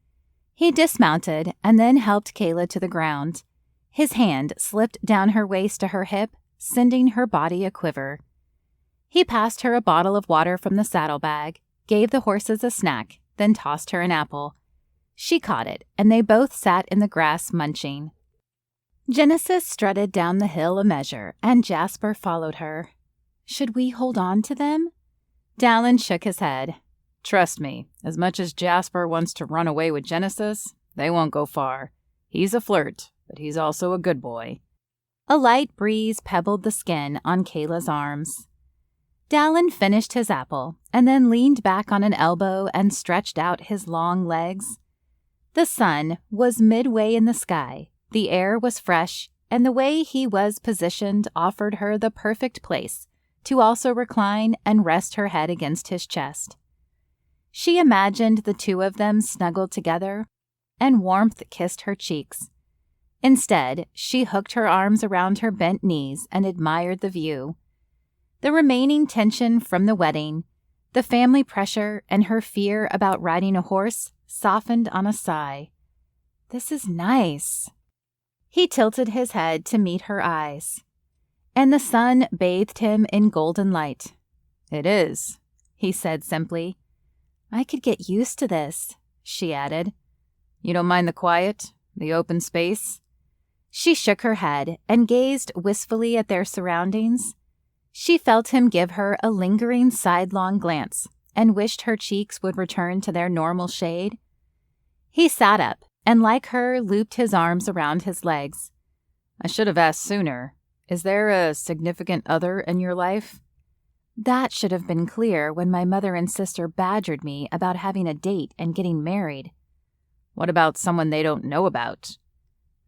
He dismounted and then helped Kayla to the ground. His hand slipped down her waist to her hip, sending her body a quiver. He passed her a bottle of water from the saddlebag, gave the horses a snack, then tossed her an apple. She caught it, and they both sat in the grass munching. Genesis strutted down the hill a measure, and Jasper followed her. "Should we hold on to them?" Dallen shook his head. "Trust me, as much as Jasper wants to run away with Genesis, they won't go far. He's a flirt, but he's also a good boy." A light breeze pebbled the skin on Kayla's arms. Dallen finished his apple and then leaned back on an elbow and stretched out his long legs. The sun was midway in the sky, the air was fresh, and the way he was positioned offered her the perfect place to also recline and rest her head against his chest. She imagined the two of them snuggled together, and warmth kissed her cheeks. Instead, she hooked her arms around her bent knees and admired the view. The remaining tension from the wedding, the family pressure, and her fear about riding a horse softened on a sigh. "This is nice." He tilted his head to meet her eyes, and the sun bathed him in golden light. "It is," he said simply. "I could get used to this," she added. "You don't mind the quiet, the open space?" She shook her head and gazed wistfully at their surroundings. She felt him give her a lingering sidelong glance and wished her cheeks would return to their normal shade. He sat up and, like her, looped his arms around his legs. "I should have asked sooner. Is there a significant other in your life?" "That should have been clear when my mother and sister badgered me about having a date and getting married." "What about someone they don't know about?"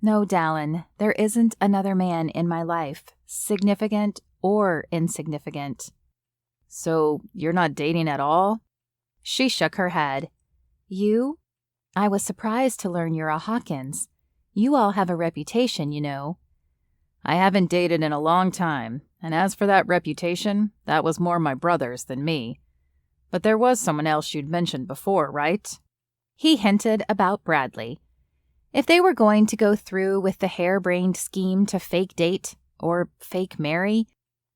"No, Dallen, there isn't another man in my life, significant or insignificant." "So you're not dating at all?" She shook her head. "You? I was surprised to learn you're a Hawkins. You all have a reputation, you know." "I haven't dated in a long time, and as for that reputation, that was more my brother's than me. But there was someone else you'd mentioned before, right?" He hinted about Bradley. If they were going to go through with the harebrained scheme to fake date or fake marry,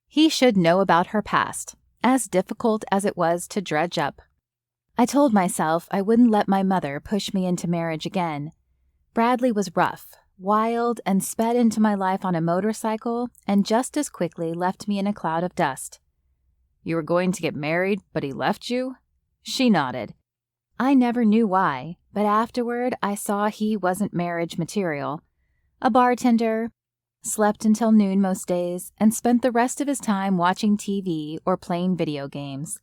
he should know about her past, as difficult as it was to dredge up. "I told myself I wouldn't let my mother push me into marriage again. Bradley was rough, wild, and sped into my life on a motorcycle and just as quickly left me in a cloud of dust." "You were going to get married, but he left you?" She nodded. "I never knew why, but afterward I saw he wasn't marriage material. A bartender, slept until noon most days, and spent the rest of his time watching TV or playing video games.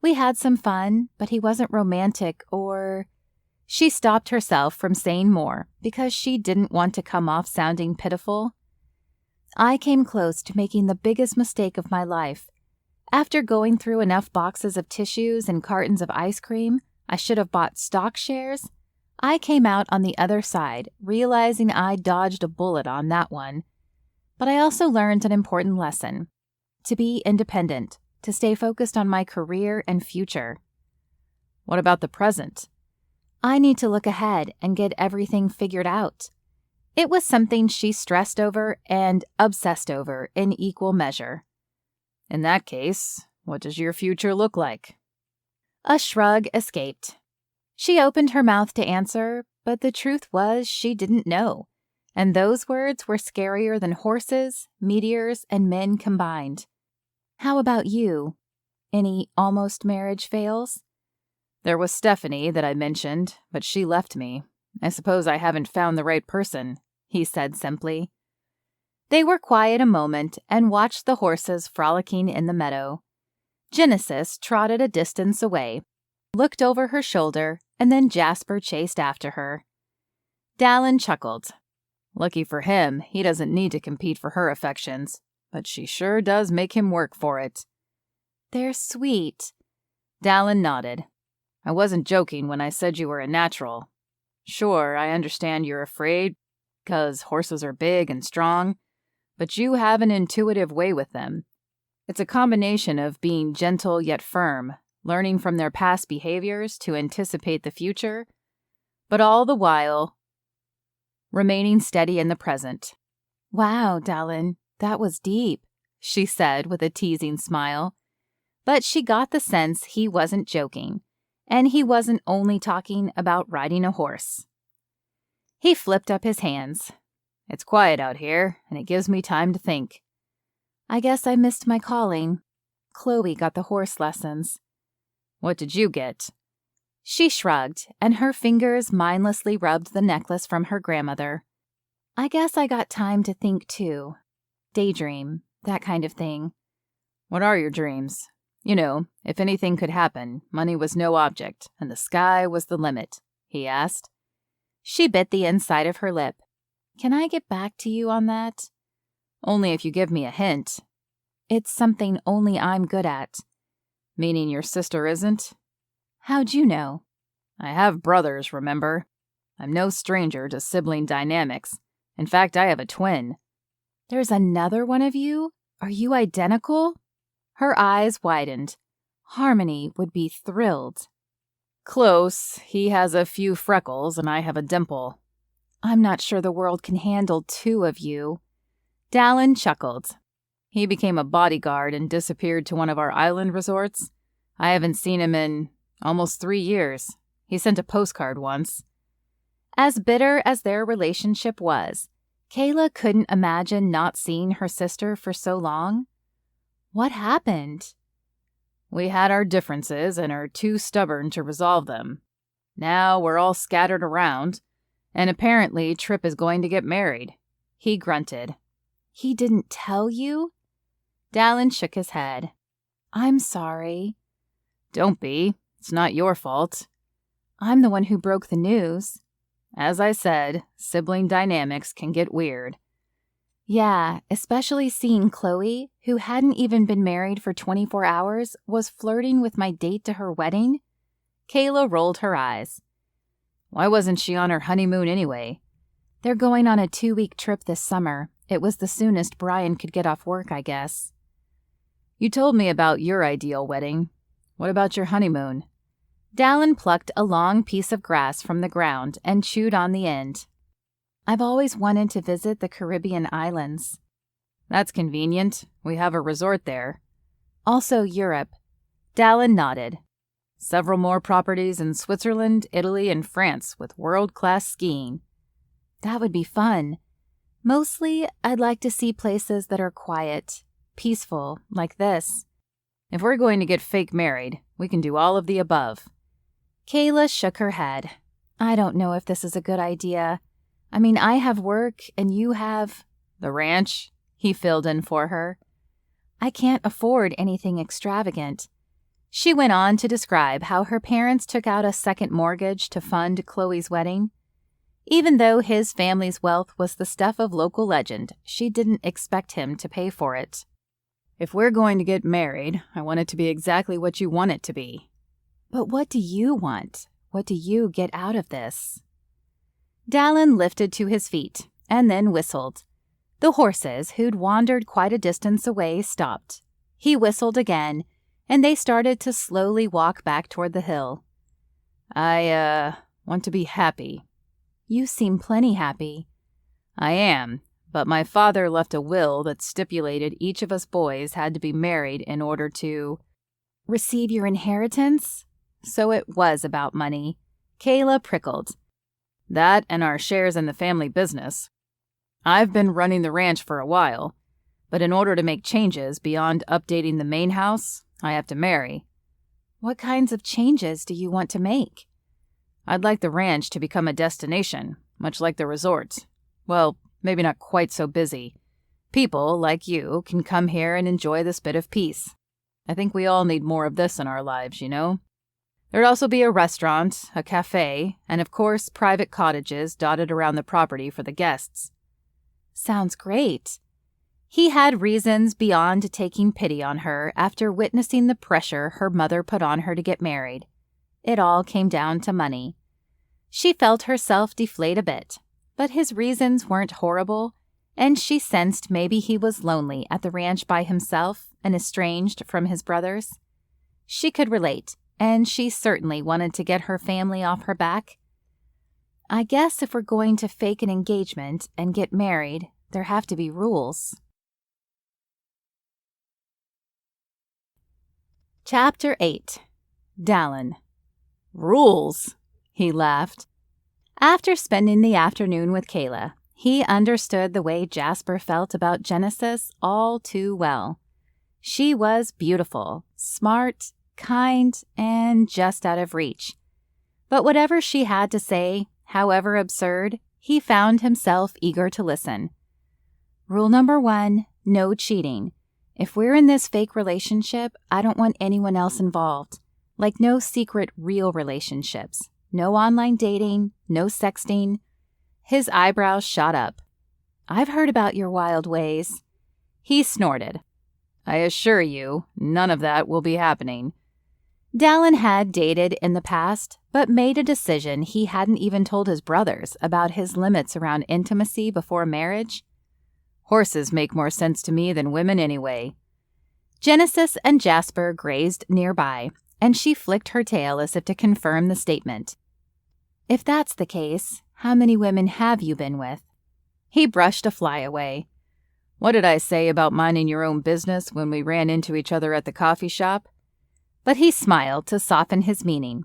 We had some fun, but he wasn't romantic or..." She stopped herself from saying more because she didn't want to come off sounding pitiful. I came close to making the biggest mistake of my life. After going through enough boxes of tissues and cartons of ice cream, I should have bought stock shares. I came out on the other side, realizing I dodged a bullet on that one. But I also learned an important lesson: to be independent, to stay focused on my career and future. What about the present? I need to look ahead and get everything figured out. It was something she stressed over and obsessed over in equal measure. In that case, what does your future look like? A shrug escaped. She opened her mouth to answer, but the truth was she didn't know, and those words were scarier than horses, meteors, and men combined. How about you? Any almost marriage fails? There was Stephanie that I mentioned, but she left me. I suppose I haven't found the right person, he said simply. They were quiet a moment and watched the horses frolicking in the meadow. Genesis trotted a distance away, looked over her shoulder, and then Jasper chased after her. Dallen chuckled. Lucky for him, he doesn't need to compete for her affections, but she sure does make him work for it. They're sweet. Dallen nodded. I wasn't joking when I said you were a natural. Sure, I understand you're afraid because horses are big and strong, but you have an intuitive way with them. It's a combination of being gentle yet firm, learning from their past behaviors to anticipate the future, but all the while remaining steady in the present. Wow, Dallen, that was deep, she said with a teasing smile. But she got the sense he wasn't joking, and he wasn't only talking about riding a horse. He flipped up his hands. It's quiet out here, and it gives me time to think. I guess I missed my calling. Chloe got the horse lessons. What did you get? She shrugged, and her fingers mindlessly rubbed the necklace from her grandmother. I guess I got time to think, too. Daydream, that kind of thing. What are your dreams? You know, if anything could happen, money was no object, and the sky was the limit, he asked. She bit the inside of her lip. Can I get back to you on that? Only if you give me a hint. It's something only I'm good at. Meaning your sister isn't? How'd you know? I have brothers, remember? I'm no stranger to sibling dynamics. In fact, I have a twin. There's another one of you? Are you identical? Her eyes widened. Harmony would be thrilled. Close. He has a few freckles and I have a dimple. I'm not sure the world can handle two of you. Dallen chuckled. He became a bodyguard and disappeared to one of our island resorts. I haven't seen him in almost 3 years. He sent a postcard once. As bitter as their relationship was, Kayla couldn't imagine not seeing her sister for so long. What happened? We had our differences and are too stubborn to resolve them. Now we're all scattered around, and apparently Tripp is going to get married. He grunted. He didn't tell you? Dallen shook his head. I'm sorry. Don't be. It's not your fault. I'm the one who broke the news. As I said, sibling dynamics can get weird. Yeah, especially seeing Chloe, who hadn't even been married for 24 hours, was flirting with my date to her wedding. Kayla rolled her eyes. Why wasn't she on her honeymoon anyway? They're going on a 2-week trip this summer. It was the soonest Brian could get off work, I guess. You told me about your ideal wedding. What about your honeymoon? Dallen plucked a long piece of grass from the ground and chewed on the end. I've always wanted to visit the Caribbean islands. That's convenient. We have a resort there. Also Europe. Dallen nodded. Several more properties in Switzerland, Italy, and France with world-class skiing. That would be fun. Mostly, I'd like to see places that are quiet, peaceful, like this. If we're going to get fake married, we can do all of the above. Kayla shook her head. I don't know if this is a good idea. I mean, I have work and you have... The ranch, he filled in for her. I can't afford anything extravagant. She went on to describe how her parents took out a second mortgage to fund Chloe's wedding. Even though his family's wealth was the stuff of local legend, she didn't expect him to pay for it. If we're going to get married, I want it to be exactly what you want it to be. But what do you want? What do you get out of this? Dallen lifted to his feet and then whistled. The horses, who'd wandered quite a distance away, stopped. He whistled again, and they started to slowly walk back toward the hill. I want to be happy. You seem plenty happy. I am, but my father left a will that stipulated each of us boys had to be married in order to receive your inheritance? So it was about money. Kayla prickled. That and our shares in the family business. I've been running the ranch for a while, but in order to make changes beyond updating the main house, I have to marry. What kinds of changes do you want to make? I'd like the ranch to become a destination, much like the resort. Well, maybe not quite so busy. People, like you, can come here and enjoy this bit of peace. I think we all need more of this in our lives, you know? There'd also be a restaurant, a cafe, and of course private cottages dotted around the property for the guests. Sounds great. He had reasons beyond taking pity on her after witnessing the pressure her mother put on her to get married. It all came down to money. She felt herself deflate a bit, but his reasons weren't horrible, and she sensed maybe he was lonely at the ranch by himself and estranged from his brothers. She could relate, and she certainly wanted to get her family off her back. I guess if we're going to fake an engagement and get married, there have to be rules. Chapter 8. Dallen. Rules, he laughed. After spending the afternoon with Kayla, he understood the way Jasper felt about Genesis all too well. She was beautiful, smart, kind, and just out of reach. But whatever she had to say, however absurd, he found himself eager to listen. Rule number 1, no cheating. If we're in this fake relationship, I don't want anyone else involved. Like no secret real relationships. No online dating, no sexting. His eyebrows shot up. I've heard about your wild ways. He snorted. I assure you, none of that will be happening. Dallen had dated in the past, but made a decision he hadn't even told his brothers about his limits around intimacy before marriage. Horses make more sense to me than women anyway. Genesis and Jasper grazed nearby, and she flicked her tail as if to confirm the statement. If that's the case, how many women have you been with? He brushed a fly away. What did I say about minding your own business when we ran into each other at the coffee shop? But he smiled to soften his meaning.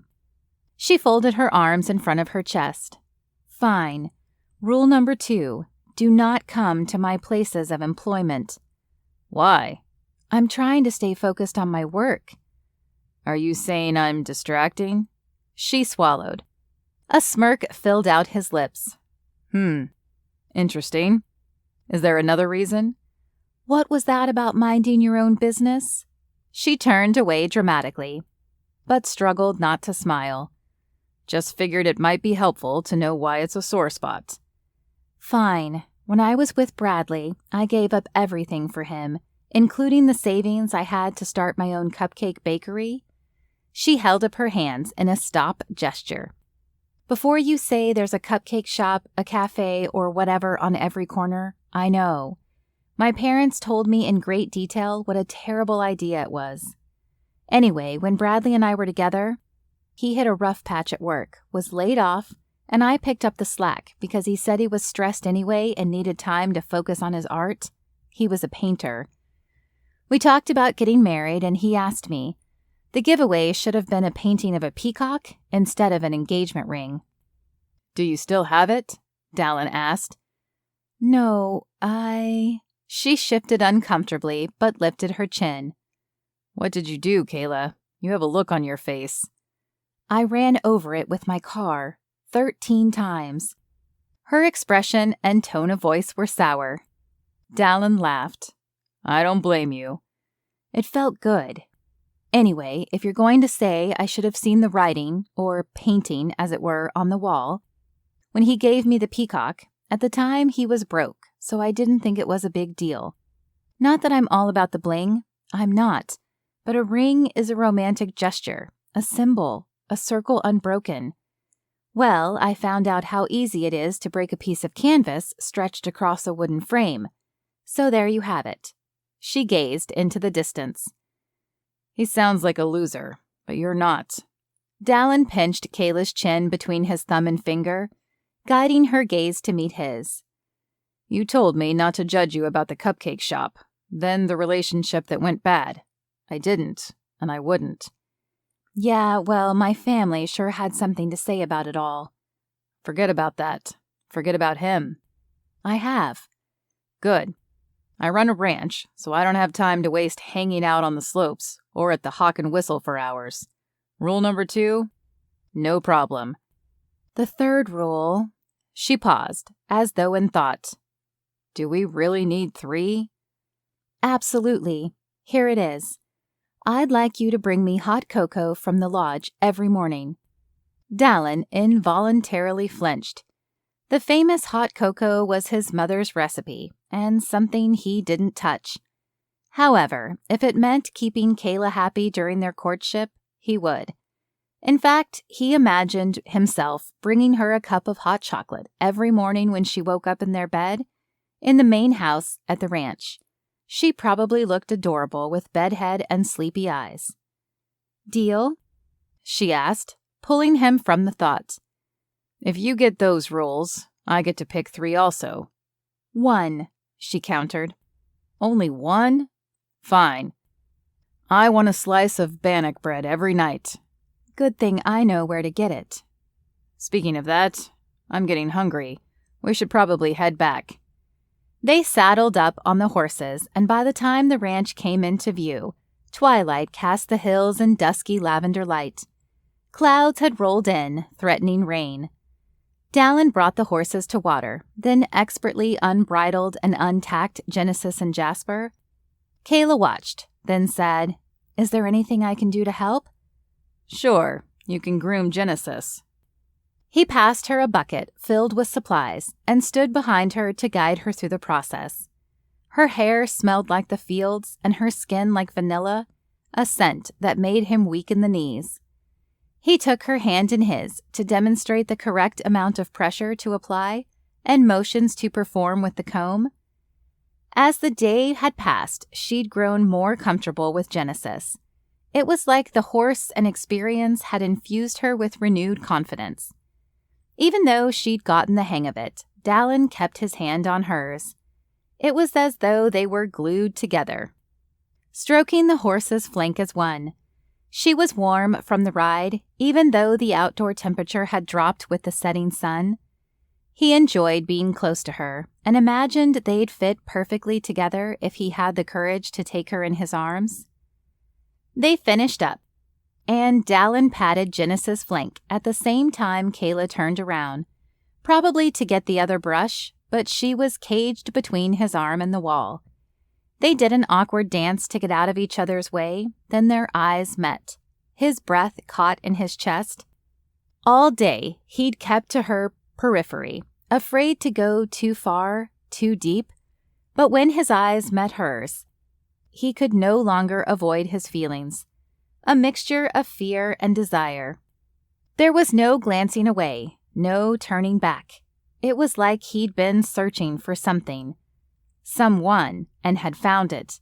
She folded her arms in front of her chest. Fine. Rule number 2, do not come to my places of employment. Why? I'm trying to stay focused on my work. Are you saying I'm distracting? She swallowed. A smirk filled out his lips. Interesting. Is there another reason? What was that about minding your own business? She turned away dramatically, but struggled not to smile. Just figured it might be helpful to know why it's a sore spot. Fine. When I was with Bradley, I gave up everything for him, including the savings I had to start my own cupcake bakery. She held up her hands in a stop gesture. Before you say there's a cupcake shop, a cafe, or whatever on every corner, I know. My parents told me in great detail what a terrible idea it was. Anyway, when Bradley and I were together, he hit a rough patch at work, was laid off, and I picked up the slack because he said he was stressed anyway and needed time to focus on his art. He was a painter. We talked about getting married, and he asked me. The giveaway should have been a painting of a peacock instead of an engagement ring. Do you still have it? Dallen asked. No, She shifted uncomfortably, but lifted her chin. What did you do, Kayla? You have a look on your face. I ran over it with my car 13 times. Her expression and tone of voice were sour. Dallen laughed. I don't blame you. It felt good. Anyway, if you're going to say I should have seen the writing, or painting as it were, on the wall, when he gave me the peacock, at the time he was broke, so I didn't think it was a big deal. Not that I'm all about the bling, I'm not, but a ring is a romantic gesture, a symbol, a circle unbroken. Well, I found out how easy it is to break a piece of canvas stretched across a wooden frame. So there you have it. She gazed into the distance. He sounds like a loser, but you're not. Dallen pinched Kayla's chin between his thumb and finger, guiding her gaze to meet his. You told me not to judge you about the cupcake shop, then the relationship that went bad. I didn't, and I wouldn't. Yeah, well, my family sure had something to say about it all. Forget about that. Forget about him. I have. Good. I run a ranch, so I don't have time to waste hanging out on the slopes or at the Hawk and Whistle for hours. Rule number 2? No problem. The third rule... She paused, as though in thought. Do we really need 3? Absolutely. Here it is. I'd like you to bring me hot cocoa from the lodge every morning. Dallen involuntarily flinched. The famous hot cocoa was his mother's recipe, and something he didn't touch. However, if it meant keeping Kayla happy during their courtship, he would. In fact, he imagined himself bringing her a cup of hot chocolate every morning when she woke up in their bed, in the main house at the ranch. She probably looked adorable with bedhead and sleepy eyes. Deal? She asked, pulling him from the thought. If you get those rules, I get to pick 3 also. 1, she countered. Only 1? Fine. I want a slice of bannock bread every night. Good thing I know where to get it. Speaking of that, I'm getting hungry. We should probably head back. They saddled up on the horses, and by the time the ranch came into view, twilight cast the hills in dusky lavender light. Clouds had rolled in, threatening rain. Dallen brought the horses to water, then expertly unbridled and untacked Genesis and Jasper. Kayla watched, then said, "Is there anything I can do to help?" Sure, you can groom Genesis. He passed her a bucket filled with supplies and stood behind her to guide her through the process. Her hair smelled like the fields and her skin like vanilla, a scent that made him weak in the knees. He took her hand in his to demonstrate the correct amount of pressure to apply and motions to perform with the comb. As the day had passed, she'd grown more comfortable with Genesis. It was like the horse and experience had infused her with renewed confidence. Even though she'd gotten the hang of it, Dallen kept his hand on hers. It was as though they were glued together. Stroking the horse's flank as one. She was warm from the ride, even though the outdoor temperature had dropped with the setting sun. He enjoyed being close to her and imagined they'd fit perfectly together if he had the courage to take her in his arms. They finished up, and Dallen patted Genesis' flank at the same time Kayla turned around, probably to get the other brush, but she was caged between his arm and the wall. They did an awkward dance to get out of each other's way, then their eyes met. His breath caught in his chest. All day, he'd kept to her periphery, afraid to go too far, too deep, but when his eyes met hers, he could no longer avoid his feelings, a mixture of fear and desire. There was no glancing away, no turning back. It was like he'd been searching for something, someone, and had found it.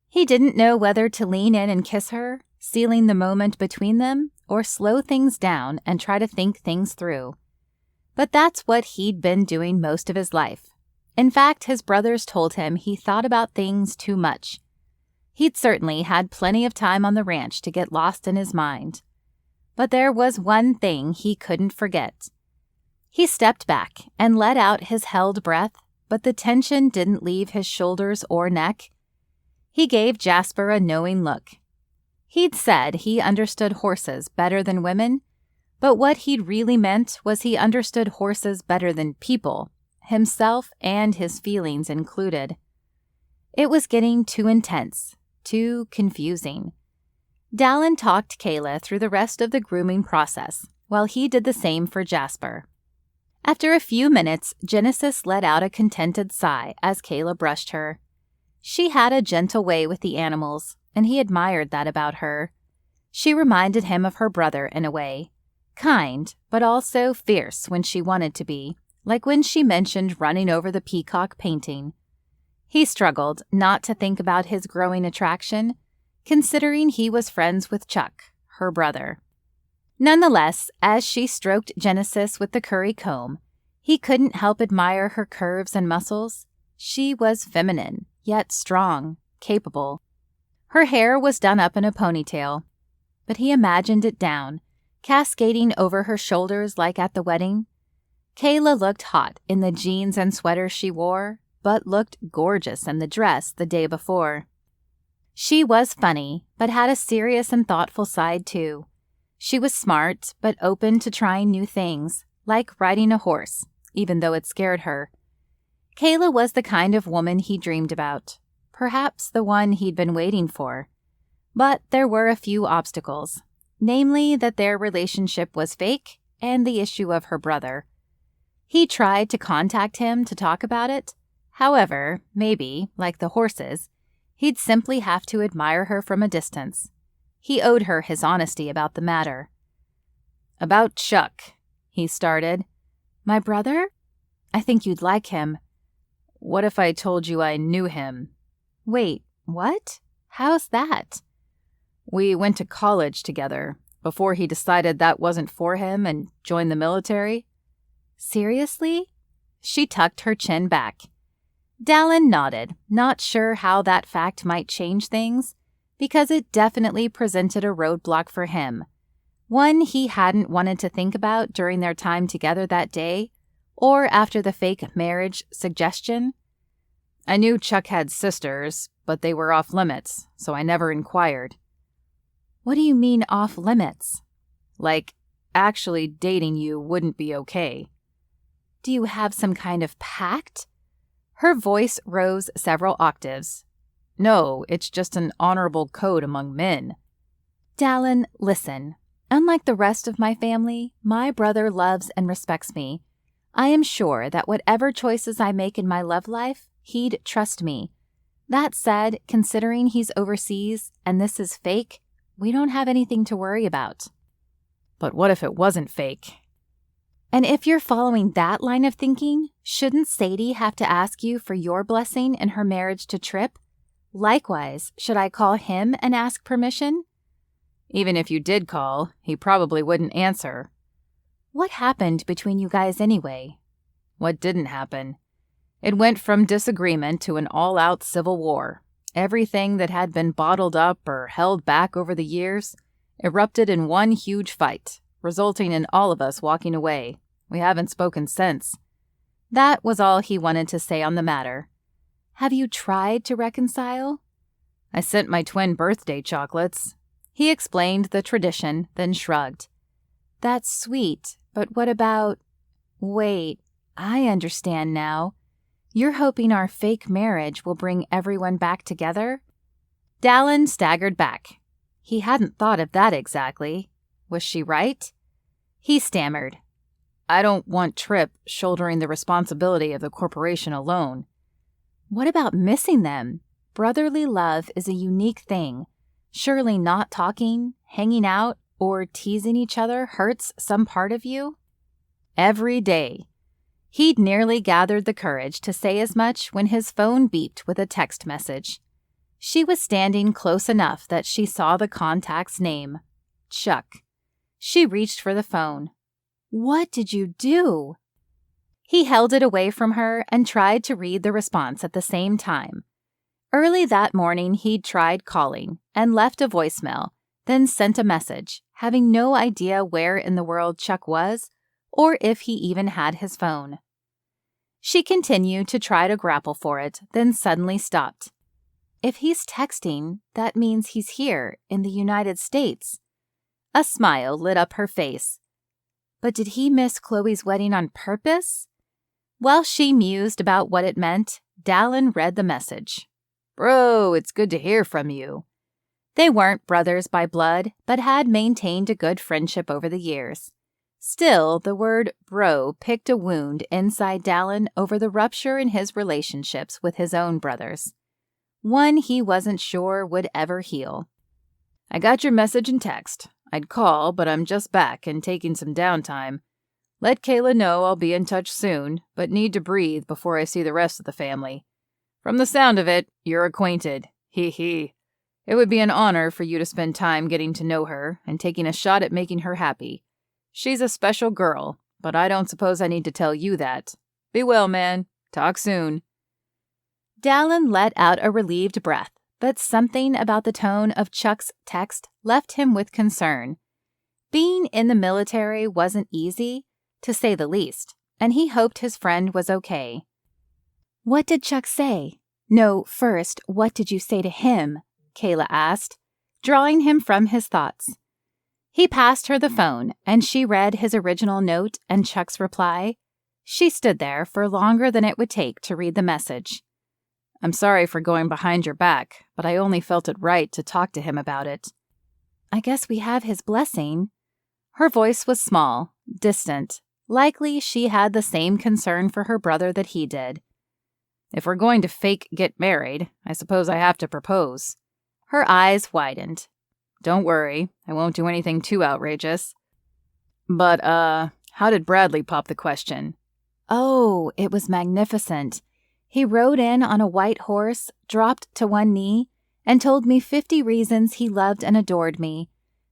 He didn't know whether to lean in and kiss her, sealing the moment between them, or slow things down and try to think things through. But that's what he'd been doing most of his life. In fact, his brothers told him he thought about things too much. He'd certainly had plenty of time on the ranch to get lost in his mind. But there was one thing he couldn't forget. He stepped back and let out his held breath, but the tension didn't leave his shoulders or neck. He gave Jasper a knowing look. He'd said he understood horses better than women, but what he'd really meant was he understood horses better than people, himself and his feelings included. It was getting too intense, too confusing. Dallen talked Kayla through the rest of the grooming process, while he did the same for Jasper. After a few minutes, Genesis let out a contented sigh as Kayla brushed her. She had a gentle way with the animals, and he admired that about her. She reminded him of her brother in a way. Kind, but also fierce when she wanted to be, like when she mentioned running over the peacock painting. He struggled not to think about his growing attraction, considering he was friends with Chuck, her brother. Nonetheless, as she stroked Genesis with the curry comb, he couldn't help admire her curves and muscles. She was feminine, yet strong, capable. Her hair was done up in a ponytail, but he imagined it down, cascading over her shoulders like at the wedding. Kayla looked hot in the jeans and sweater she wore, but looked gorgeous in the dress the day before. She was funny, but had a serious and thoughtful side too. She was smart, but open to trying new things, like riding a horse, even though it scared her. Kayla was the kind of woman he dreamed about, perhaps the one he'd been waiting for. But there were a few obstacles, namely that their relationship was fake and the issue of her brother. He tried to contact him to talk about it. However, maybe, like the horses, he'd simply have to admire her from a distance. He owed her his honesty about the matter. "About Chuck," he started. "My brother? I think you'd like him." "What if I told you I knew him?" "Wait, what? How's that?" "We went to college together before he decided that wasn't for him and joined the military." "Seriously?" She tucked her chin back. Dallen nodded, not sure how that fact might change things, because it definitely presented a roadblock for him, one he hadn't wanted to think about during their time together that day, or after the fake marriage suggestion. "I knew Chuck had sisters, but they were off limits, so I never inquired." "What do you mean off limits?" "Like, actually dating you wouldn't be okay." "Do you have some kind of pact?" Her voice rose several octaves. "No, it's just an honorable code among men." "Dallen, listen. Unlike the rest of my family, my brother loves and respects me. I am sure that whatever choices I make in my love life, he'd trust me. That said, considering he's overseas and this is fake, we don't have anything to worry about." "But what if it wasn't fake?" "And if you're following that line of thinking, shouldn't Sadie have to ask you for your blessing in her marriage to Tripp? Likewise, should I call him and ask permission?" "Even if you did call, he probably wouldn't answer." "What happened between you guys anyway?" "What didn't happen? It went from disagreement to an all-out civil war. Everything that had been bottled up or held back over the years erupted in one huge fight, resulting in all of us walking away. We haven't spoken since." That was all he wanted to say on the matter. "Have you tried to reconcile?" "I sent my twin birthday chocolates." He explained the tradition, then shrugged. "That's sweet, but what about—" "Wait, I understand now. You're hoping our fake marriage will bring everyone back together?" Dallen staggered back. He hadn't thought of that exactly. Was she right? He stammered. "I don't want Tripp shouldering the responsibility of the corporation alone." "What about missing them? Brotherly love is a unique thing. Surely not talking, hanging out, or teasing each other hurts some part of you?" "Every day." He'd nearly gathered the courage to say as much when his phone beeped with a text message. She was standing close enough that she saw the contact's name, Chuck. She reached for the phone. "What did you do?" He held it away from her and tried to read the response at the same time. Early that morning, he'd tried calling and left a voicemail, then sent a message, having no idea where in the world Chuck was or if he even had his phone. She continued to try to grapple for it, then suddenly stopped. If he's texting, that means he's here in the United States. A smile lit up her face. But did he miss Chloe's wedding on purpose? While she mused about what it meant, Dallen read the message. "Bro, it's good to hear from you." They weren't brothers by blood, but had maintained a good friendship over the years. Still, the word bro picked a wound inside Dallen over the rupture in his relationships with his own brothers. One he wasn't sure would ever heal. I got your message and text. I'd call, but I'm just back and taking some downtime. Let Kayla know I'll be in touch soon, but need to breathe before I see the rest of the family. From the sound of it, you're acquainted. Hee hee. It would be an honor for you to spend time getting to know her and taking a shot at making her happy. She's a special girl, but I don't suppose I need to tell you that. Be well, man. Talk soon. Dallen let out a relieved breath, but something about the tone of Chuck's text left him with concern. Being in the military wasn't easy, to say the least, and he hoped his friend was okay. What did Chuck say? No, first, what did you say to him? Kayla asked, drawing him from his thoughts. He passed her the phone, and she read his original note and Chuck's reply. She stood there for longer than it would take to read the message. I'm sorry for going behind your back, but I only felt it right to talk to him about it. I guess we have his blessing. Her voice was small, distant. Likely she had the same concern for her brother that he did. If we're going to fake get married, I suppose I have to propose. Her eyes widened. Don't worry, I won't do anything too outrageous. But, how did Bradley pop the question? Oh, it was magnificent. He rode in on a white horse, dropped to one knee, and told me 50 reasons he loved and adored me.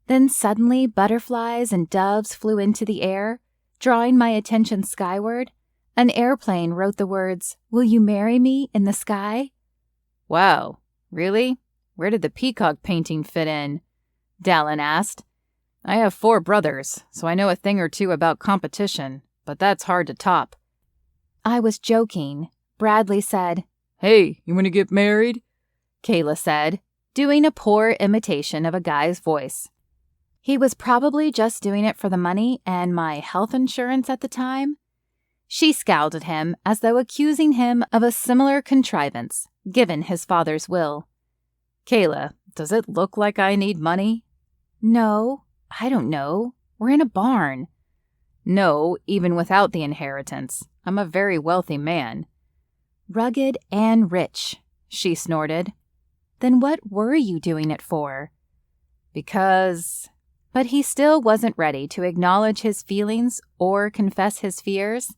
Then suddenly butterflies and doves flew into the air, drawing my attention skyward. An airplane wrote the words, "Will you marry me?" in the sky. Wow, really? Where did the peacock painting fit in? Dallen asked. I have 4 brothers, so I know a thing or two about competition, but that's hard to top. I was joking. Bradley said. Hey, you want to get married? Kayla said, doing a poor imitation of a guy's voice. He was probably just doing it for the money and my health insurance at the time. She scowled at him as though accusing him of a similar contrivance, given his father's will. Kayla, does it look like I need money? No, I don't know. We're in a barn. No, even without the inheritance. I'm a very wealthy man. Rugged and rich, she snorted. Then what were you doing it for? Because... But he still wasn't ready to acknowledge his feelings or confess his fears.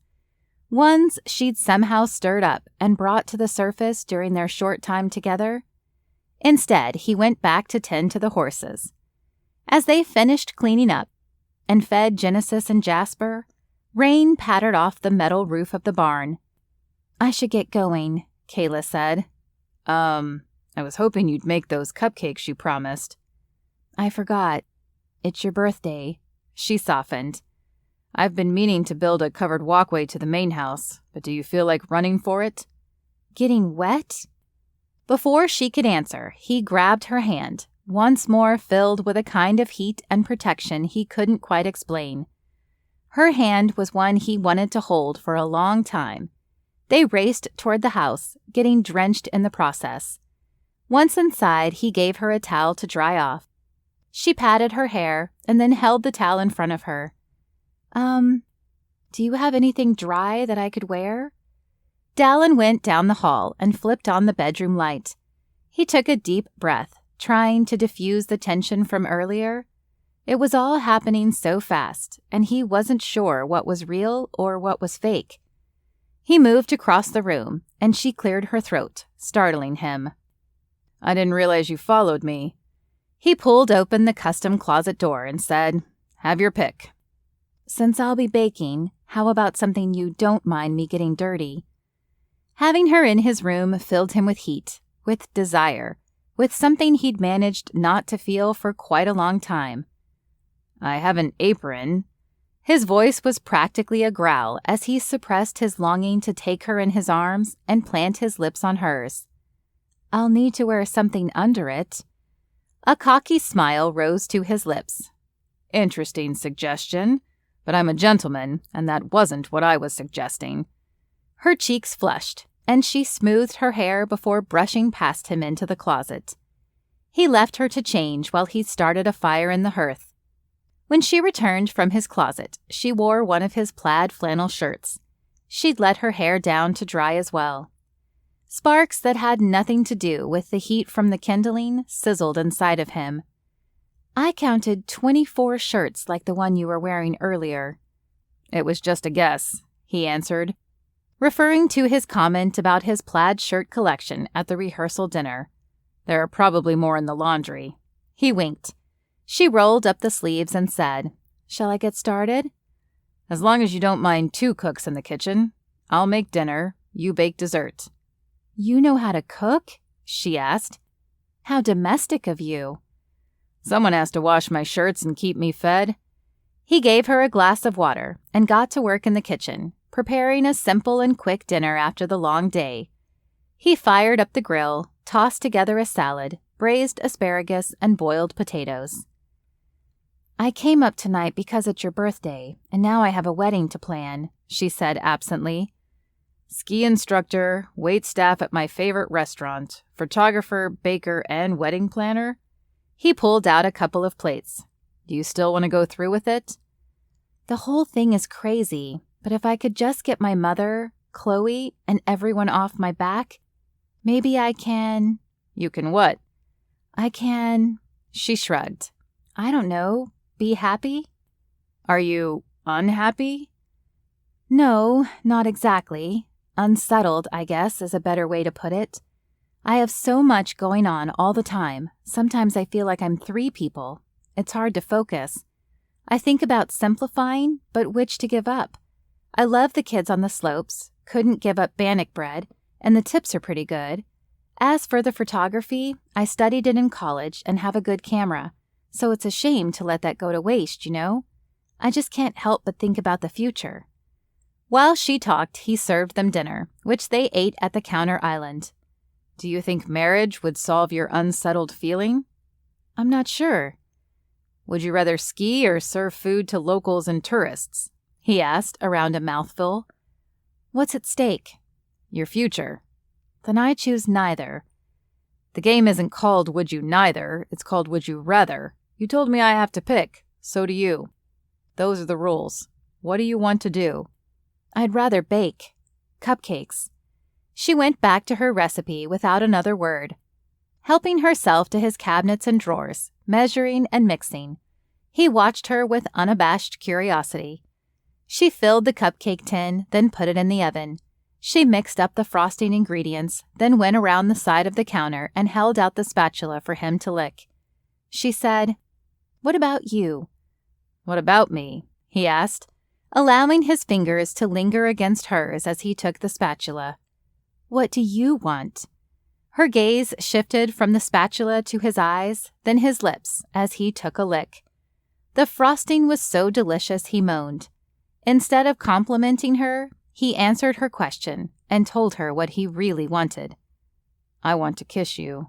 Ones she'd somehow stirred up and brought to the surface during their short time together. Instead, he went back to tend to the horses. As they finished cleaning up and fed Genesis and Jasper, rain pattered off the metal roof of the barn. I should get going, Kayla said. I was hoping you'd make those cupcakes you promised. I forgot. It's your birthday. She softened. I've been meaning to build a covered walkway to the main house, but do you feel like running for it? Getting wet? Before she could answer, he grabbed her hand, once more filled with a kind of heat and protection he couldn't quite explain. Her hand was one he wanted to hold for a long time. They raced toward the house, getting drenched in the process. Once inside, he gave her a towel to dry off. She patted her hair and then held the towel in front of her. Do you have anything dry that I could wear? Dallen went down the hall and flipped on the bedroom light. He took a deep breath, trying to diffuse the tension from earlier. It was all happening so fast, and he wasn't sure what was real or what was fake. He moved across the room, and she cleared her throat, startling him. I didn't realize you followed me. He pulled open the custom closet door and said, Have your pick. Since I'll be baking, how about something you don't mind me getting dirty? Having her in his room filled him with heat, with desire, with something he'd managed not to feel for quite a long time. I have an apron. His voice was practically a growl as he suppressed his longing to take her in his arms and plant his lips on hers. I'll need to wear something under it. A cocky smile rose to his lips. Interesting suggestion, but I'm a gentleman, and that wasn't what I was suggesting. Her cheeks flushed, and she smoothed her hair before brushing past him into the closet. He left her to change while he started a fire in the hearth. When she returned from his closet, she wore one of his plaid flannel shirts. She'd let her hair down to dry as well. Sparks that had nothing to do with the heat from the kindling sizzled inside of him. I counted 24 shirts like the one you were wearing earlier. It was just a guess, he answered, referring to his comment about his plaid shirt collection at the rehearsal dinner. There are probably more in the laundry. He winked. She rolled up the sleeves and said, "Shall I get started?" As long as you don't mind 2 cooks in the kitchen. I'll make dinner, you bake dessert. You know how to cook? She asked. How domestic of you. Someone has to wash my shirts and keep me fed. He gave her a glass of water and got to work in the kitchen, preparing a simple and quick dinner after the long day. He fired up the grill, tossed together a salad, braised asparagus, and boiled potatoes. I came up tonight because it's your birthday, and now I have a wedding to plan, she said absently. Ski instructor, waitstaff at my favorite restaurant, photographer, baker, and wedding planner. He pulled out a couple of plates. Do you still want to go through with it? The whole thing is crazy, but if I could just get my mother, Chloe, and everyone off my back, maybe I can... You can what? I can... She shrugged. I don't know. Be happy? Are you unhappy? No, not exactly. Unsettled, I guess, is a better way to put it. I have so much going on all the time. Sometimes I feel like I'm 3 people. It's hard to focus. I think about simplifying, but which to give up. I love the kids on the slopes, couldn't give up bannock bread, and the tips are pretty good. As for the photography, I studied it in college and have a good camera, so it's a shame to let that go to waste, you know? I just can't help but think about the future. While she talked, he served them dinner, which they ate at the counter island. Do you think marriage would solve your unsettled feeling? I'm not sure. Would you rather ski or serve food to locals and tourists? He asked around a mouthful. What's at stake? Your future. Then I choose neither. The game isn't called Would You Neither, it's called Would You Rather. You told me I have to pick. So do you. Those are the rules. What do you want to do? I'd rather bake. Cupcakes. She went back to her recipe without another word, helping herself to his cabinets and drawers, measuring and mixing. He watched her with unabashed curiosity. She filled the cupcake tin, then put it in the oven. She mixed up the frosting ingredients, then went around the side of the counter and held out the spatula for him to lick. She said, "What about you?" What about me? He asked, allowing his fingers to linger against hers as he took the spatula. What do you want? Her gaze shifted from the spatula to his eyes, then his lips, as he took a lick. The frosting was so delicious he moaned. Instead of complimenting her, he answered her question and told her what he really wanted. I want to kiss you.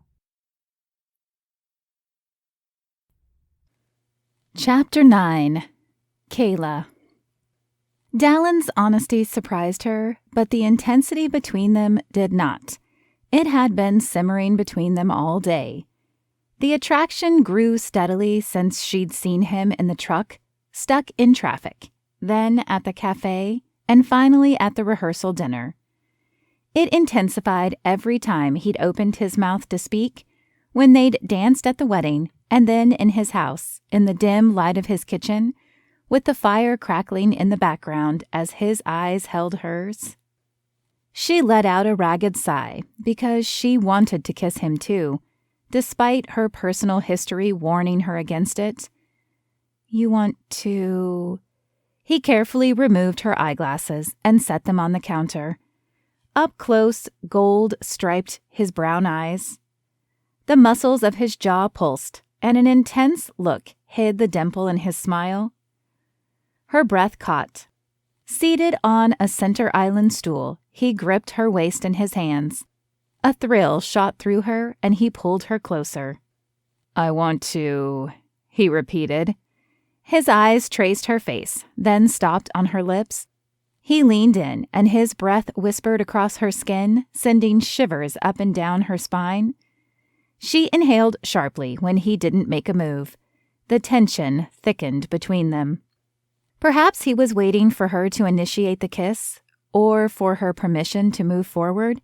Chapter 9. Kayla. Dallen's honesty surprised her, but the intensity between them did not. It had been simmering between them all day. The attraction grew steadily since she'd seen him in the truck, stuck in traffic, then at the cafe, and finally at the rehearsal dinner. It intensified every time he'd opened his mouth to speak, when they'd danced at the wedding, and then in his house, in the dim light of his kitchen, with the fire crackling in the background as his eyes held hers. She let out a ragged sigh because she wanted to kiss him too, despite her personal history warning her against it. You want to... He carefully removed her eyeglasses and set them on the counter. Up close, gold striped his brown eyes. The muscles of his jaw pulsed, and an intense look hid the dimple in his smile. Her breath caught. Seated on a center island stool, he gripped her waist in his hands. A thrill shot through her, and he pulled her closer. I want to... he repeated. His eyes traced her face, then stopped on her lips. He leaned in, and his breath whispered across her skin, sending shivers up and down her spine. She inhaled sharply when he didn't make a move. The tension thickened between them. Perhaps he was waiting for her to initiate the kiss, or for her permission to move forward.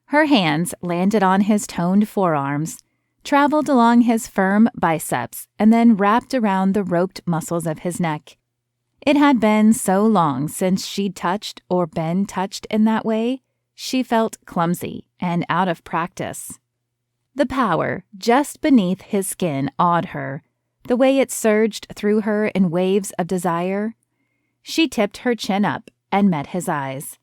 Her hands landed on his toned forearms, traveled along his firm biceps, and then wrapped around the roped muscles of his neck. It had been so long since she'd touched or been touched in that way, she felt clumsy and out of practice. The power just beneath his skin awed her, the way it surged through her in waves of desire. She tipped her chin up and met his eyes.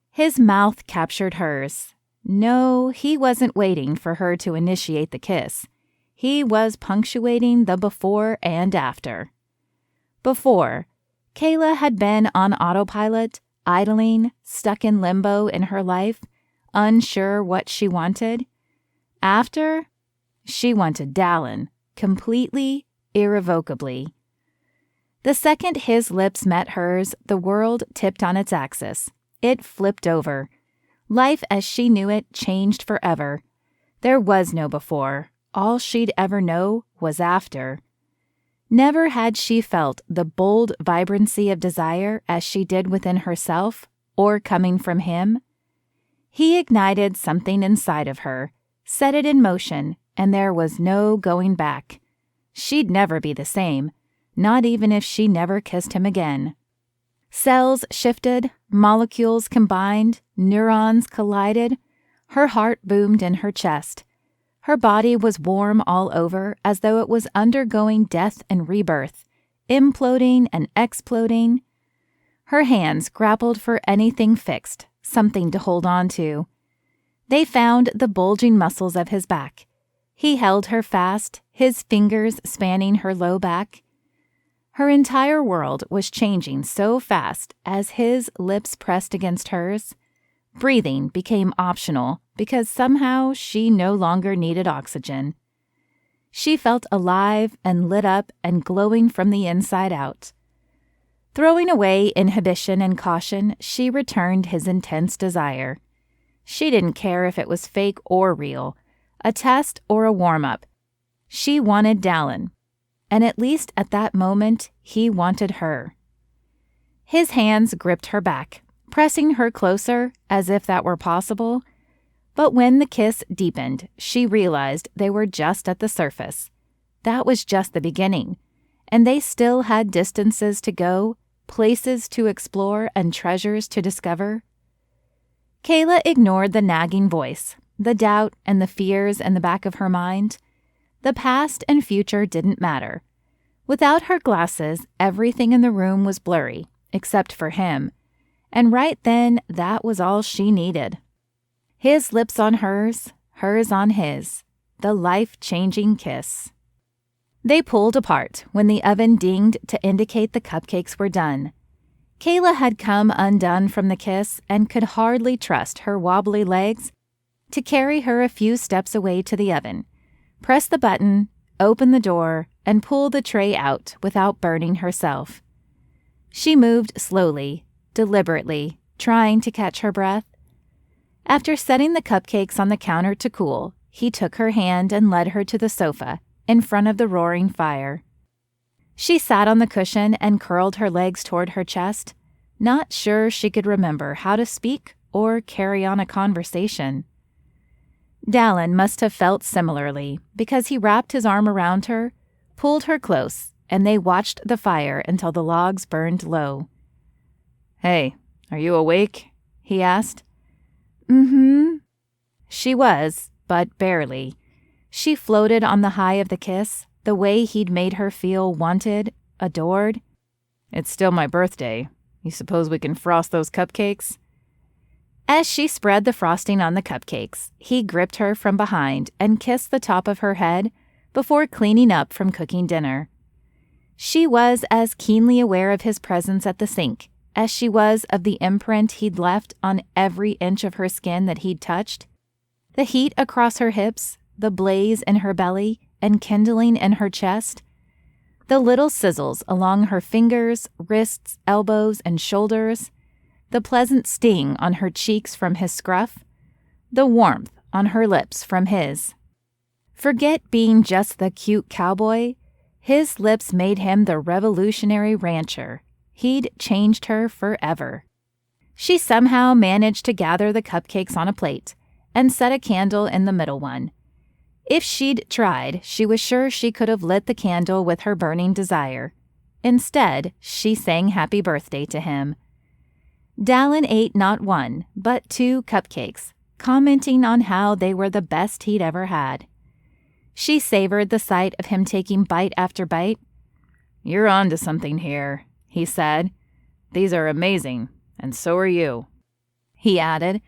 His mouth captured hers. No, he wasn't waiting for her to initiate the kiss. He was punctuating the before and after. Before, Kayla had been on autopilot, idling, stuck in limbo in her life, unsure what she wanted. After, she wanted Dallen, completely, irrevocably. The second his lips met hers, the world tipped on its axis. It flipped over. Life as she knew it changed forever. There was no before. All she'd ever know was after. Never had she felt the bold vibrancy of desire as she did within herself or coming from him. He ignited something inside of her, set it in motion, and there was no going back. She'd never be the same, not even if she never kissed him again. Cells shifted, molecules combined, neurons collided. Her heart boomed in her chest. Her body was warm all over as though it was undergoing death and rebirth, imploding and exploding. Her hands grappled for anything fixed, something to hold on to. They found the bulging muscles of his back. He held her fast, his fingers spanning her low back. Her entire world was changing so fast as his lips pressed against hers. Breathing became optional because somehow she no longer needed oxygen. She felt alive and lit up and glowing from the inside out. Throwing away inhibition and caution, she returned his intense desire. She didn't care if it was fake or real, a test or a warm-up. She wanted Dallen, and at least at that moment, he wanted her. His hands gripped her back, pressing her closer as if that were possible. But when the kiss deepened, she realized they were just at the surface. That was just the beginning, and they still had distances to go, places to explore, and treasures to discover. Kayla ignored the nagging voice, the doubt and the fears in the back of her mind. The past and future didn't matter. Without her glasses, everything in the room was blurry, except for him, and right then that was all she needed. His lips on hers, hers on his, the life-changing kiss. They pulled apart when the oven dinged to indicate the cupcakes were done. Kayla had come undone from the kiss and could hardly trust her wobbly legs to carry her a few steps away to the oven, press the button, open the door, and pull the tray out without burning herself. She moved slowly, deliberately, trying to catch her breath. After setting the cupcakes on the counter to cool, he took her hand and led her to the sofa in front of the roaring fire. She sat on the cushion and curled her legs toward her chest, not sure she could remember how to speak or carry on a conversation. Dallen must have felt similarly because he wrapped his arm around her, pulled her close, and they watched the fire until the logs burned low. "Hey, are you awake?" he asked. "Mm-hmm." She was, but barely. She floated on the high of the kiss, the way he'd made her feel wanted, adored. "It's still my birthday. You suppose we can frost those cupcakes?" As she spread the frosting on the cupcakes, he gripped her from behind and kissed the top of her head before cleaning up from cooking dinner. She was as keenly aware of his presence at the sink as she was of the imprint he'd left on every inch of her skin that he'd touched. The heat across her hips, the blaze in her belly, and kindling in her chest. The little sizzles along her fingers, wrists, elbows, and shoulders. The pleasant sting on her cheeks from his scruff. The warmth on her lips from his. Forget being just the cute cowboy. His lips made him the revolutionary rancher. He'd changed her forever. She somehow managed to gather the cupcakes on a plate and set a candle in the middle one. If she'd tried, she was sure she could have lit the candle with her burning desire. Instead, she sang happy birthday to him. Dallen ate not one, but 2 cupcakes, commenting on how they were the best he'd ever had. She savored the sight of him taking bite after bite. "You're on to something here," he said. "These are amazing, and so are you," he added,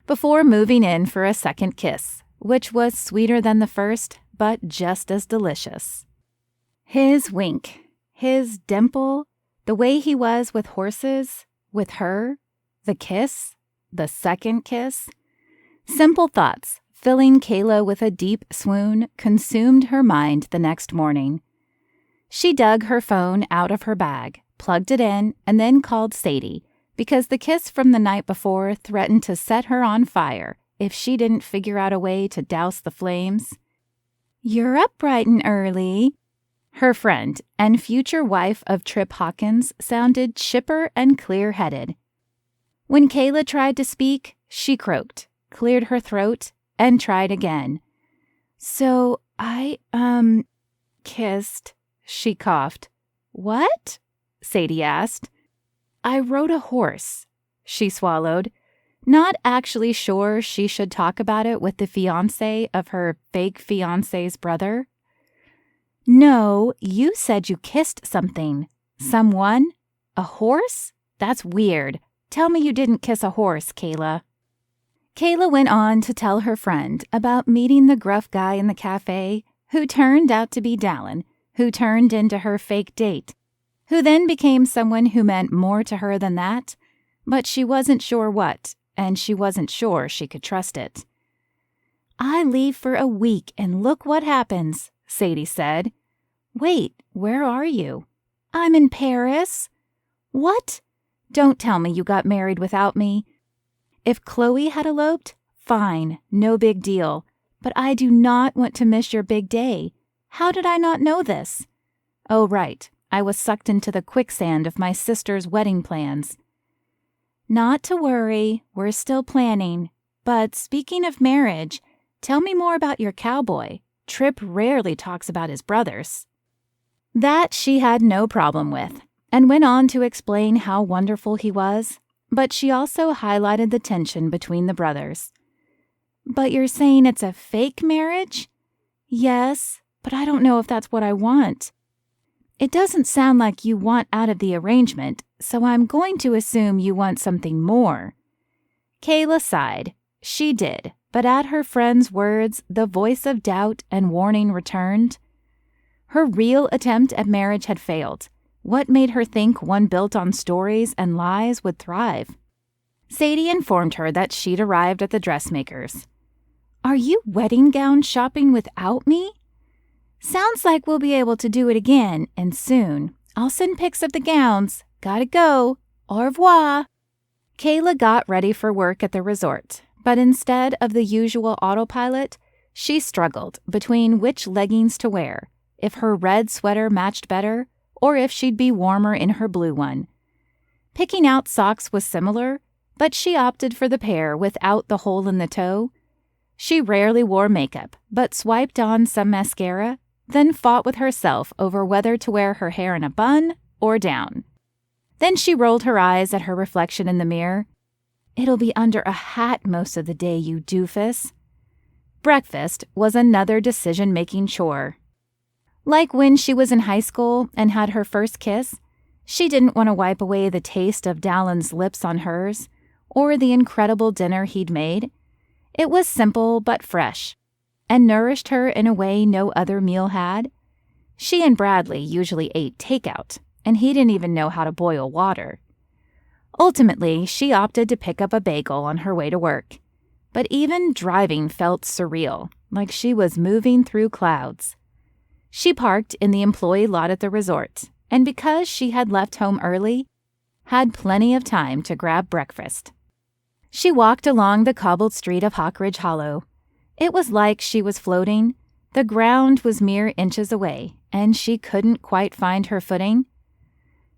before moving in for a second kiss, which was sweeter than the first, but just as delicious. His wink, his dimple, the way he was with horses, with her, the kiss, the second kiss. Simple thoughts, filling Kayla with a deep swoon, consumed her mind the next morning. She dug her phone out of her bag, plugged it in, and then called Sadie, because the kiss from the night before threatened to set her on fire if she didn't figure out a way to douse the flames. "You're up bright and early." Her friend and future wife of Trip Hawkins sounded chipper and clear-headed. When Kayla tried to speak, she croaked, cleared her throat, and tried again. "So I, kissed," she coughed. "What?" Sadie asked. "I rode a horse," she swallowed, not actually sure she should talk about it with the fiancé of her fake fiancé's brother. "No, you said you kissed something. Someone? A horse? That's weird. Tell me you didn't kiss a horse, Kayla." Kayla went on to tell her friend about meeting the gruff guy in the cafe, who turned out to be Dallen, who turned into her fake date, who then became someone who meant more to her than that, but she wasn't sure what, and she wasn't sure she could trust it. "I leave for a week, and look what happens," Sadie said. "Wait, where are you?" "I'm in Paris." "What? Don't tell me you got married without me. If Chloe had eloped, fine, no big deal, but I do not want to miss your big day. How did I not know this? Oh, right, I was sucked into the quicksand of my sister's wedding plans." "Not to worry, we're still planning. But speaking of marriage, tell me more about your cowboy. Trip rarely talks about his brothers." That she had no problem with, and went on to explain how wonderful he was, but she also highlighted the tension between the brothers. "But you're saying it's a fake marriage?" "Yes, but I don't know if that's what I want." "It doesn't sound like you want out of the arrangement, so I'm going to assume you want something more." Kayla sighed. She did, but at her friend's words, the voice of doubt and warning returned. Her real attempt at marriage had failed. What made her think one built on stories and lies would thrive? Sadie informed her that she'd arrived at the dressmaker's. "Are you wedding gown shopping without me?" "Sounds like we'll be able to do it again, and soon. I'll send pics of the gowns. Gotta go. Au revoir." Kayla got ready for work at the resort, but instead of the usual autopilot, she struggled between which leggings to wear, if her red sweater matched better, or if she'd be warmer in her blue one. Picking out socks was similar, but she opted for the pair without the hole in the toe. She rarely wore makeup, but swiped on some mascara, then fought with herself over whether to wear her hair in a bun or down. Then she rolled her eyes at her reflection in the mirror. "It'll be under a hat most of the day, you doofus." Breakfast was another decision-making chore. Like when she was in high school and had her first kiss, she didn't want to wipe away the taste of Dallen's lips on hers, or the incredible dinner he'd made. It was simple but fresh, and nourished her in a way no other meal had. She and Bradley usually ate takeout, and he didn't even know how to boil water. Ultimately, she opted to pick up a bagel on her way to work. But even driving felt surreal, like she was moving through clouds. She parked in the employee lot at the resort, and because she had left home early, had plenty of time to grab breakfast. She walked along the cobbled street of Hawkridge Hollow. It was like she was floating, The ground was mere inches away, and she couldn't quite find her footing.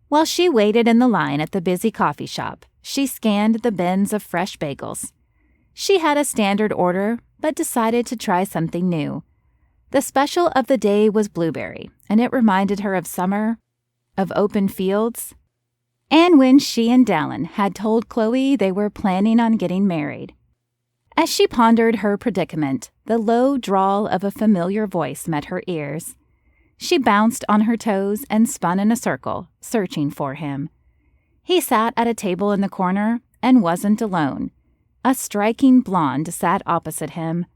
While she waited in the line at the busy coffee shop, she scanned the bins of fresh bagels. She had a standard order, but decided to try something new. The special of the day was blueberry, and it reminded her of summer, of open fields, and when she and Dallen had told Chloe they were planning on getting married. As she pondered her predicament, the low drawl of a familiar voice met her ears. She bounced on her toes and spun in a circle, searching for him. He sat at a table in the corner and wasn't alone. A striking blonde sat opposite him.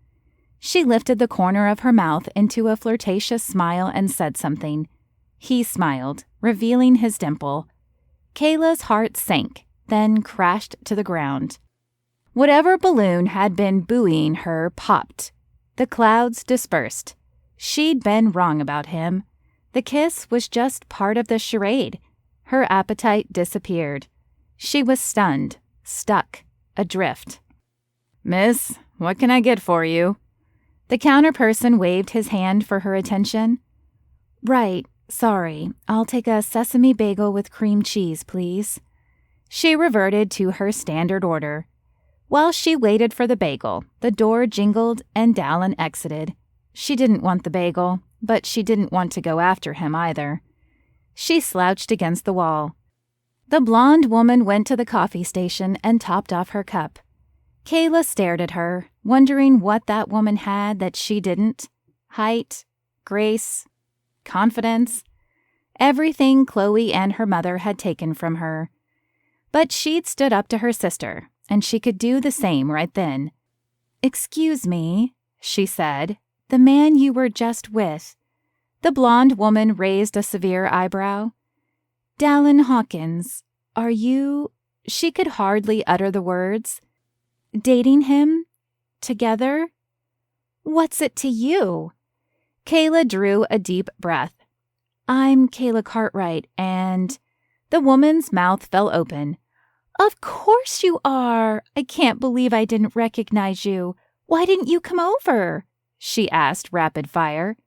She lifted the corner of her mouth into a flirtatious smile and said something. He smiled, revealing his dimple. Kayla's heart sank, then crashed to the ground. Whatever balloon had been buoying her popped. The clouds dispersed. She'd been wrong about him. The kiss was just part of the charade. Her appetite disappeared. She was stunned, stuck, adrift. "Miss, what can I get for you?" The counter person waved his hand for her attention. "Right, sorry. I'll take a sesame bagel with cream cheese, please." She reverted to her standard order. While she waited for the bagel, the door jingled and Dallen exited. She didn't want the bagel, but she didn't want to go after him either. She slouched against the wall. The blonde woman went to the coffee station and topped off her cup. Kayla stared at her, wondering what that woman had that she didn't. Height, grace, confidence, everything Chloe and her mother had taken from her. But she'd stood up to her sister, and she could do the same right then. "Excuse me," she said, "the man you were just with." The blonde woman raised a severe eyebrow. "Dallen Hawkins, are you—" She could hardly utter the words. "Dating him? Together? What's it to you?" Kayla drew a deep breath. "I'm Kayla Cartwright, and—" The woman's mouth fell open. "Of course you are! I can't believe I didn't recognize you. Why didn't you come over?" she asked rapid fire.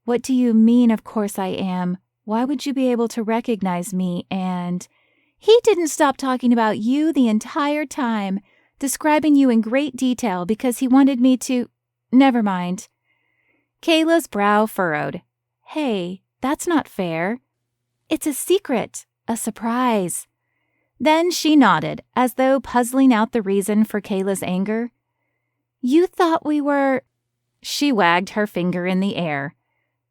"What do you mean, of course I am? Why would you be able to recognize me and—" "He didn't stop talking about you the entire time, describing you in great detail because he wanted me to— Never mind." Kayla's brow furrowed. "Hey, that's not fair. It's a secret, a surprise." Then she nodded, as though puzzling out the reason for Kayla's anger. "You thought we were—" She wagged her finger in the air.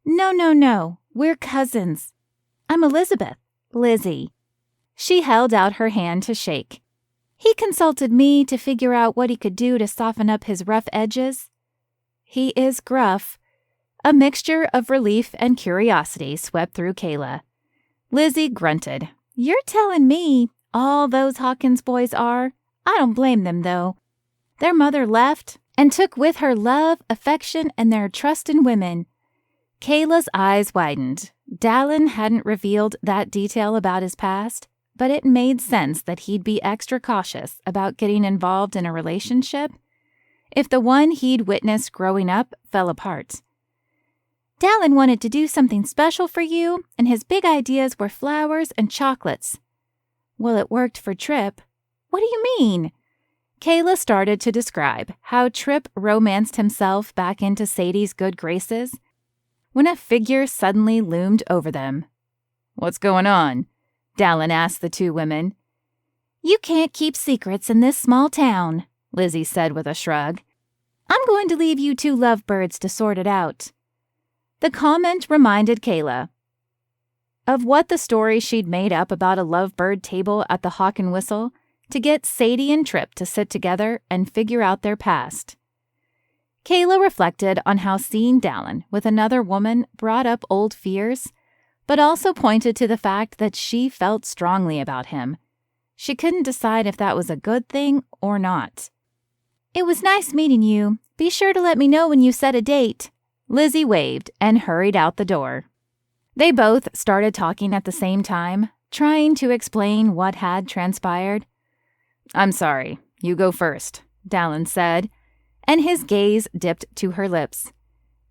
No, we're cousins. I'm Elizabeth, Lizzie." She held out her hand to shake. "He consulted me to figure out what he could do to soften up his rough edges." "He is gruff." A mixture of relief and curiosity swept through Kayla. Lizzie grunted. "You're telling me all those Hawkins boys are? I don't blame them, though. Their mother left and took with her love, affection, and their trust in women." Kayla's eyes widened. Dallen hadn't revealed that detail about his past, but it made sense that he'd be extra cautious about getting involved in a relationship if the one he'd witnessed growing up fell apart. "Dallen wanted to do something special for you, and his big ideas were flowers and chocolates." "Well, it worked for Tripp." "What do you mean?" Kayla started to describe how Tripp romanced himself back into Sadie's good graces when a figure suddenly loomed over them. "What's going on?" Dallen asked the two women. "You can't keep secrets in this small town," Lizzie said with a shrug. "I'm going to leave you two lovebirds to sort it out." The comment reminded Kayla of what the story she'd made up about a lovebird table at the Hawk and Whistle to get Sadie and Tripp to sit together and figure out their past. Kayla reflected on how seeing Dallen with another woman brought up old fears, but also pointed to the fact that she felt strongly about him. She couldn't decide if that was a good thing or not. "It was nice meeting you. Be sure to let me know when you set a date." Lizzie waved and hurried out the door. They both started talking at the same time, trying to explain what had transpired. "I'm sorry. You go first," Dallen said, and his gaze dipped to her lips.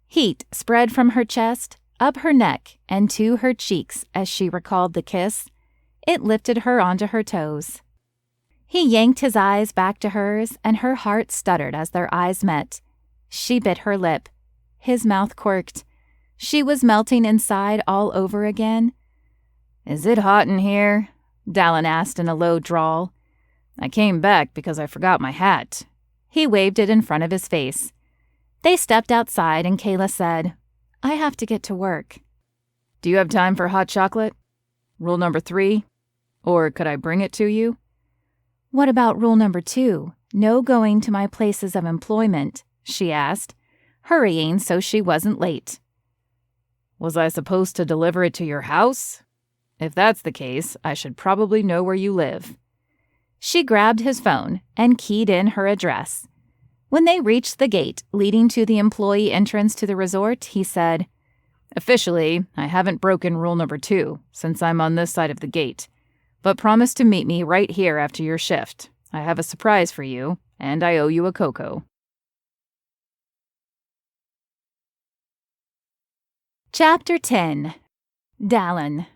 Heat spread from her chest, up her neck, and to her cheeks as she recalled the kiss. It lifted her onto her toes. He yanked his eyes back to hers, and her heart stuttered as their eyes met. She bit her lip. His mouth quirked. She was melting inside all over again. "Is it hot in here?" Dallen asked in a low drawl. "I came back because I forgot my hat." He waved it in front of his face. They stepped outside and Kayla said, "I have to get to work." "Do you have time for hot chocolate? Rule number 3? Or could I bring it to you?" "What about rule number 2? No going to my places of employment?" she asked, hurrying so she wasn't late. "Was I supposed to deliver it to your house? If that's the case, I should probably know where you live." She grabbed his phone and keyed in her address. When they reached the gate leading to the employee entrance to the resort, he said, "Officially, I haven't broken rule number 2 since I'm on this side of the gate, but promise to meet me right here after your shift. I have a surprise for you, and I owe you a cocoa." Chapter 10. Dallen.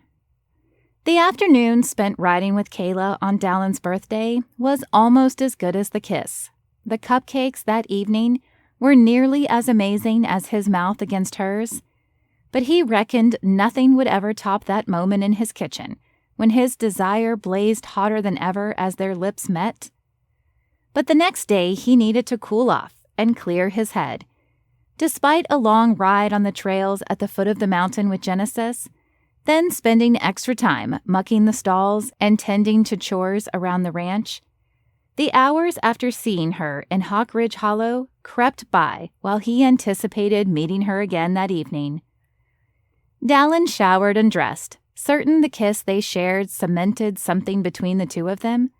The afternoon spent riding with Kayla on Dallen's birthday was almost as good as the kiss. The cupcakes that evening were nearly as amazing as his mouth against hers, but he reckoned nothing would ever top that moment in his kitchen when his desire blazed hotter than ever as their lips met. But the next day he needed to cool off and clear his head. Despite a long ride on the trails at the foot of the mountain with Genesis, then spending extra time mucking the stalls and tending to chores around the ranch, the hours after seeing her in Hawk Ridge Hollow crept by while he anticipated meeting her again that evening. Dallen showered and dressed, certain the kiss they shared cemented something between the two of them.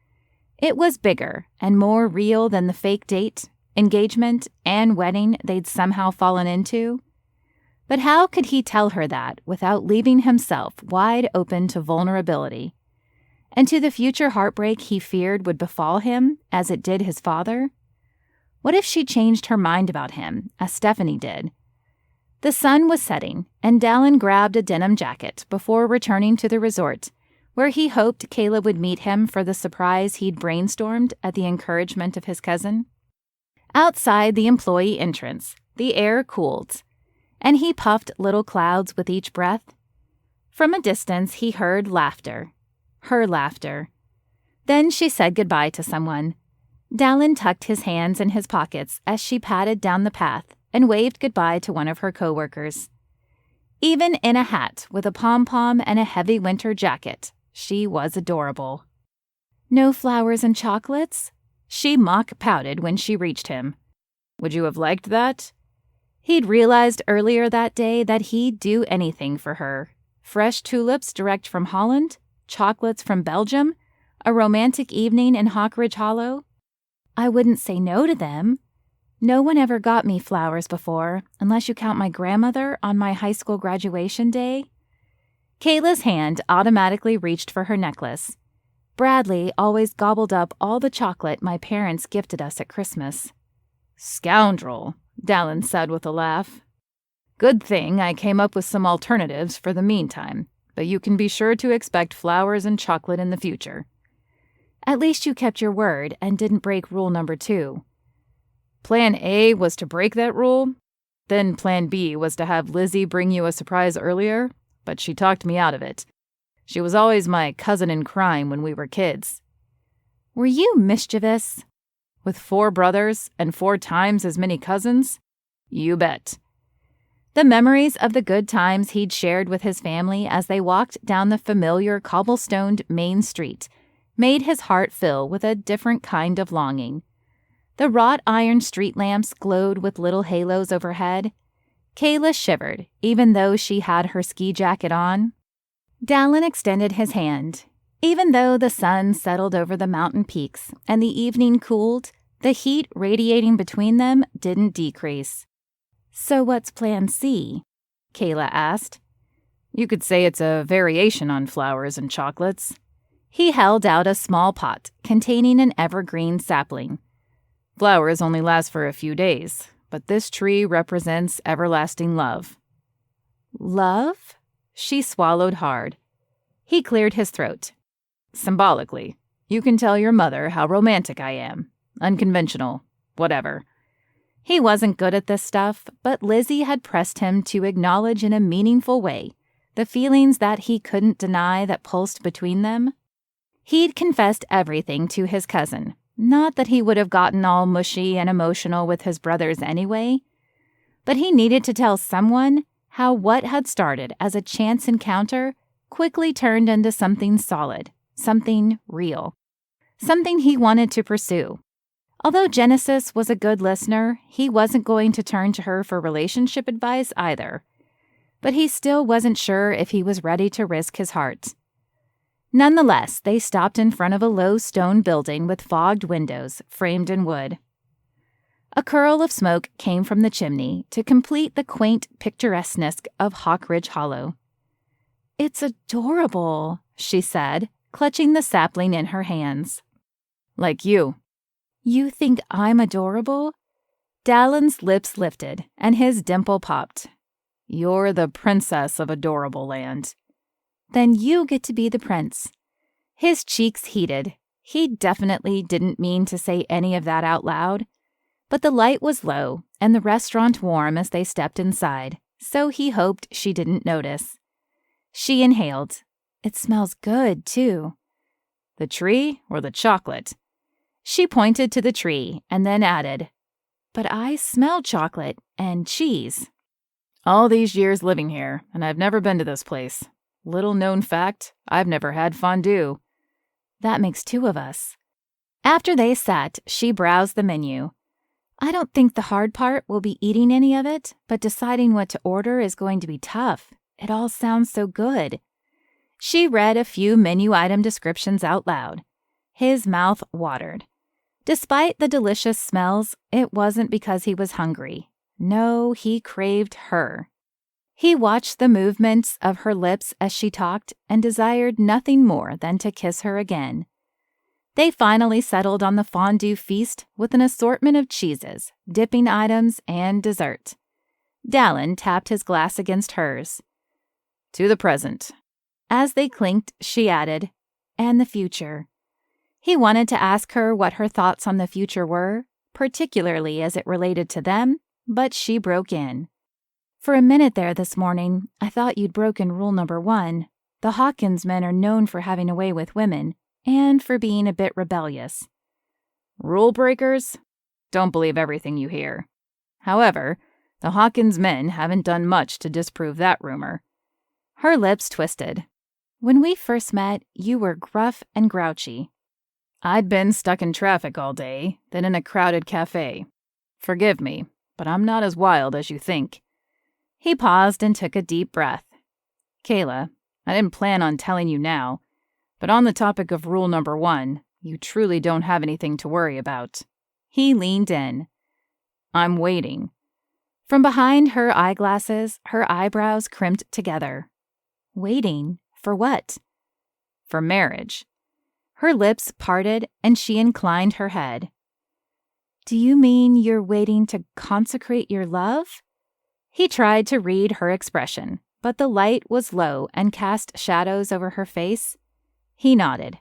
It was bigger and more real than the fake date, engagement, and wedding they'd somehow fallen into. But how could he tell her that without leaving himself wide open to vulnerability? And to the future heartbreak he feared would befall him, as it did his father? What if she changed her mind about him, as Stephanie did? The sun was setting, and Dallen grabbed a denim jacket before returning to the resort, where he hoped Kayla would meet him for the surprise he'd brainstormed at the encouragement of his cousin. Outside the employee entrance, the air cooled, and he puffed little clouds with each breath. From a distance, he heard laughter. Her laughter. Then she said goodbye to someone. Dallen tucked his hands in his pockets as she padded down the path and waved goodbye to one of her coworkers. Even in a hat with a pom-pom and a heavy winter jacket, she was adorable. "No flowers and chocolates?" She mock-pouted when she reached him. "Would you have liked that?" He'd realized earlier that day that he'd do anything for her. Fresh tulips direct from Holland, chocolates from Belgium, a romantic evening in Hawk Ridge Hollow. "I wouldn't say no to them. No one ever got me flowers before, unless you count my grandmother on my high school graduation day." Kayla's hand automatically reached for her necklace. "Bradley always gobbled up all the chocolate my parents gifted us at Christmas." "Scoundrel," Dallen said with a laugh. "Good thing I came up with some alternatives for the meantime, but you can be sure to expect flowers and chocolate in the future." "At least you kept your word and didn't break rule number 2. Plan A was to break that rule. Then Plan B was to have Lizzie bring you a surprise earlier, but she talked me out of it. She was always my cousin in crime when we were kids. "Were you mischievous?" With 4 brothers and 4 times as many cousins? You bet. The memories of the good times he'd shared with his family as they walked down the familiar cobblestoned main street made his heart fill with a different kind of longing. The wrought iron street lamps glowed with little halos overhead. Kayla shivered, even though she had her ski jacket on. Dallen extended his hand. Even though the sun settled over the mountain peaks and the evening cooled, the heat radiating between them didn't decrease. "So what's Plan C?" Kayla asked. You could say it's a variation on flowers and chocolates. He held out a small pot containing an evergreen sapling. Flowers only last for a few days, but this tree represents everlasting love." "Love?" She swallowed hard. He cleared his throat. "Symbolically, you can tell your mother how romantic I am. Unconventional. Whatever." He wasn't good at this stuff, but Lizzie had pressed him to acknowledge in a meaningful way the feelings that he couldn't deny that pulsed between them. He'd confessed everything to his cousin. Not that he would have gotten all mushy and emotional with his brothers anyway, but he needed to tell someone how what had started as a chance encounter quickly turned into something solid, something real, something he wanted to pursue. Although Genesis was a good listener, he wasn't going to turn to her for relationship advice either. But he still wasn't sure if he was ready to risk his heart. Nonetheless, they stopped in front of a low stone building with fogged windows framed in wood. A curl of smoke came from the chimney to complete the quaint picturesqueness of Hawk Ridge Hollow. "It's adorable," she said, clutching the sapling in her hands. "Like you." "You think I'm adorable?" Dallen's lips lifted, and his dimple popped. "You're the princess of Adorable Land." "Then you get to be the prince." His cheeks heated. He definitely didn't mean to say any of that out loud. But the light was low, and the restaurant warm as they stepped inside, so he hoped she didn't notice. She inhaled. "It smells good, too." "The tree or the chocolate?" She pointed to the tree and then added, "But I smell chocolate and cheese." "All these years living here, and I've never been to this place. Little known fact, I've never had fondue." "That makes two of us." After they sat, she browsed the menu. "I don't think the hard part will be eating any of it, but deciding what to order is going to be tough. It all sounds so good." She read a few menu item descriptions out loud. His mouth watered. Despite the delicious smells, it wasn't because he was hungry. No, he craved her. He watched the movements of her lips as she talked and desired nothing more than to kiss her again. They finally settled on the fondue feast with an assortment of cheeses, dipping items, and dessert. Dallen tapped his glass against hers. "To the present." As they clinked, she added, "And the future." He wanted to ask her what her thoughts on the future were, particularly as it related to them, but she broke in. "For a minute there this morning, I thought you'd broken rule number 1. The Hawkins men are known for having a way with women, and for being a bit rebellious." "Rule breakers? Don't believe everything you hear. However, the Hawkins men haven't done much to disprove that rumor." Her lips twisted. "When we first met, you were gruff and grouchy." "I'd been stuck in traffic all day, then in a crowded cafe. Forgive me, but I'm not as wild as you think." He paused and took a deep breath. "Kayla, I didn't plan on telling you now, but on the topic of rule number 1, you truly don't have anything to worry about." He leaned in. "I'm waiting." From behind her eyeglasses, her eyebrows crimped together. "Waiting? For what?" "For marriage." Her lips parted and she inclined her head. "Do you mean you're waiting to consecrate your love?" He tried to read her expression, but the light was low and cast shadows over her face. He nodded.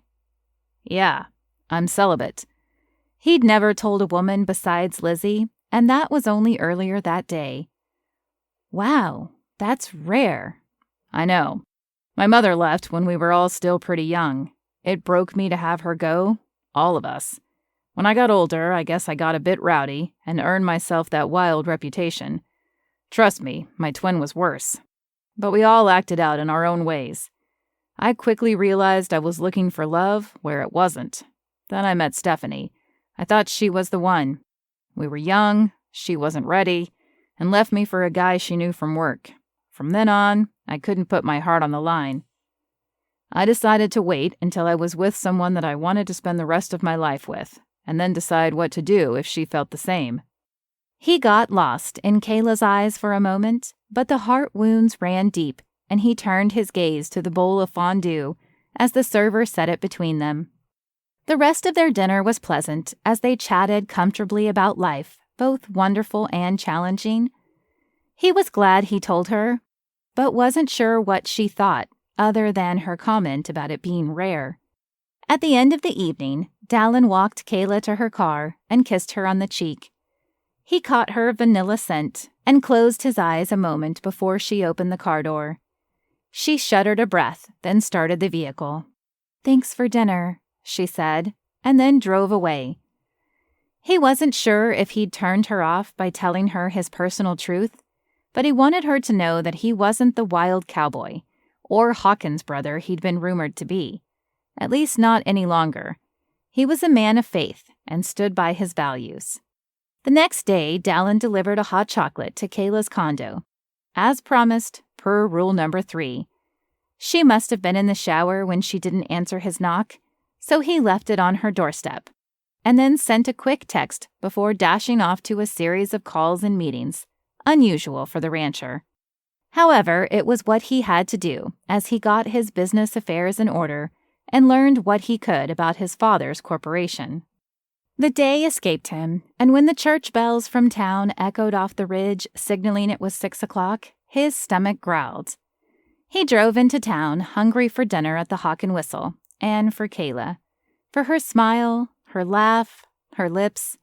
"Yeah, I'm celibate." He'd never told a woman besides Lizzie, and that was only earlier that day. "Wow, that's rare." "I know. My mother left when we were all still pretty young. It broke me to have her go, all of us. When I got older, I guess I got a bit rowdy and earned myself that wild reputation. Trust me, my twin was worse. But we all acted out in our own ways. I quickly realized I was looking for love where it wasn't. Then I met Stephanie. I thought she was the one. We were young, she wasn't ready, and left me for a guy she knew from work. From then on, I couldn't put my heart on the line. I decided to wait until I was with someone that I wanted to spend the rest of my life with, and then decide what to do if she felt the same." He got lost in Kayla's eyes for a moment, but the heart wounds ran deep, and he turned his gaze to the bowl of fondue as the server set it between them. The rest of their dinner was pleasant as they chatted comfortably about life, both wonderful and challenging. He was glad he told her, but wasn't sure what she thought, other than her comment about it being rare. At the end of the evening, Dallen walked Kayla to her car and kissed her on the cheek. He caught her vanilla scent and closed his eyes a moment before she opened the car door. She shuddered a breath, then started the vehicle. "Thanks for dinner," she said, and then drove away. He wasn't sure if he'd turned her off by telling her his personal truth, but he wanted her to know that he wasn't the wild cowboy or Hawkins brother he'd been rumored to be, at least not any longer. He was a man of faith and stood by his values. The next day, Dallen delivered a hot chocolate to Kayla's condo, as promised, per rule number 3. She must have been in the shower when she didn't answer his knock, so he left it on her doorstep, and then sent a quick text before dashing off to a series of calls and meetings, unusual for the rancher. However, it was what he had to do as he got his business affairs in order and learned what he could about his father's corporation. The day escaped him, and when the church bells from town echoed off the ridge, signaling it was 6 o'clock, his stomach growled. He drove into town, hungry for dinner at the Hawk and Whistle, and for Kayla. For her smile, her laugh, her lips.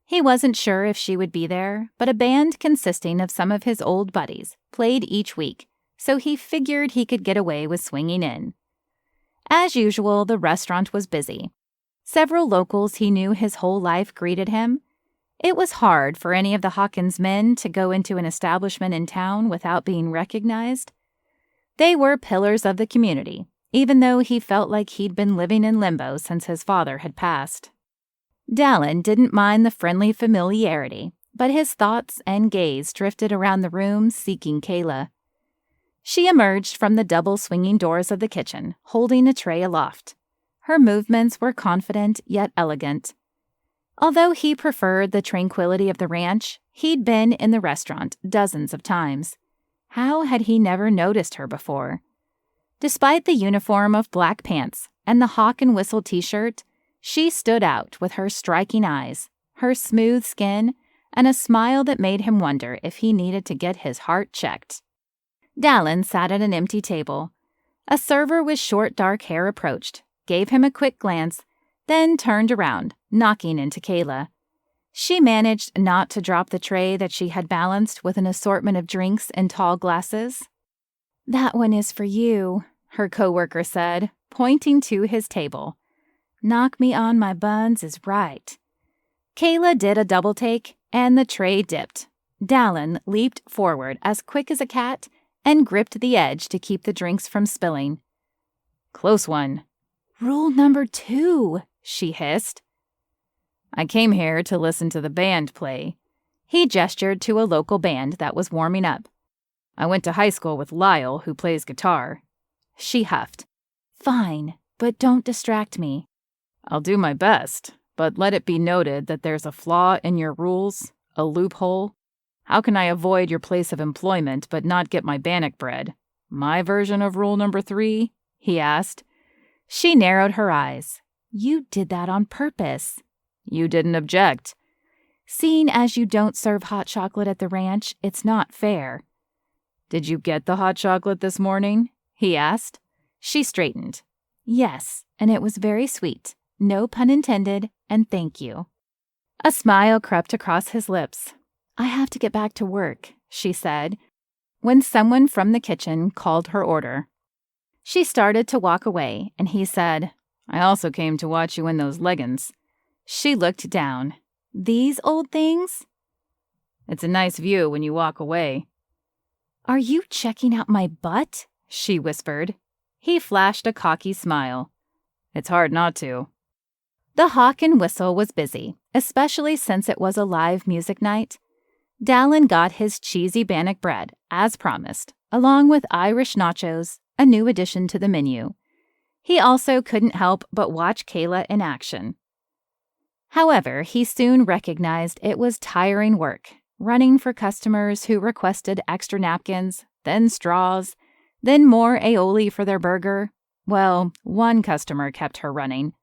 He wasn't sure if she would be there, but a band consisting of some of his old buddies played each week, so he figured he could get away with swinging in. As usual, the restaurant was busy. Several locals he knew his whole life greeted him. It was hard for any of the Hawkins men to go into an establishment in town without being recognized. They were pillars of the community, even though he felt like he'd been living in limbo since his father had passed. Dallen didn't mind the friendly familiarity, but his thoughts and gaze drifted around the room seeking Kayla. She emerged from the double swinging doors of the kitchen, holding a tray aloft. Her movements were confident yet elegant. Although he preferred the tranquility of the ranch, he'd been in the restaurant dozens of times. How had he never noticed her before? Despite the uniform of black pants and the Hawk and Whistle t-shirt, she stood out with her striking eyes, her smooth skin, and a smile that made him wonder if he needed to get his heart checked. Dallen sat at an empty table. A server with short dark hair approached, gave him a quick glance, then turned around, knocking into Kayla. She managed not to drop the tray that she had balanced with an assortment of drinks in tall glasses. "That one is for you," her coworker said, pointing to his table. "Knock me on my buns is right." Kayla did a double take, and the tray dipped. Dallen leaped forward as quick as a cat and gripped the edge to keep the drinks from spilling. "Close one." "Rule number 2, she hissed. "I came here to listen to the band play." He gestured to a local band that was warming up. "I went to high school with Lyle, who plays guitar." She huffed. "Fine, but don't distract me." "I'll do my best, but let it be noted that there's a flaw in your rules, a loophole. How can I avoid your place of employment but not get my bannock bread? My version of rule number 3? He asked. She narrowed her eyes. "You did that on purpose." "You didn't object." "Seeing as you don't serve hot chocolate at the ranch, it's not fair." "Did you get the hot chocolate this morning?" he asked. She straightened. "Yes, and it was very sweet. No pun intended, and thank you." A smile crept across his lips. "I have to get back to work," she said, when someone from the kitchen called her order. She started to walk away, and he said, "I also came to watch you in those leggings." She looked down. "These old things?" "It's a nice view when you walk away." "Are you checking out my butt?" she whispered. He flashed a cocky smile. "It's hard not to." The Hawk and Whistle was busy, especially since it was a live music night. Dallen got his cheesy bannock bread, as promised, along with Irish nachos, a new addition to the menu. He also couldn't help but watch Kayla in action. However, he soon recognized it was tiring work, running for customers who requested extra napkins, then straws, then more aioli for their burger. Well, one customer kept her running.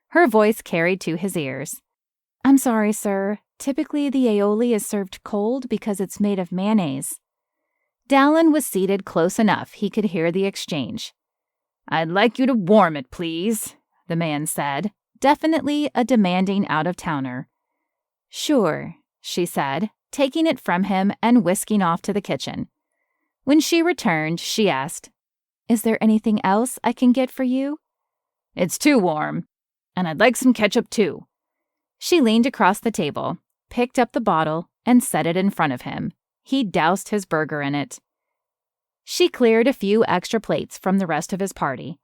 Her voice carried to his ears. "I'm sorry, sir. typically the aioli is served cold because it's made of mayonnaise. Dallen was seated close enough he could hear the exchange. "I'd like you to warm it, please," the man said, definitely a demanding out-of-towner. "Sure," she said, taking it from him and whisking off to the kitchen. When she returned, she asked, "Is there anything else I can get for you?" "It's too warm, and I'd like some ketchup too." She leaned across the table, picked up the bottle, and set it in front of him. He doused his burger in it. She cleared a few extra plates from the rest of his party.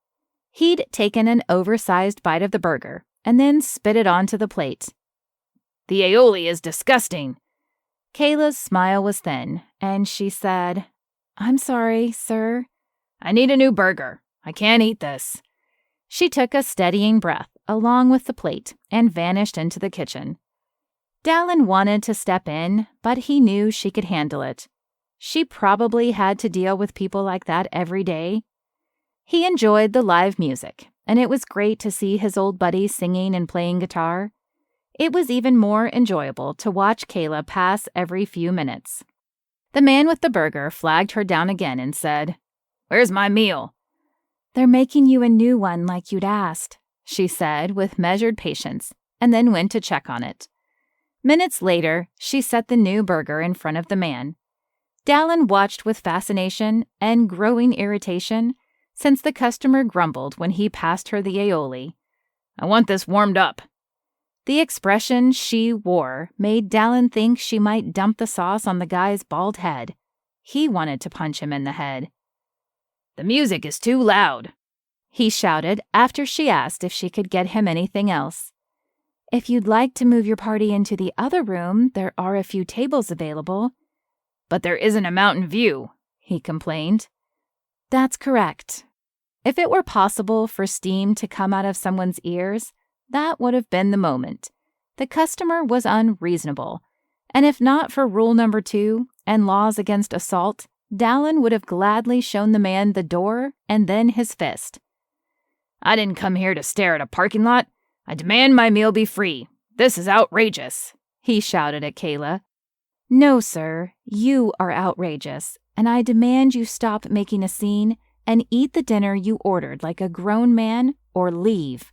He'd taken an oversized bite of the burger and then spit it onto the plate. "The aioli is disgusting." Kayla's smile was thin, and she said, "I'm sorry, sir." "I need a new burger. I can't eat this." She took a steadying breath along with the plate and vanished into the kitchen. Dallen wanted to step in, but he knew she could handle it. She probably had to deal with people like that every day. He enjoyed the live music, and it was great to see his old buddy singing and playing guitar. It was even more enjoyable to watch Kayla pass every few minutes. The man with the burger flagged her down again and said, "Where's my meal?" "They're making you a new one like you'd asked," she said with measured patience, and then went to check on it. Minutes later, she set the new burger in front of the man. Dallen watched with fascination and growing irritation since the customer grumbled when he passed her the aioli. "I want this warmed up." The expression she wore made Dallen think she might dump the sauce on the guy's bald head. He wanted to punch him in the head. "The music is too loud," he shouted after she asked if she could get him anything else. "If you'd like to move your party into the other room, there are a few tables available." "But there isn't a mountain view," he complained. "That's correct." If it were possible for steam to come out of someone's ears, that would have been the moment. The customer was unreasonable, and if not for rule number 2 and laws against assault, Dallen would have gladly shown the man the door and then his fist. "I didn't come here to stare at a parking lot. I demand my meal be free. This is outrageous," he shouted at Kayla. "No, sir, you are outrageous, and I demand you stop making a scene and eat the dinner you ordered like a grown man or leave."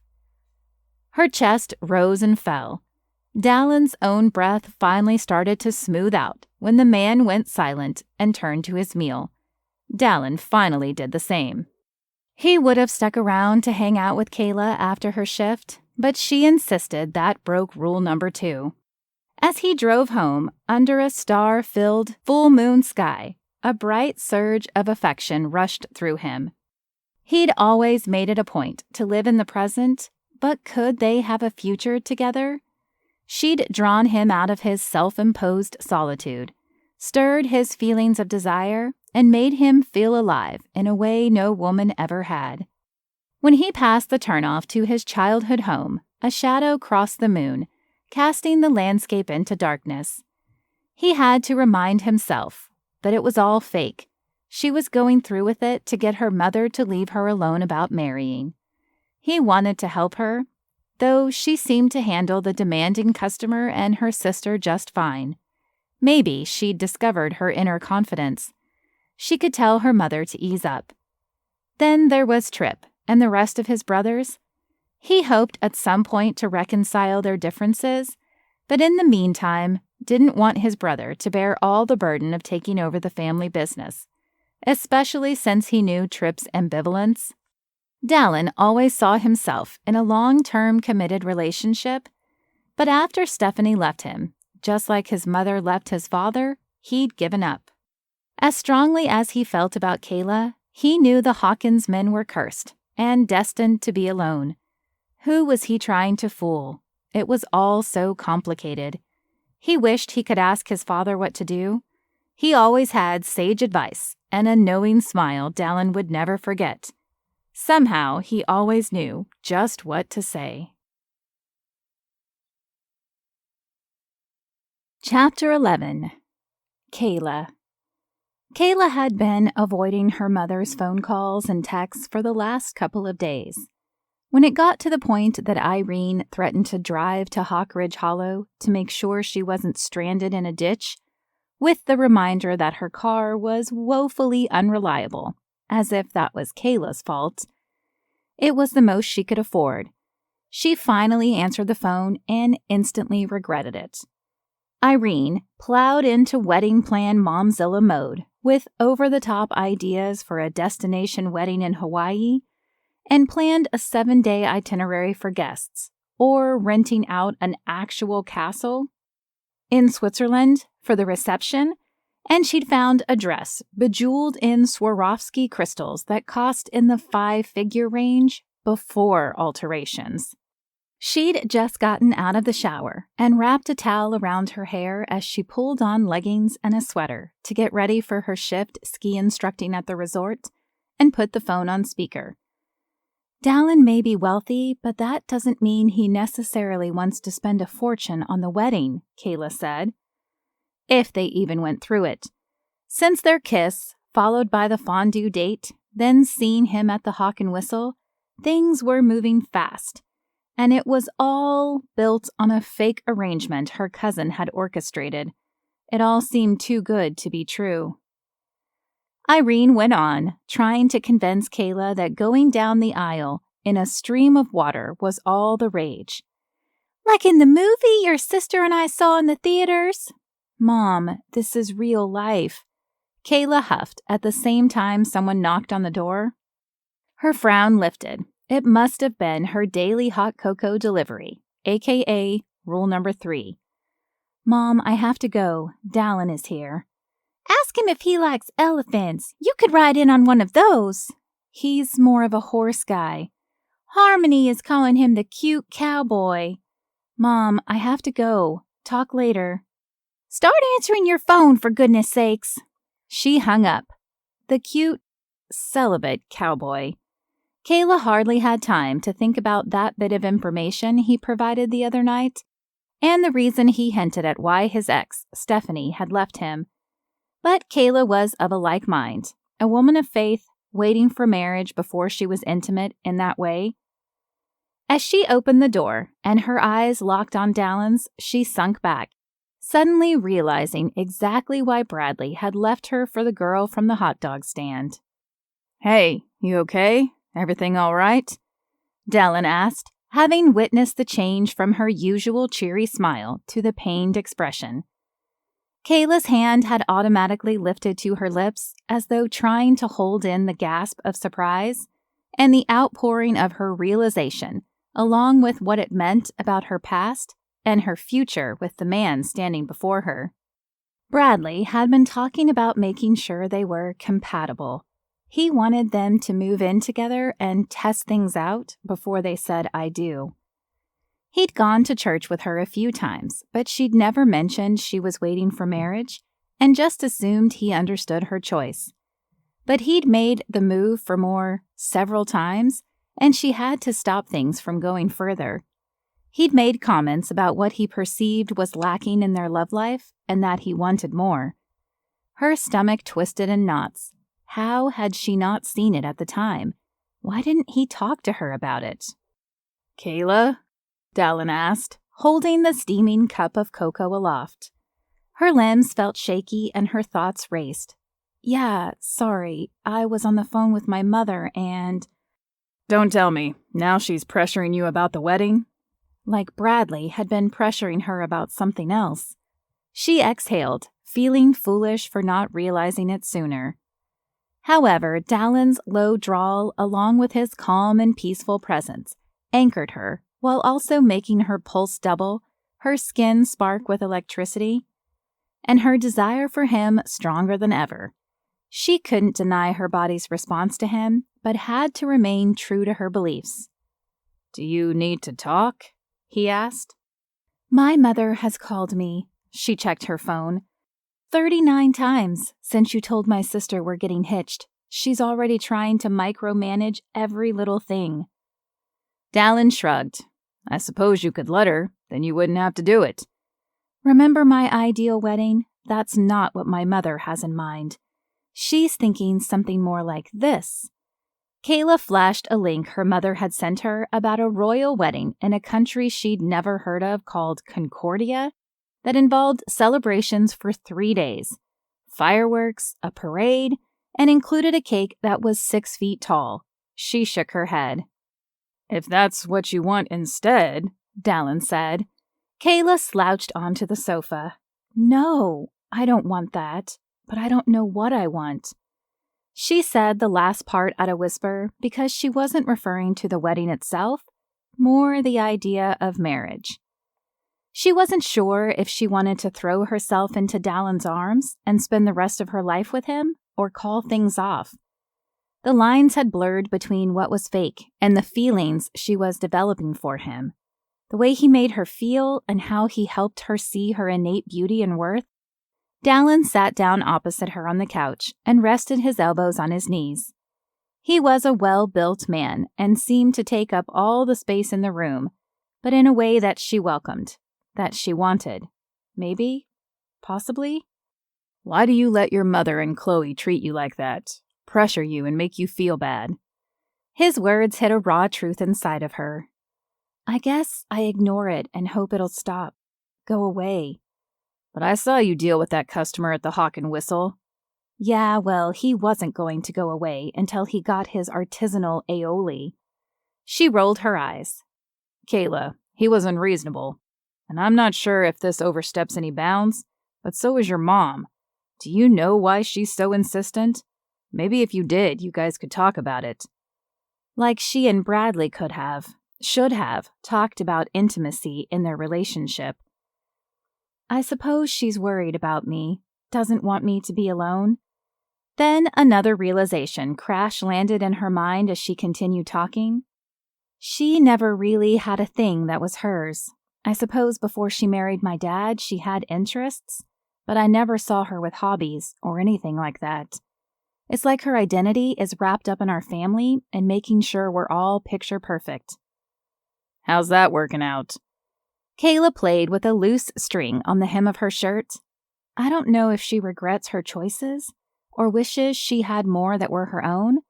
Her chest rose and fell. Dallen's own breath finally started to smooth out when the man went silent and turned to his meal. Dallen finally did the same. He would have stuck around to hang out with Kayla after her shift, but she insisted that broke rule number 2. As he drove home under a star-filled full moon sky, a bright surge of affection rushed through him. He'd always made it a point to live in the present, but could they have a future together? She'd drawn him out of his self-imposed solitude, stirred his feelings of desire, and made him feel alive in a way no woman ever had. When he passed the turnoff to his childhood home, a shadow crossed the moon, casting the landscape into darkness. He had to remind himself, but it was all fake. She was going through with it to get her mother to leave her alone about marrying. He wanted to help her, though she seemed to handle the demanding customer and her sister just fine. Maybe she'd discovered her inner confidence. She could tell her mother to ease up. Then there was Tripp and the rest of his brothers. He hoped at some point to reconcile their differences, but in the meantime, didn't want his brother to bear all the burden of taking over the family business, especially since he knew Tripp's ambivalence. Dallen always saw himself in a long-term committed relationship, but after Stephanie left him, just like his mother left his father, he'd given up. As strongly as he felt about Kayla, he knew the Hawkins men were cursed and destined to be alone. Who was he trying to fool? It was all so complicated. He wished he could ask his father what to do. He always had sage advice and a knowing smile Dallen would never forget. Somehow, he always knew just what to say. Chapter 11. Kayla. Kayla had been avoiding her mother's phone calls and texts for the last couple of days. When it got to the point that Irene threatened to drive to Hawk Ridge Hollow to make sure she wasn't stranded in a ditch, with the reminder that her car was woefully unreliable, as if that was Kayla's fault, it was the most she could afford. She finally answered the phone and instantly regretted it. Irene plowed into wedding plan momzilla mode with over-the-top ideas for a destination wedding in Hawaii and planned a 7-day itinerary for guests, or renting out an actual castle in Switzerland for the reception, and she'd found a dress bejeweled in Swarovski crystals that cost in the 5-figure range before alterations. She'd just gotten out of the shower and wrapped a towel around her hair as she pulled on leggings and a sweater to get ready for her shift ski instructing at the resort and put the phone on speaker. Dallen may be wealthy, but that doesn't mean he necessarily wants to spend a fortune on the wedding, Kayla said. If they even went through it. Since their kiss, followed by the fondue date, then seeing him at the Hawk and Whistle, things were moving fast, and it was all built on a fake arrangement her cousin had orchestrated. It all seemed too good to be true. Irene went on, trying to convince Kayla that going down the aisle in a stream of water was all the rage. Like in the movie your sister and I saw in the theaters? Mom, this is real life. Kayla huffed at the same time someone knocked on the door. Her frown lifted. It must have been her daily hot cocoa delivery, aka rule number 3. Mom, I have to go. Dallen is here. Ask him if he likes elephants. You could ride in on one of those. He's more of a horse guy. Harmony is calling him the cute cowboy. Mom, I have to go. Talk later. Start answering your phone, for goodness sakes. She hung up. The cute, celibate cowboy. Kayla hardly had time to think about that bit of information he provided the other night, and the reason he hinted at why his ex, Stephanie, had left him. But Kayla was of a like mind, a woman of faith, waiting for marriage before she was intimate in that way. As she opened the door and her eyes locked on Dallen's, she sunk back, suddenly realizing exactly why Bradley had left her for the girl from the hot dog stand. Hey, you okay? Everything all right? Dallen asked, having witnessed the change from her usual cheery smile to the pained expression. Kayla's hand had automatically lifted to her lips as though trying to hold in the gasp of surprise and the outpouring of her realization, along with what it meant about her past and her future with the man standing before her. Bradley had been talking about making sure they were compatible. He wanted them to move in together and test things out before they said I do. He'd gone to church with her a few times, but she'd never mentioned she was waiting for marriage and just assumed he understood her choice. But he'd made the move for more several times, and she had to stop things from going further. He'd made comments about what he perceived was lacking in their love life and that he wanted more. Her stomach twisted in knots. How had she not seen it at the time? Why didn't he talk to her about it? Kayla? Dallen asked, holding the steaming cup of cocoa aloft. Her limbs felt shaky and her thoughts raced. Yeah, sorry, I was on the phone with my mother and... Don't tell me. Now she's pressuring you about the wedding? Like Bradley had been pressuring her about something else. She exhaled, feeling foolish for not realizing it sooner. However, Dallen's low drawl, along with his calm and peaceful presence, anchored her, while also making her pulse double, her skin spark with electricity, and her desire for him stronger than ever. She couldn't deny her body's response to him, but had to remain true to her beliefs. Do you need to talk? He asked. My mother has called me. She checked her phone. 39 times since you told my sister we're getting hitched. She's already trying to micromanage every little thing. Dallen shrugged. I suppose you could let her, then you wouldn't have to do it. Remember my ideal wedding? That's not what my mother has in mind. She's thinking something more like this. Kayla flashed a link her mother had sent her about a royal wedding in a country she'd never heard of called Concordia that involved celebrations for 3 days, fireworks, a parade, and included a cake that was 6 feet tall. She shook her head. "If that's what you want instead," Dallen said. Kayla slouched onto the sofa. "No, I don't want that, but I don't know what I want." She said the last part at a whisper because she wasn't referring to the wedding itself, more the idea of marriage. She wasn't sure if she wanted to throw herself into Dallen's arms and spend the rest of her life with him or call things off. The lines had blurred between what was fake and the feelings she was developing for him. The way he made her feel and how he helped her see her innate beauty and worth. Dallen sat down opposite her on the couch and rested his elbows on his knees. He was a well-built man and seemed to take up all the space in the room, but in a way that she welcomed, that she wanted. Maybe? Possibly? "Why do you let your mother and Chloe treat you like that? Pressure you and make you feel bad?" His words hit a raw truth inside of her. "I guess I ignore it and hope it'll stop. Go away." "But I saw you deal with that customer at the Hawk and Whistle." Yeah, well, he wasn't going to go away until he got his artisanal aioli. She rolled her eyes. "Kayla, he was unreasonable. And I'm not sure if this oversteps any bounds, but so is your mom. Do you know why she's so insistent? Maybe if you did, you guys could talk about it." Like she and Bradley should have, talked about intimacy in their relationship. I suppose she's worried about me, doesn't want me to be alone. Then another realization crash-landed in her mind as she continued talking. She never really had a thing that was hers. I suppose before she married my dad, she had interests, but I never saw her with hobbies or anything like that. It's like her identity is wrapped up in our family and making sure we're all picture perfect. "How's that working out?" Kayla played with a loose string on the hem of her shirt. I don't know if she regrets her choices or wishes she had more that were her own,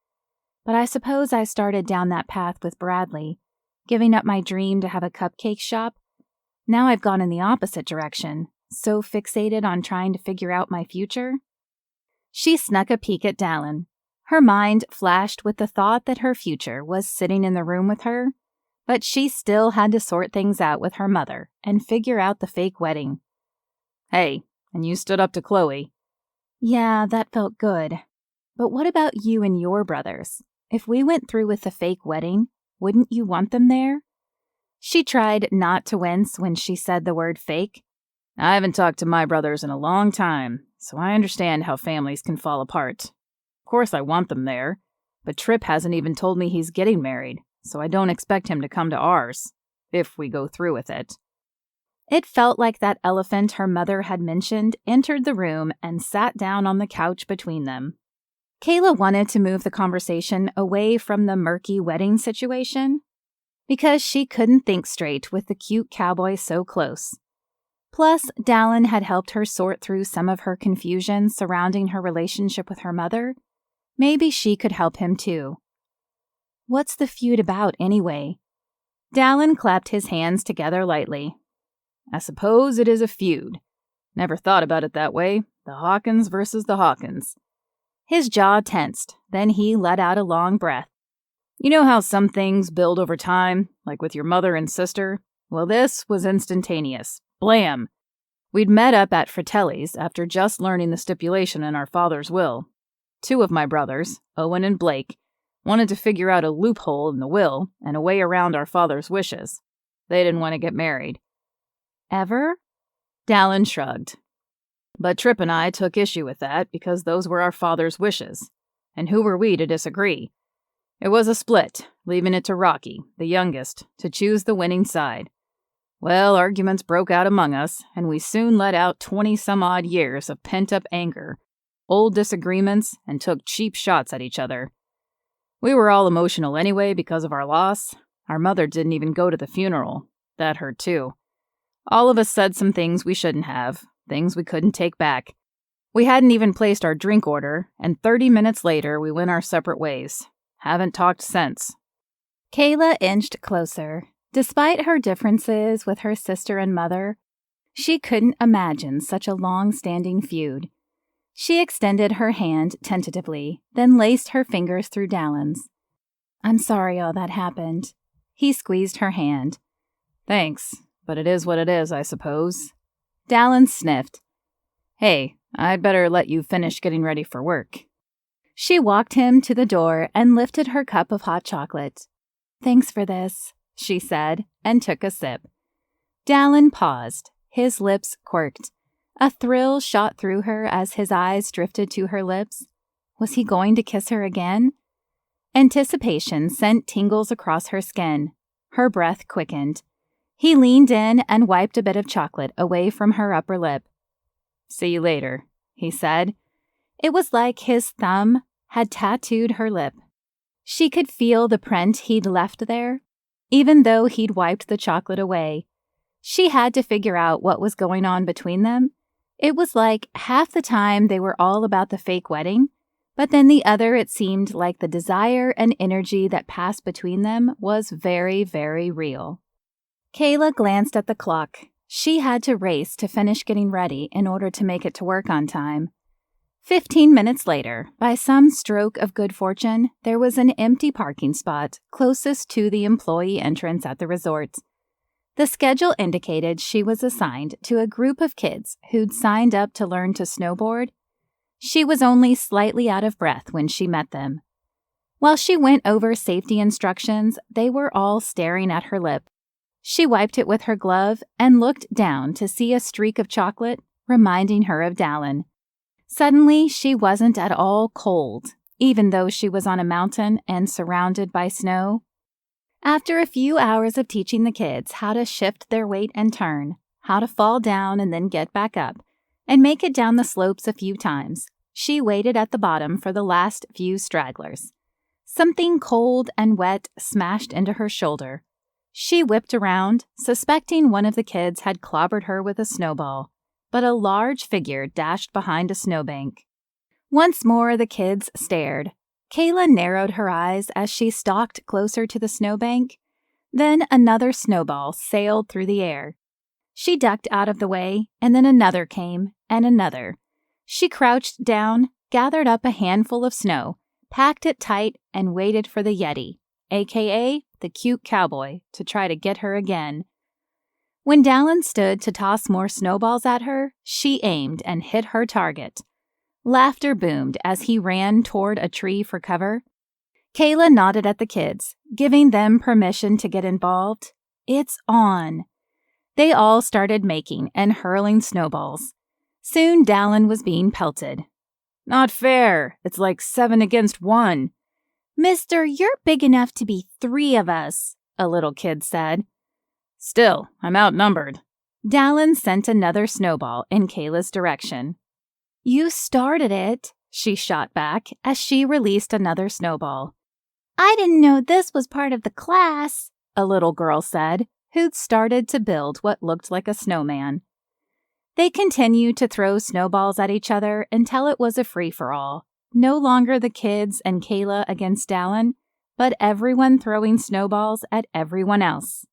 but I suppose I started down that path with Bradley, giving up my dream to have a cupcake shop. Now I've gone in the opposite direction, so fixated on trying to figure out my future. She snuck a peek at Dallen. Her mind flashed with the thought that her future was sitting in the room with her, but she still had to sort things out with her mother and figure out the fake wedding. "Hey, and you stood up to Chloe." Yeah, that felt good. But what about you and your brothers? If we went through with the fake wedding, wouldn't you want them there? She tried not to wince when she said the word fake. "I haven't talked to my brothers in a long time, so I understand how families can fall apart. Of course I want them there, but Tripp hasn't even told me he's getting married, so I don't expect him to come to ours, if we go through with it." It felt like that elephant her mother had mentioned entered the room and sat down on the couch between them. Kayla wanted to move the conversation away from the murky wedding situation because she couldn't think straight with the cute cowboy so close. Plus, Dallen had helped her sort through some of her confusion surrounding her relationship with her mother. Maybe she could help him too. What's the feud about anyway? Dallen clapped his hands together lightly. "I suppose it is a feud. Never thought about it that way. The Hawkins versus the Hawkins." His jaw tensed, then he let out a long breath. "You know how some things build over time, like with your mother and sister? Well, this was instantaneous. Blam! We'd met up at Fratelli's after just learning the stipulation in our father's will. 2 of my brothers, Owen and Blake, wanted to figure out a loophole in the will and a way around our father's wishes. They didn't want to get married." "Ever?" Dallen shrugged. "But Tripp and I took issue with that because those were our father's wishes. And who were we to disagree? It was a split, leaving it to Rocky, the youngest, to choose the winning side. Well, arguments broke out among us, and we soon let out 20-some-odd years of pent-up anger, old disagreements, and took cheap shots at each other. We were all emotional anyway because of our loss. Our mother didn't even go to the funeral. That hurt too. All of us said some things we shouldn't have, things we couldn't take back. We hadn't even placed our drink order, and 30 minutes later we went our separate ways. Haven't talked since. Kayla inched closer. Despite her differences with her sister and mother, she couldn't imagine such a long-standing feud. She extended her hand tentatively, then laced her fingers through Dallen's. "I'm sorry all that happened." He squeezed her hand. "Thanks, but it is what it is, I suppose." Dallen sniffed. "Hey, I'd better let you finish getting ready for work." She walked him to the door and lifted her cup of hot chocolate. "Thanks for this," she said, and took a sip. Dallen paused. His lips quirked. A thrill shot through her as his eyes drifted to her lips. Was he going to kiss her again? Anticipation sent tingles across her skin. Her breath quickened. He leaned in and wiped a bit of chocolate away from her upper lip. "See you later," he said. It was like his thumb had tattooed her lip. She could feel the print he'd left there, even though he'd wiped the chocolate away. She had to figure out what was going on between them. It was like half the time they were all about the fake wedding, but then the other it seemed like the desire and energy that passed between them was very, very real. Kayla glanced at the clock. She had to race to finish getting ready in order to make it to work on time. 15 minutes later, by some stroke of good fortune, there was an empty parking spot closest to the employee entrance at the resort. The schedule indicated she was assigned to a group of kids who'd signed up to learn to snowboard. She was only slightly out of breath when she met them. While she went over safety instructions, they were all staring at her lip. She wiped it with her glove and looked down to see a streak of chocolate, reminding her of Dallen. Suddenly, she wasn't at all cold, even though she was on a mountain and surrounded by snow. After a few hours of teaching the kids how to shift their weight and turn, how to fall down and then get back up, and make it down the slopes a few times, she waited at the bottom for the last few stragglers. Something cold and wet smashed into her shoulder. She whipped around, suspecting one of the kids had clobbered her with a snowball, but a large figure dashed behind a snowbank. Once more the kids stared. Kayla narrowed her eyes as she stalked closer to the snowbank. Then another snowball sailed through the air. She ducked out of the way, and then another came, and another. She crouched down, gathered up a handful of snow, packed it tight, and waited for the Yeti, aka the cute cowboy, to try to get her again. When Dallen stood to toss more snowballs at her, she aimed and hit her target. Laughter boomed as he ran toward a tree for cover. Kayla nodded at the kids, giving them permission to get involved. It's on. They all started making and hurling snowballs. Soon Dallen was being pelted. "Not fair. It's like 7 against 1. "Mister, you're big enough to be 3 of us," a little kid said. "Still, I'm outnumbered." Dallen sent another snowball in Kayla's direction. "You started it," she shot back as she released another snowball. "I didn't know this was part of the class," a little girl said, who'd started to build what looked like a snowman. They continued to throw snowballs at each other until it was a free-for-all. No longer the kids and Kayla against Dallen, but everyone throwing snowballs at everyone else.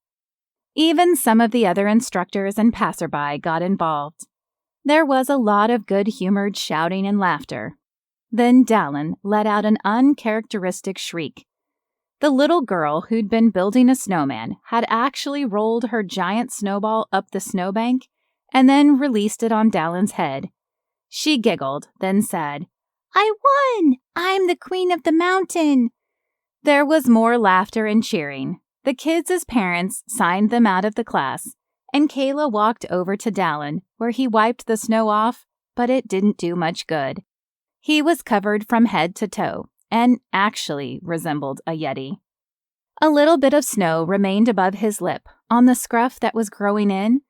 Even some of the other instructors and passerby got involved. There was a lot of good-humored shouting and laughter. Then Dallen let out an uncharacteristic shriek. The little girl who'd been building a snowman had actually rolled her giant snowball up the snowbank and then released it on Dallen's head. She giggled, then said, "I won! I'm the queen of the mountain!" There was more laughter and cheering. The kids' parents signed them out of the class, and Kayla walked over to Dallen, where he wiped the snow off, but it didn't do much good. He was covered from head to toe, and actually resembled a Yeti. A little bit of snow remained above his lip, on the scruff that was growing in.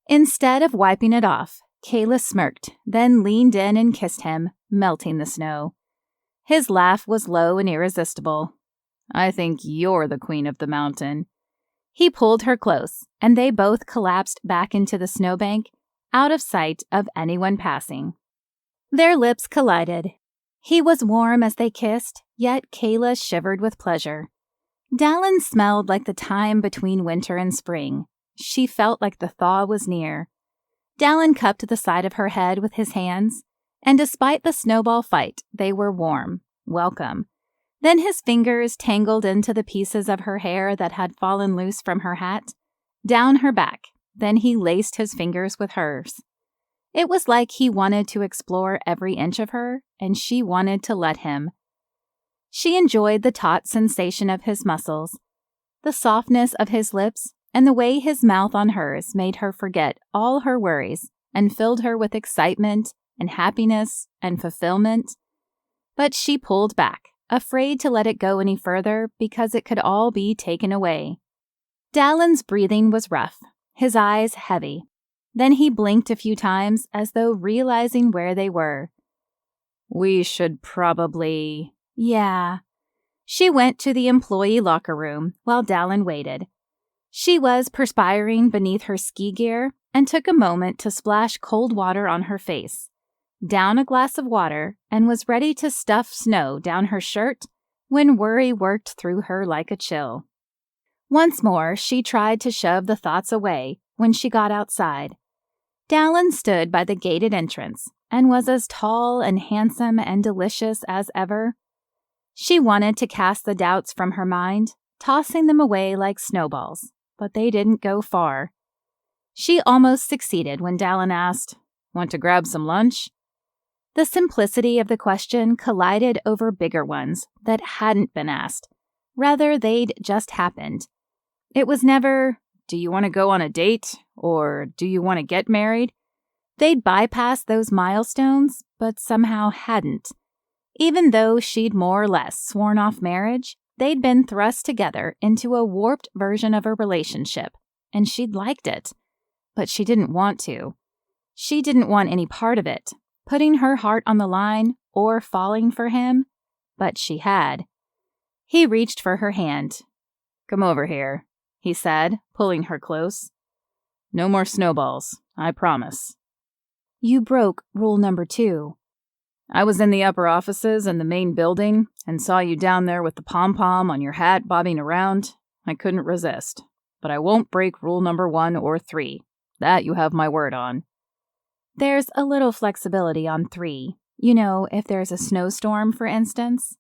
Instead of wiping it off, Kayla smirked, then leaned in and kissed him, melting the snow. His laugh was low and irresistible. "I think you're the queen of the mountain." He pulled her close, and they both collapsed back into the snowbank, out of sight of anyone passing. Their lips collided. He was warm as they kissed, yet Kayla shivered with pleasure. Dallen smelled like the time between winter and spring. She felt like the thaw was near. Dallen cupped the side of her head with his hands, and despite the snowball fight, they were warm, welcome. Then his fingers tangled into the pieces of her hair that had fallen loose from her hat, down her back. Then he laced his fingers with hers. It was like he wanted to explore every inch of her, and she wanted to let him. She enjoyed the taut sensation of his muscles, the softness of his lips, and the way his mouth on hers made her forget all her worries and filled her with excitement and happiness and fulfillment. But she pulled back, afraid to let it go any further because it could all be taken away. Dallen's breathing was rough, his eyes heavy. Then he blinked a few times as though realizing where they were. We should probably... Yeah. She went to the employee locker room while Dallen waited. She was perspiring beneath her ski gear and took a moment to splash cold water on her face, down a glass of water, and was ready to stuff snow down her shirt when worry worked through her like a chill. Once more, she tried to shove the thoughts away when she got outside. Dallen stood by the gated entrance and was as tall and handsome and delicious as ever. She wanted to cast the doubts from her mind, tossing them away like snowballs, but they didn't go far. She almost succeeded when Dallen asked, "Want to grab some lunch?" The simplicity of the question collided over bigger ones that hadn't been asked. Rather, they'd just happened. It was never, "Do you want to go on a date?" or "Do you want to get married?" They'd bypassed those milestones, but somehow hadn't. Even though she'd more or less sworn off marriage, they'd been thrust together into a warped version of a relationship, and she'd liked it. But she didn't want to. She didn't want any part of it, putting her heart on the line or falling for him, but she had. He reached for her hand. "Come over here," he said, pulling her close. "No more snowballs, I promise." "You broke rule number 2. I was in the upper offices in the main building and saw you down there with the pom-pom on your hat bobbing around. I couldn't resist. But I won't break rule number 1 or 3. That you have my word on." "There's a little flexibility on 3. You know, if there's a snowstorm, for instance."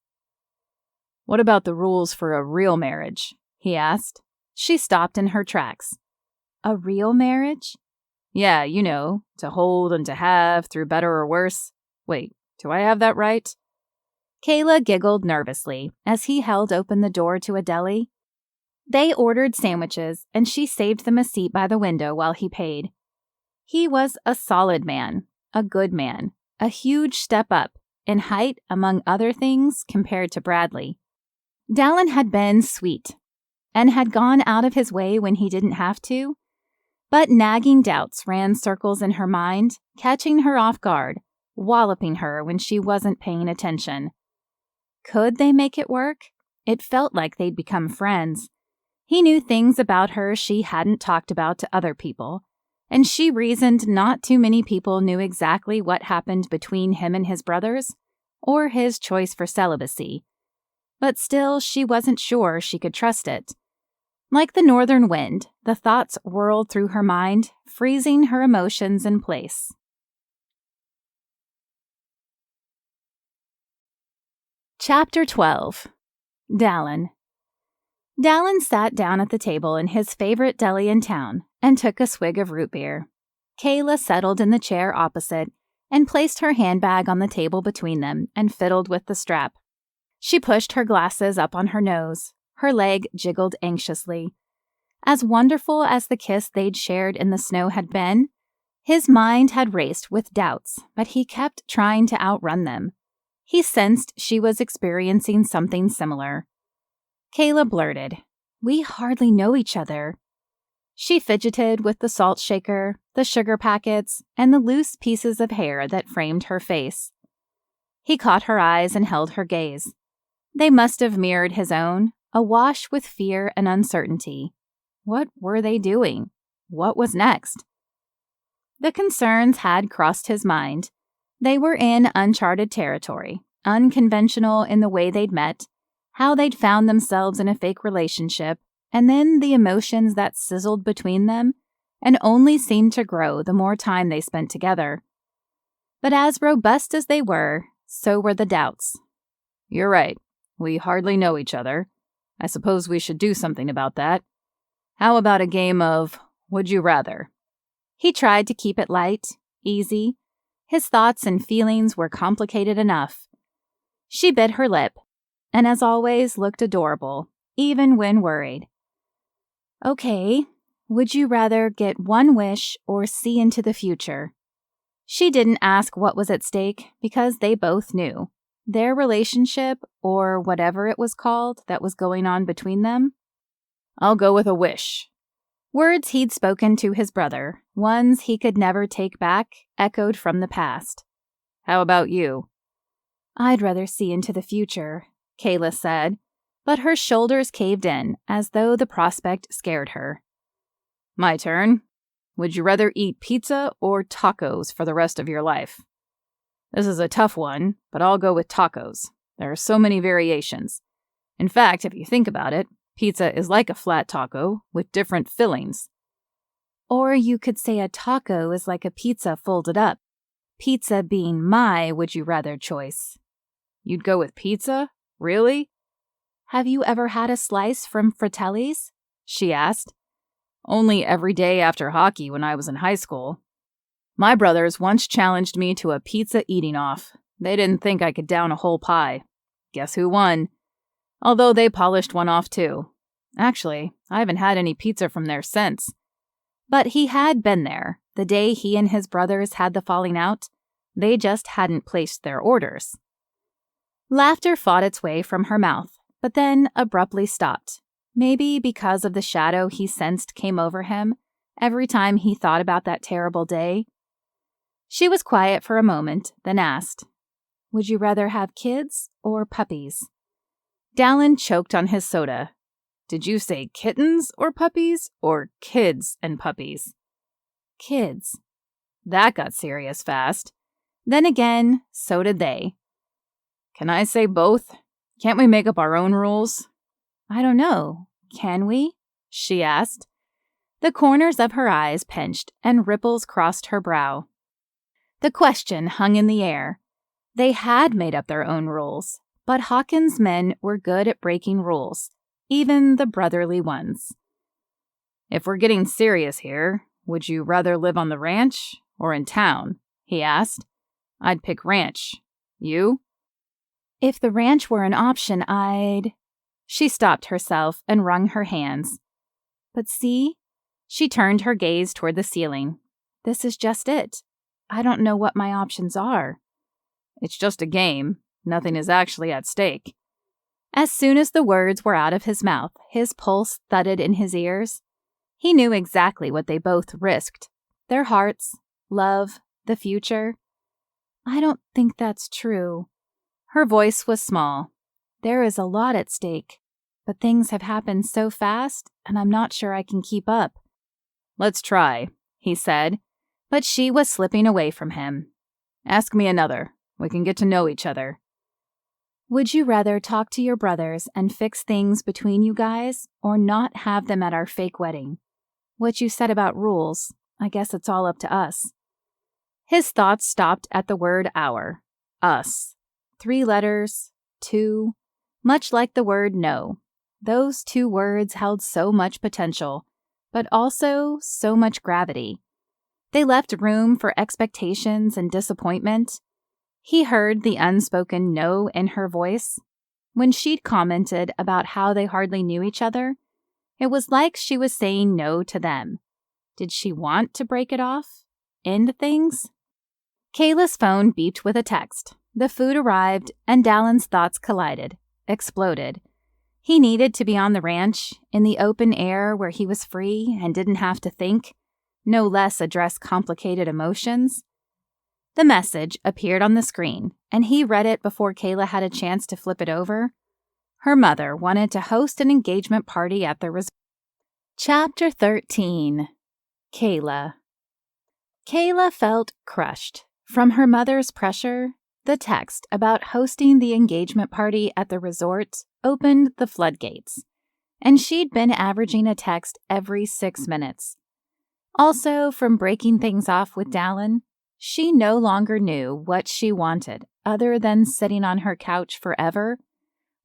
"What about the rules for a real marriage?" he asked. She stopped in her tracks. "A real marriage?" "Yeah, you know, to hold and to have through better or worse. Wait, do I have that right?" Kayla giggled nervously as he held open the door to a deli. They ordered sandwiches, and she saved them a seat by the window while he paid. He was a solid man, a good man, a huge step up, in height, among other things, compared to Bradley. Dallen had been sweet, and had gone out of his way when he didn't have to, but nagging doubts ran circles in her mind, catching her off guard, walloping her when she wasn't paying attention. Could they make it work? It felt like they'd become friends. He knew things about her she hadn't talked about to other people, and she reasoned not too many people knew exactly what happened between him and his brothers, or his choice for celibacy. But still, she wasn't sure she could trust it. Like the northern wind, the thoughts whirled through her mind, freezing her emotions in place. Chapter 12. Dallen. Dallen sat down at the table in his favorite deli in town and took a swig of root beer. Kayla settled in the chair opposite and placed her handbag on the table between them and fiddled with the strap. She pushed her glasses up on her nose. Her leg jiggled anxiously. As wonderful as the kiss they'd shared in the snow had been, his mind had raced with doubts, but he kept trying to outrun them. He sensed she was experiencing something similar. Kayla blurted, "We hardly know each other." She fidgeted with the salt shaker, the sugar packets, and the loose pieces of hair that framed her face. He caught her eyes and held her gaze. They must have mirrored his own, awash with fear and uncertainty. What were they doing? What was next? The concerns had crossed his mind. They were in uncharted territory, unconventional in the way they'd met, how they'd found themselves in a fake relationship, and then the emotions that sizzled between them and only seemed to grow the more time they spent together. But as robust as they were, so were the doubts. You're right. We hardly know each other. I suppose we should do something about that. How about a game of Would You Rather? He tried to keep it light, easy. His thoughts and feelings were complicated enough. She bit her lip, and as always looked adorable, even when worried. Okay, would you rather get one wish or see into the future? She didn't ask what was at stake because they both knew. Their relationship, or whatever it was called that was going on between them. I'll go with a wish. Words he'd spoken to his brother, ones he could never take back, echoed from the past. How about you? I'd rather see into the future, Kayla said, but her shoulders caved in as though the prospect scared her. My turn. Would you rather eat pizza or tacos for the rest of your life? This is a tough one, but I'll go with tacos. There are so many variations. In fact, if you think about it, pizza is like a flat taco with different fillings. Or you could say a taco is like a pizza folded up, pizza being my would-you-rather choice. You'd go with pizza? Really? Have you ever had a slice from Fratelli's? She asked. Only every day after hockey when I was in high school. My brothers once challenged me to a pizza eating off. They didn't think I could down a whole pie. Guess who won? Although they polished one off too. Actually, I haven't had any pizza from there since. But he had been there, the day he and his brothers had the falling out. They just hadn't placed their orders. Laughter fought its way from her mouth, but then abruptly stopped. Maybe because of the shadow he sensed came over him every time he thought about that terrible day. She was quiet for a moment, then asked, Would you rather have kids or puppies? Dallen choked on his soda. Did you say kittens or puppies, or kids and puppies? Kids. That got serious fast. Then again, so did they. Can I say both? Can't we make up our own rules? I don't know. Can we? She asked. The corners of her eyes pinched and ripples crossed her brow. The question hung in the air. They had made up their own rules, but Hawkins' men were good at breaking rules, even the brotherly ones. If we're getting serious here, would you rather live on the ranch or in town? He asked. I'd pick ranch. You? If the ranch were an option, I'd... She stopped herself and wrung her hands. But see? She turned her gaze toward the ceiling. This is just it. I don't know what my options are. It's just a game. Nothing is actually at stake. As soon as the words were out of his mouth, his pulse thudded in his ears. He knew exactly what they both risked. Their hearts, love, the future. I don't think that's true. Her voice was small. There is a lot at stake, but things have happened so fast, and I'm not sure I can keep up. Let's try, he said, but she was slipping away from him. Ask me another. We can get to know each other. Would you rather talk to your brothers and fix things between you guys, or not have them at our fake wedding? What you said about rules, I guess it's all up to us. His thoughts stopped at the word our. Us. 3 letters, 2, much like the word no. Those 2 words held so much potential, but also so much gravity. They left room for expectations and disappointment. He heard the unspoken no in her voice. When she'd commented about how they hardly knew each other, it was like she was saying no to them. Did she want to break it off? End things? Kayla's phone beeped with a text. The food arrived, and Dallen's thoughts collided, exploded. He needed to be on the ranch, in the open air where he was free and didn't have to think, no less address complicated emotions. The message appeared on the screen, and he read it before Kayla had a chance to flip it over. Her mother wanted to host an engagement party at the resort. Chapter 13. Kayla. Kayla felt crushed. From her mother's pressure, The text about hosting the engagement party at the resort opened the floodgates, and she'd been averaging a text every 6 minutes. Also, from breaking things off with Dallen, she no longer knew what she wanted other than sitting on her couch forever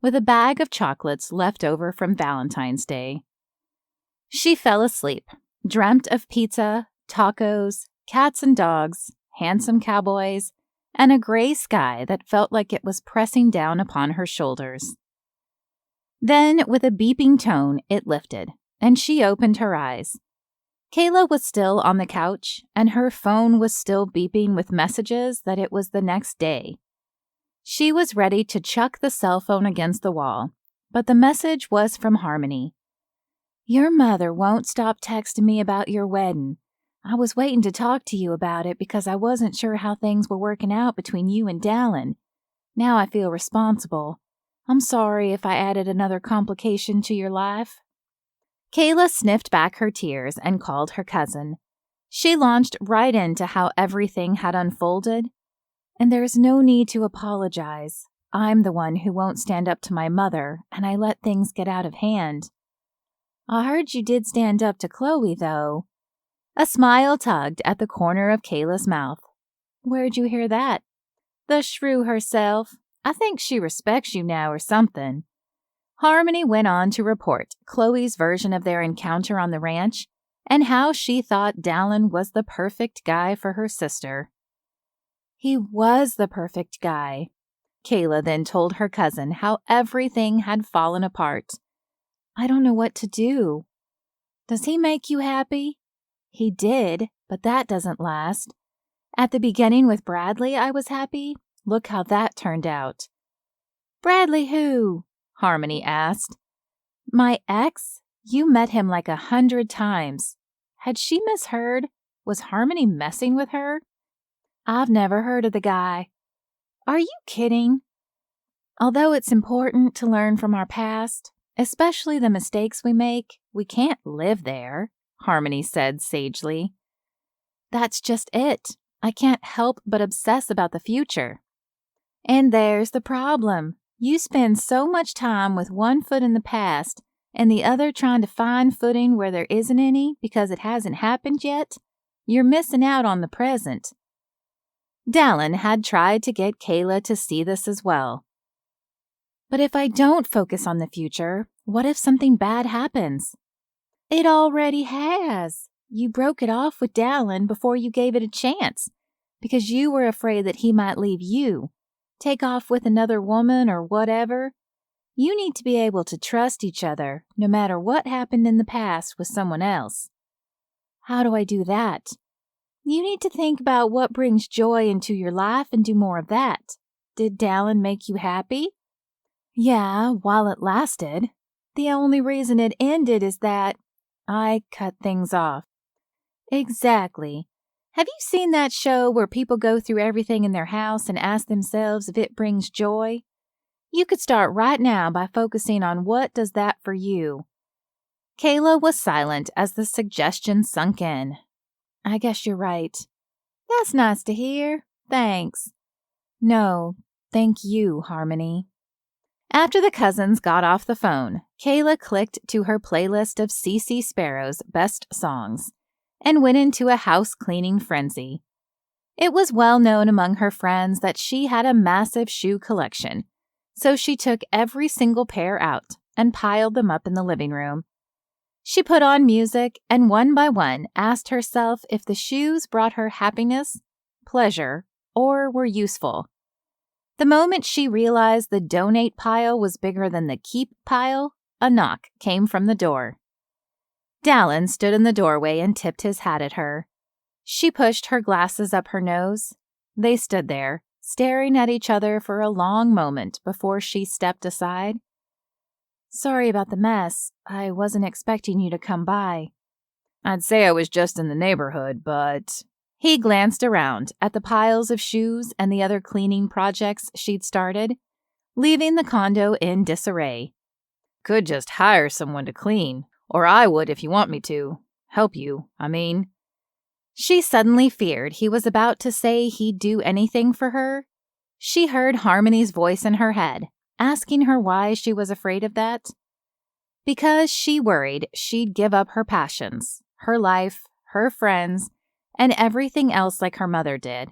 with a bag of chocolates left over from Valentine's Day. She fell asleep, dreamt of pizza, tacos, cats and dogs, handsome cowboys, and a gray sky that felt like it was pressing down upon her shoulders. Then, with a beeping tone, it lifted, and she opened her eyes. Kayla was still on the couch, and her phone was still beeping with messages that it was the next day. She was ready to chuck the cell phone against the wall, but the message was from Harmony. "Your mother won't stop texting me about your wedding. I was waiting to talk to you about it because I wasn't sure how things were working out between you and Dallen. Now I feel responsible. I'm sorry if I added another complication to your life." Kayla sniffed back her tears and called her cousin. She launched right into how everything had unfolded. "And there's no need to apologize. I'm the one who won't stand up to my mother, and I let things get out of hand." "I heard you did stand up to Chloe, though." A smile tugged at the corner of Kayla's mouth. "Where'd you hear that?" "The shrew herself. I think she respects you now or something." Harmony went on to report Chloe's version of their encounter on the ranch and how she thought Dallen was the perfect guy for her sister. "He was the perfect guy." Kayla then told her cousin how everything had fallen apart. "I don't know what to do." "Does he make you happy?" "He did, but that doesn't last. At the beginning with Bradley, I was happy. Look how that turned out." "Bradley who?" Harmony asked. "My ex? You met him like 100 times." Had she misheard? Was Harmony messing with her? "I've never heard of the guy." "Are you kidding?" "Although it's important to learn from our past, especially the mistakes we make, we can't live there," Harmony said sagely. "That's just it. I can't help but obsess about the future." "And there's the problem. You spend so much time with one foot in the past and the other trying to find footing where there isn't any because it hasn't happened yet. You're missing out on the present." Dallen had tried to get Kayla to see this as well. "But if I don't focus on the future, what if something bad happens?" "It already has. You broke it off with Dallen before you gave it a chance because you were afraid that he might leave you, take off with another woman or whatever. You need to be able to trust each other no matter what happened in the past with someone else." "How do I do that?" "You need to think about what brings joy into your life and do more of that. Did Dallen make you happy?" "Yeah, while it lasted. The only reason it ended is that I cut things off." "Exactly. Have you seen that show where people go through everything in their house and ask themselves if it brings joy? You could start right now by focusing on what does that for you." Kayla was silent as the suggestion sunk in. "I guess you're right." "That's nice to hear. Thanks." "No, thank you, Harmony." After the cousins got off the phone, Kayla clicked to her playlist of CeCe Sparrow's best songs and went into a house-cleaning frenzy. It was well known among her friends that she had a massive shoe collection, so she took every single pair out and piled them up in the living room. She put on music and one by one asked herself if the shoes brought her happiness, pleasure, or were useful. The moment she realized the donate pile was bigger than the keep pile, a knock came from the door. Dallen stood in the doorway and tipped his hat at her. She pushed her glasses up her nose. They stood there, staring at each other for a long moment before she stepped aside. "Sorry about the mess. I wasn't expecting you to come by." "I'd say I was just in the neighborhood, but..." He glanced around at the piles of shoes and the other cleaning projects she'd started, leaving the condo in disarray. "Could just hire someone to clean, or I would if you want me to. Help you, I mean." She suddenly feared he was about to say he'd do anything for her. She heard Harmony's voice in her head, asking her why she was afraid of that. Because she worried she'd give up her passions, her life, her friends, and everything else like her mother did,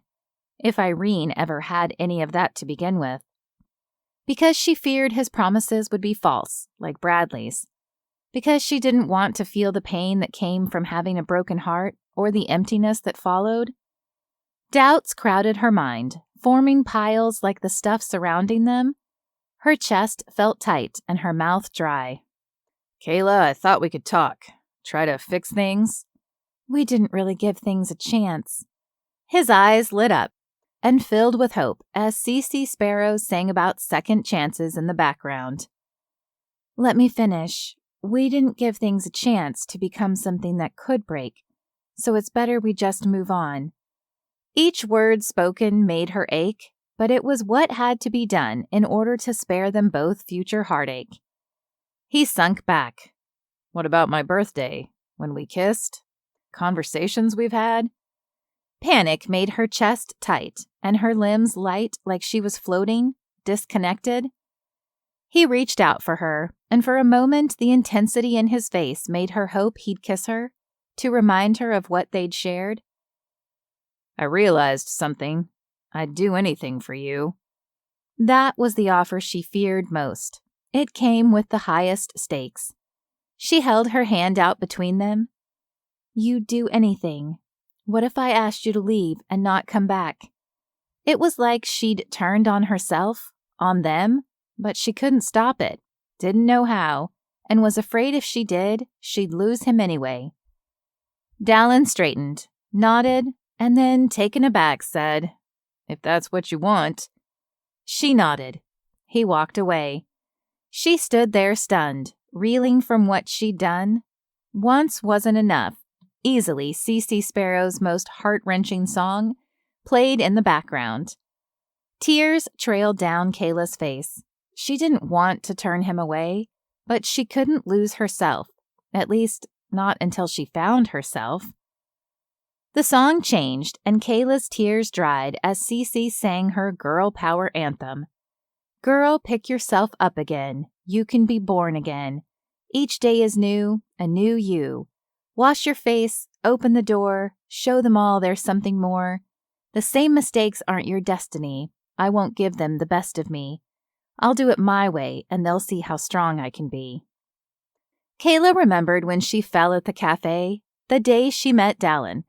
if Irene ever had any of that to begin with. Because she feared his promises would be false, like Bradley's. Because she didn't want to feel the pain that came from having a broken heart or the emptiness that followed. Doubts crowded her mind, forming piles like the stuff surrounding them. Her chest felt tight and her mouth dry. Kayla, I thought we could talk. Try to fix things. We didn't really give things a chance. His eyes lit up and filled with hope as C.C. Sparrow sang about second chances in the background. Let me finish. We didn't give things a chance to become something that could break, so it's better we just move on. Each word spoken made her ache, but it was what had to be done in order to spare them both future heartache. He sunk back. What about my birthday? When we kissed? Conversations we've had? Panic made her chest tight and her limbs light like she was floating, disconnected. He reached out for her, and for a moment the intensity in his face made her hope he'd kiss her, to remind her of what they'd shared. I realized something. I'd do anything for you. That was the offer she feared most. It came with the highest stakes. She held her hand out between them. You'd do anything. What if I asked you to leave and not come back? It was like she'd turned on herself, on them, but she couldn't stop it, didn't know how, and was afraid if she did, she'd lose him anyway. Dallen straightened, nodded, and then, taken aback, said, If that's what you want. She nodded. He walked away. She stood there stunned, reeling from what she'd done. Once wasn't enough. Easily, C.C. Sparrow's most heart-wrenching song played in the background. Tears trailed down Kayla's face. She didn't want to turn him away, but she couldn't lose herself, at least not until she found herself. The song changed, and Kayla's tears dried as C.C. sang her girl power anthem. Girl, pick yourself up again. You can be born again. Each day is new, a new you. Wash your face, open the door, show them all there's something more. The same mistakes aren't your destiny. I won't give them the best of me. I'll do it my way, and they'll see how strong I can be. Kayla remembered when she fell at the cafe, the day she met Dallen,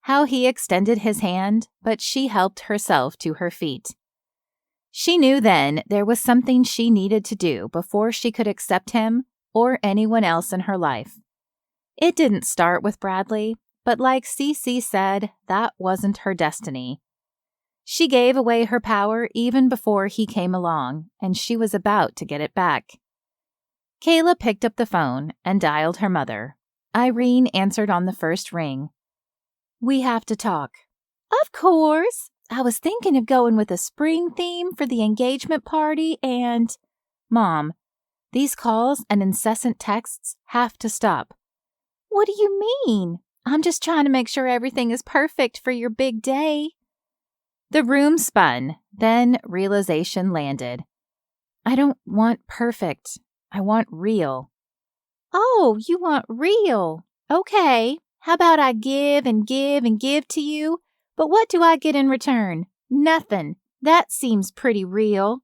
how he extended his hand, but she helped herself to her feet. She knew then there was something she needed to do before she could accept him or anyone else in her life. It didn't start with Bradley, but like C.C. said, that wasn't her destiny. She gave away her power even before he came along, and she was about to get it back. Kayla picked up the phone and dialed her mother. Irene answered on the first ring. We have to talk. Of course. I was thinking of going with a spring theme for the engagement party and... Mom, these calls and incessant texts have to stop. What do you mean? I'm just trying to make sure everything is perfect for your big day. The room spun, then realization landed. I don't want perfect. I want real. Oh, you want real. Okay. How about I give and give and give to you? But what do I get in return? Nothing. That seems pretty real.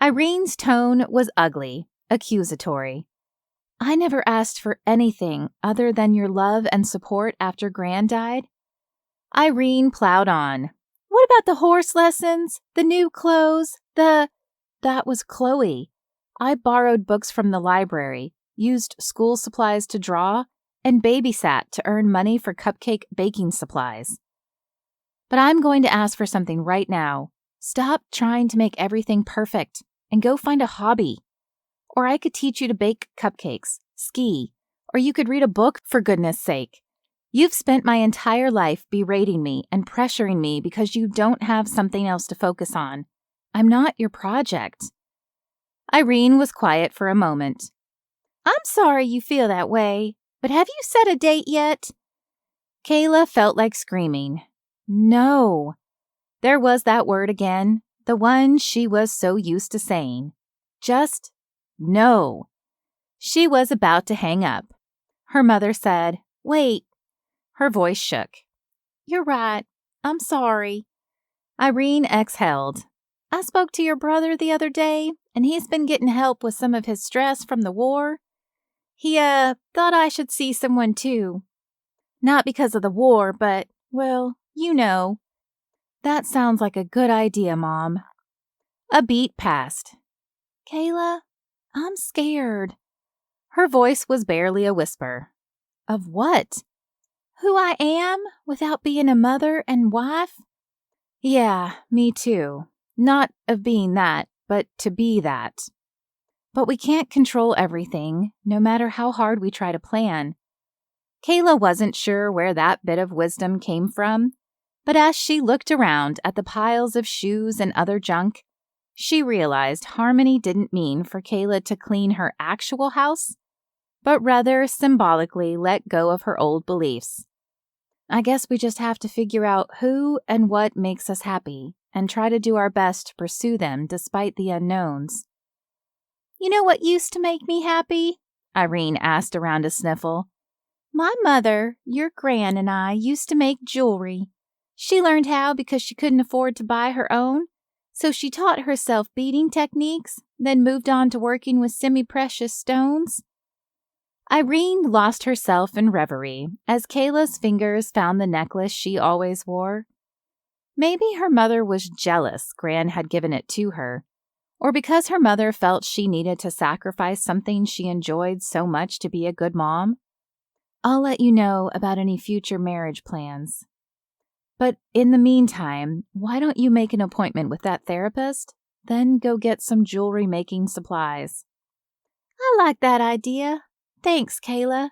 Irene's tone was ugly, accusatory. I never asked for anything other than your love and support after Gran died. Irene plowed on. What about the horse lessons? The new clothes? That was Chloe. I borrowed books from the library, used school supplies to draw, and babysat to earn money for cupcake baking supplies. But I'm going to ask for something right now. Stop trying to make everything perfect and go find a hobby. Or I could teach you to bake cupcakes, ski, or you could read a book for goodness sake. You've spent my entire life berating me and pressuring me because you don't have something else to focus on. I'm not your project. Irene was quiet for a moment. I'm sorry you feel that way, but have you set a date yet? Kayla felt like screaming. No. There was that word again, the one she was so used to saying. Just no. She was about to hang up. Her mother said, "Wait." Her voice shook. "You're right. I'm sorry." Irene exhaled. "I spoke to your brother the other day, and he's been getting help with some of his stress from the war. He, thought I should see someone too. Not because of the war, but, well, you know." "That sounds like a good idea, Mom." A beat passed. "Kayla, I'm scared." Her voice was barely a whisper. "Of what?" "Who I am without being a mother and wife." "Yeah, me too. Not of being that, but to be that. But we can't control everything, no matter how hard we try to plan." Kayla wasn't sure where that bit of wisdom came from, but as she looked around at the piles of shoes and other junk, she realized Harmony didn't mean for Kayla to clean her actual house, but rather symbolically let go of her old beliefs. "I guess we just have to figure out who and what makes us happy and try to do our best to pursue them despite the unknowns." "You know what used to make me happy?" Irene asked around a sniffle. "My mother, your gran, and I used to make jewelry. She learned how because she couldn't afford to buy her own, so she taught herself beading techniques, then moved on to working with semi-precious stones." Irene lost herself in reverie as Kayla's fingers found the necklace she always wore. Maybe her mother was jealous Gran had given it to her, or because her mother felt she needed to sacrifice something she enjoyed so much to be a good mom. "I'll let you know about any future marriage plans. But in the meantime, why don't you make an appointment with that therapist, then go get some jewelry making supplies?" "I like that idea. Thanks, Kayla."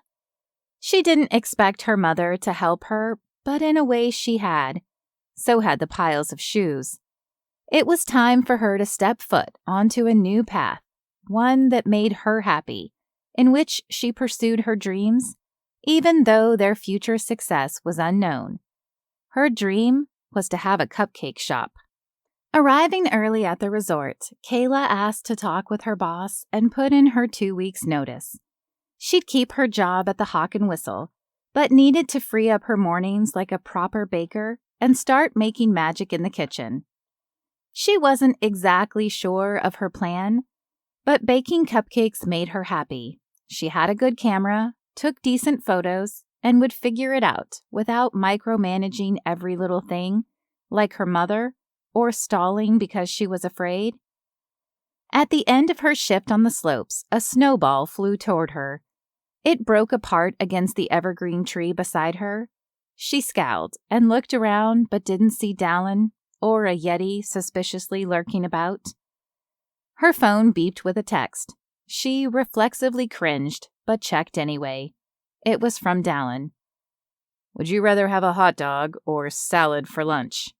She didn't expect her mother to help her, but in a way she had. So had the piles of shoes. It was time for her to step foot onto a new path, one that made her happy, in which she pursued her dreams, even though their future success was unknown. Her dream was to have a cupcake shop. Arriving early at the resort, Kayla asked to talk with her boss and put in her 2 weeks' notice. She'd keep her job at the Hawk and Whistle, but needed to free up her mornings like a proper baker and start making magic in the kitchen. She wasn't exactly sure of her plan, but baking cupcakes made her happy. She had a good camera, took decent photos, and would figure it out without micromanaging every little thing, like her mother, or stalling because she was afraid. At the end of her shift on the slopes, a snowball flew toward her. It broke apart against the evergreen tree beside her. She scowled and looked around but didn't see Dallen or a Yeti suspiciously lurking about. Her phone beeped with a text. She reflexively cringed, but checked anyway. It was from Dallen. "Would you rather have a hot dog or salad for lunch?"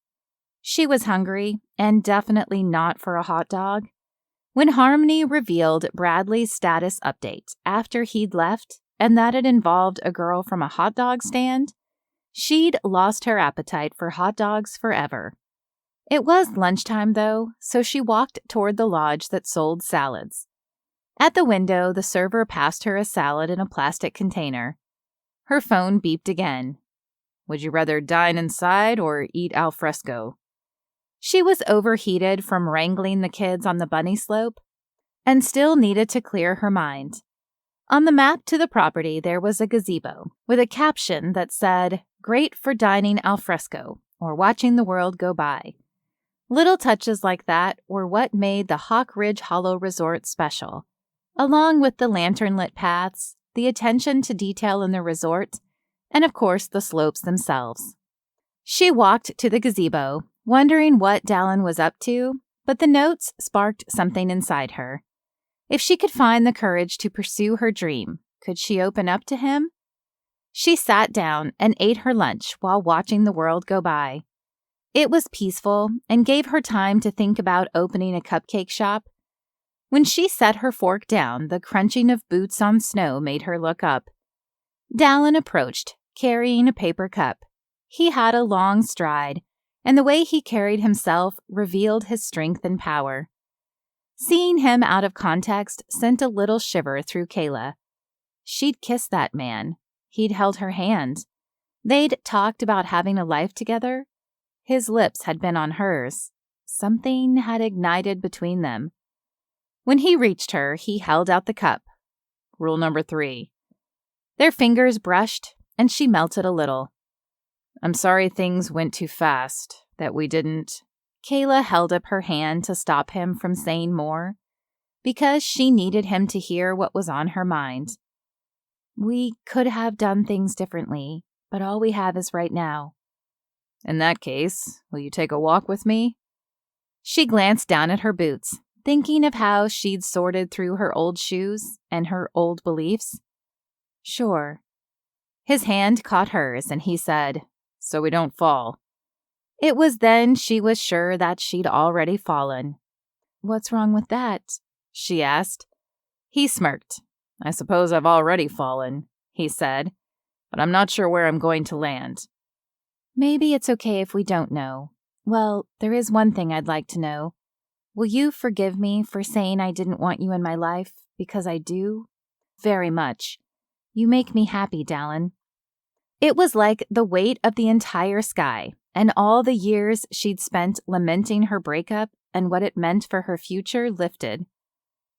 She was hungry, and definitely not for a hot dog. When Harmony revealed Bradley's status update after he'd left, and that it involved a girl from a hot dog stand, she'd lost her appetite for hot dogs forever. It was lunchtime, though, so she walked toward the lodge that sold salads. At the window, the server passed her a salad in a plastic container. Her phone beeped again. "Would you rather dine inside or eat al fresco?" She was overheated from wrangling the kids on the bunny slope and still needed to clear her mind. On the map to the property, there was a gazebo with a caption that said, "Great for dining al fresco or watching the world go by." Little touches like that were what made the Hawk Ridge Hollow Resort special, along with the lantern-lit paths, the attention to detail in the resort, and of course the slopes themselves. She walked to the gazebo, wondering what Dallen was up to, but the notes sparked something inside her. If she could find the courage to pursue her dream, could she open up to him? She sat down and ate her lunch while watching the world go by. It was peaceful and gave her time to think about opening a cupcake shop. When she set her fork down, the crunching of boots on snow made her look up. Dallen approached, carrying a paper cup. He had a long stride, and the way he carried himself revealed his strength and power. Seeing him out of context sent a little shiver through Kayla. She'd kissed that man. He'd held her hand. They'd talked about having a life together. His lips had been on hers. Something had ignited between them. When he reached her, he held out the cup. Rule number 3. Their fingers brushed, and she melted a little. I'm sorry things went too fast, that we didn't. Kayla held up her hand to stop him from saying more, because she needed him to hear what was on her mind. We could have done things differently, but all we have is right now. In that case, will you take a walk with me? She glanced down at her boots, thinking of how she'd sorted through her old shoes and her old beliefs. Sure. His hand caught hers, and he said, so we don't fall. It was then she was sure that she'd already fallen. What's wrong with that? She asked. He smirked. I suppose I've already fallen, he said, but I'm not sure where I'm going to land. Maybe it's okay if we don't know. Well, there is one thing I'd like to know. Will you forgive me for saying I didn't want you in my life, because I do? Very much. You make me happy, Dallen. It was like the weight of the entire sky and all the years she'd spent lamenting her breakup and what it meant for her future lifted.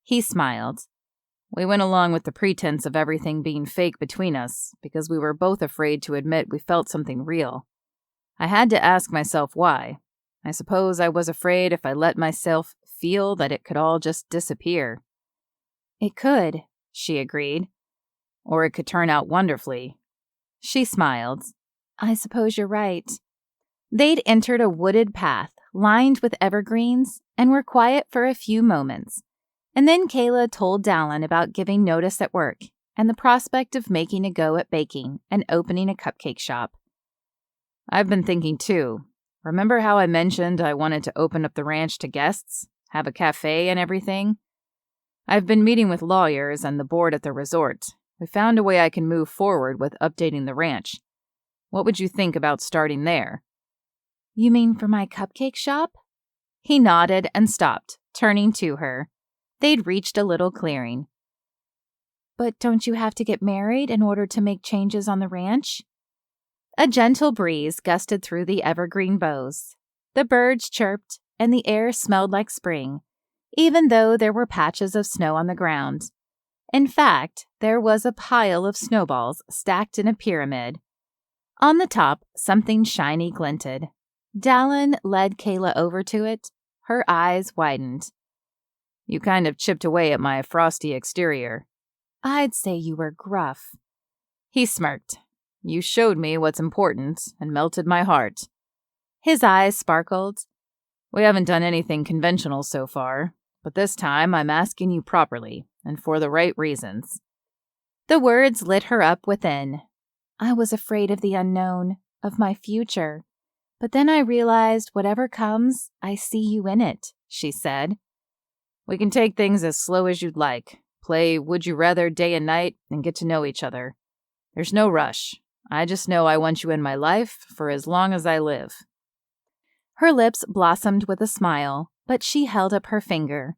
He smiled. We went along with the pretense of everything being fake between us because we were both afraid to admit we felt something real. I had to ask myself why. I suppose I was afraid if I let myself feel that it could all just disappear. It could, she agreed. Or it could turn out wonderfully. She smiled. I suppose you're right. They'd entered a wooded path lined with evergreens and were quiet for a few moments. And then Kayla told Dallen about giving notice at work and the prospect of making a go at baking and opening a cupcake shop. I've been thinking too. Remember how I mentioned I wanted to open up the ranch to guests, have a cafe and everything? I've been meeting with lawyers and the board at the resort. We found a way I can move forward with updating the ranch. What would you think about starting there? You mean for my cupcake shop? He nodded and stopped, turning to her. They'd reached a little clearing. But don't you have to get married in order to make changes on the ranch? A gentle breeze gusted through the evergreen boughs. The birds chirped, and the air smelled like spring, even though there were patches of snow on the ground. In fact, there was a pile of snowballs stacked in a pyramid. On the top, something shiny glinted. Dallen led Kayla over to it. Her eyes widened. You kind of chipped away at my frosty exterior. I'd say you were gruff. He smirked. You showed me what's important and melted my heart. His eyes sparkled. We haven't done anything conventional so far, but this time I'm asking you properly and for the right reasons. The words lit her up within. I was afraid of the unknown, of my future. But then I realized whatever comes, I see you in it, she said. We can take things as slow as you'd like. Play Would You Rather day and night and get to know each other. There's no rush. I just know I want you in my life for as long as I live. Her lips blossomed with a smile, but she held up her finger.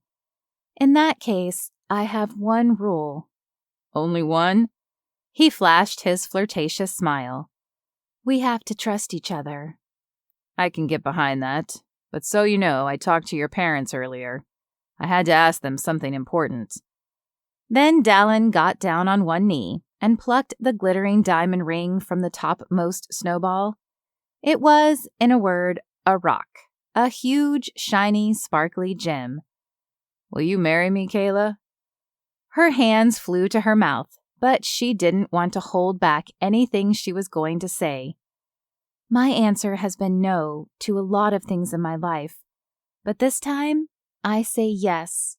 In that case, I have one rule. Only one? He flashed his flirtatious smile. We have to trust each other. I can get behind that, but so you know, I talked to your parents earlier. I had to ask them something important. Then Dallen got down on one knee and plucked the glittering diamond ring from the topmost snowball. It was, in a word, a rock, a huge, shiny, sparkly gem. Will you marry me, Kayla? Her hands flew to her mouth, but she didn't want to hold back anything she was going to say. My answer has been no to a lot of things in my life, but this time, I say yes.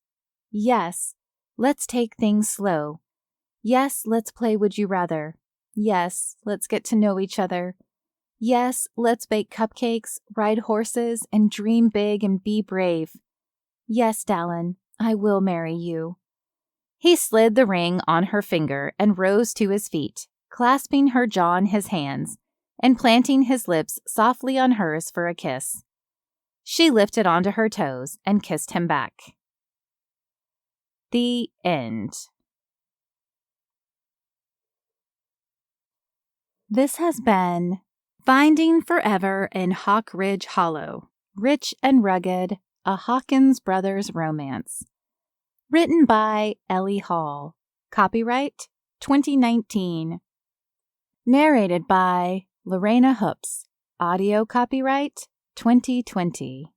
Yes, let's take things slow. Yes, let's play Would You Rather. Yes, let's get to know each other. Yes, let's bake cupcakes, ride horses, and dream big and be brave. Yes, Dallen, I will marry you. He slid the ring on her finger and rose to his feet, clasping her jaw in his hands, and planting his lips softly on hers for a kiss. She lifted onto her toes and kissed him back. The end. This has been Finding Forever in Hawk Ridge Hollow, Rich and Rugged, a Hawkins Brothers romance. Written by Ellie Hall. Copyright 2019. Narrated by Lorena Hoops. Audio copyright 2020.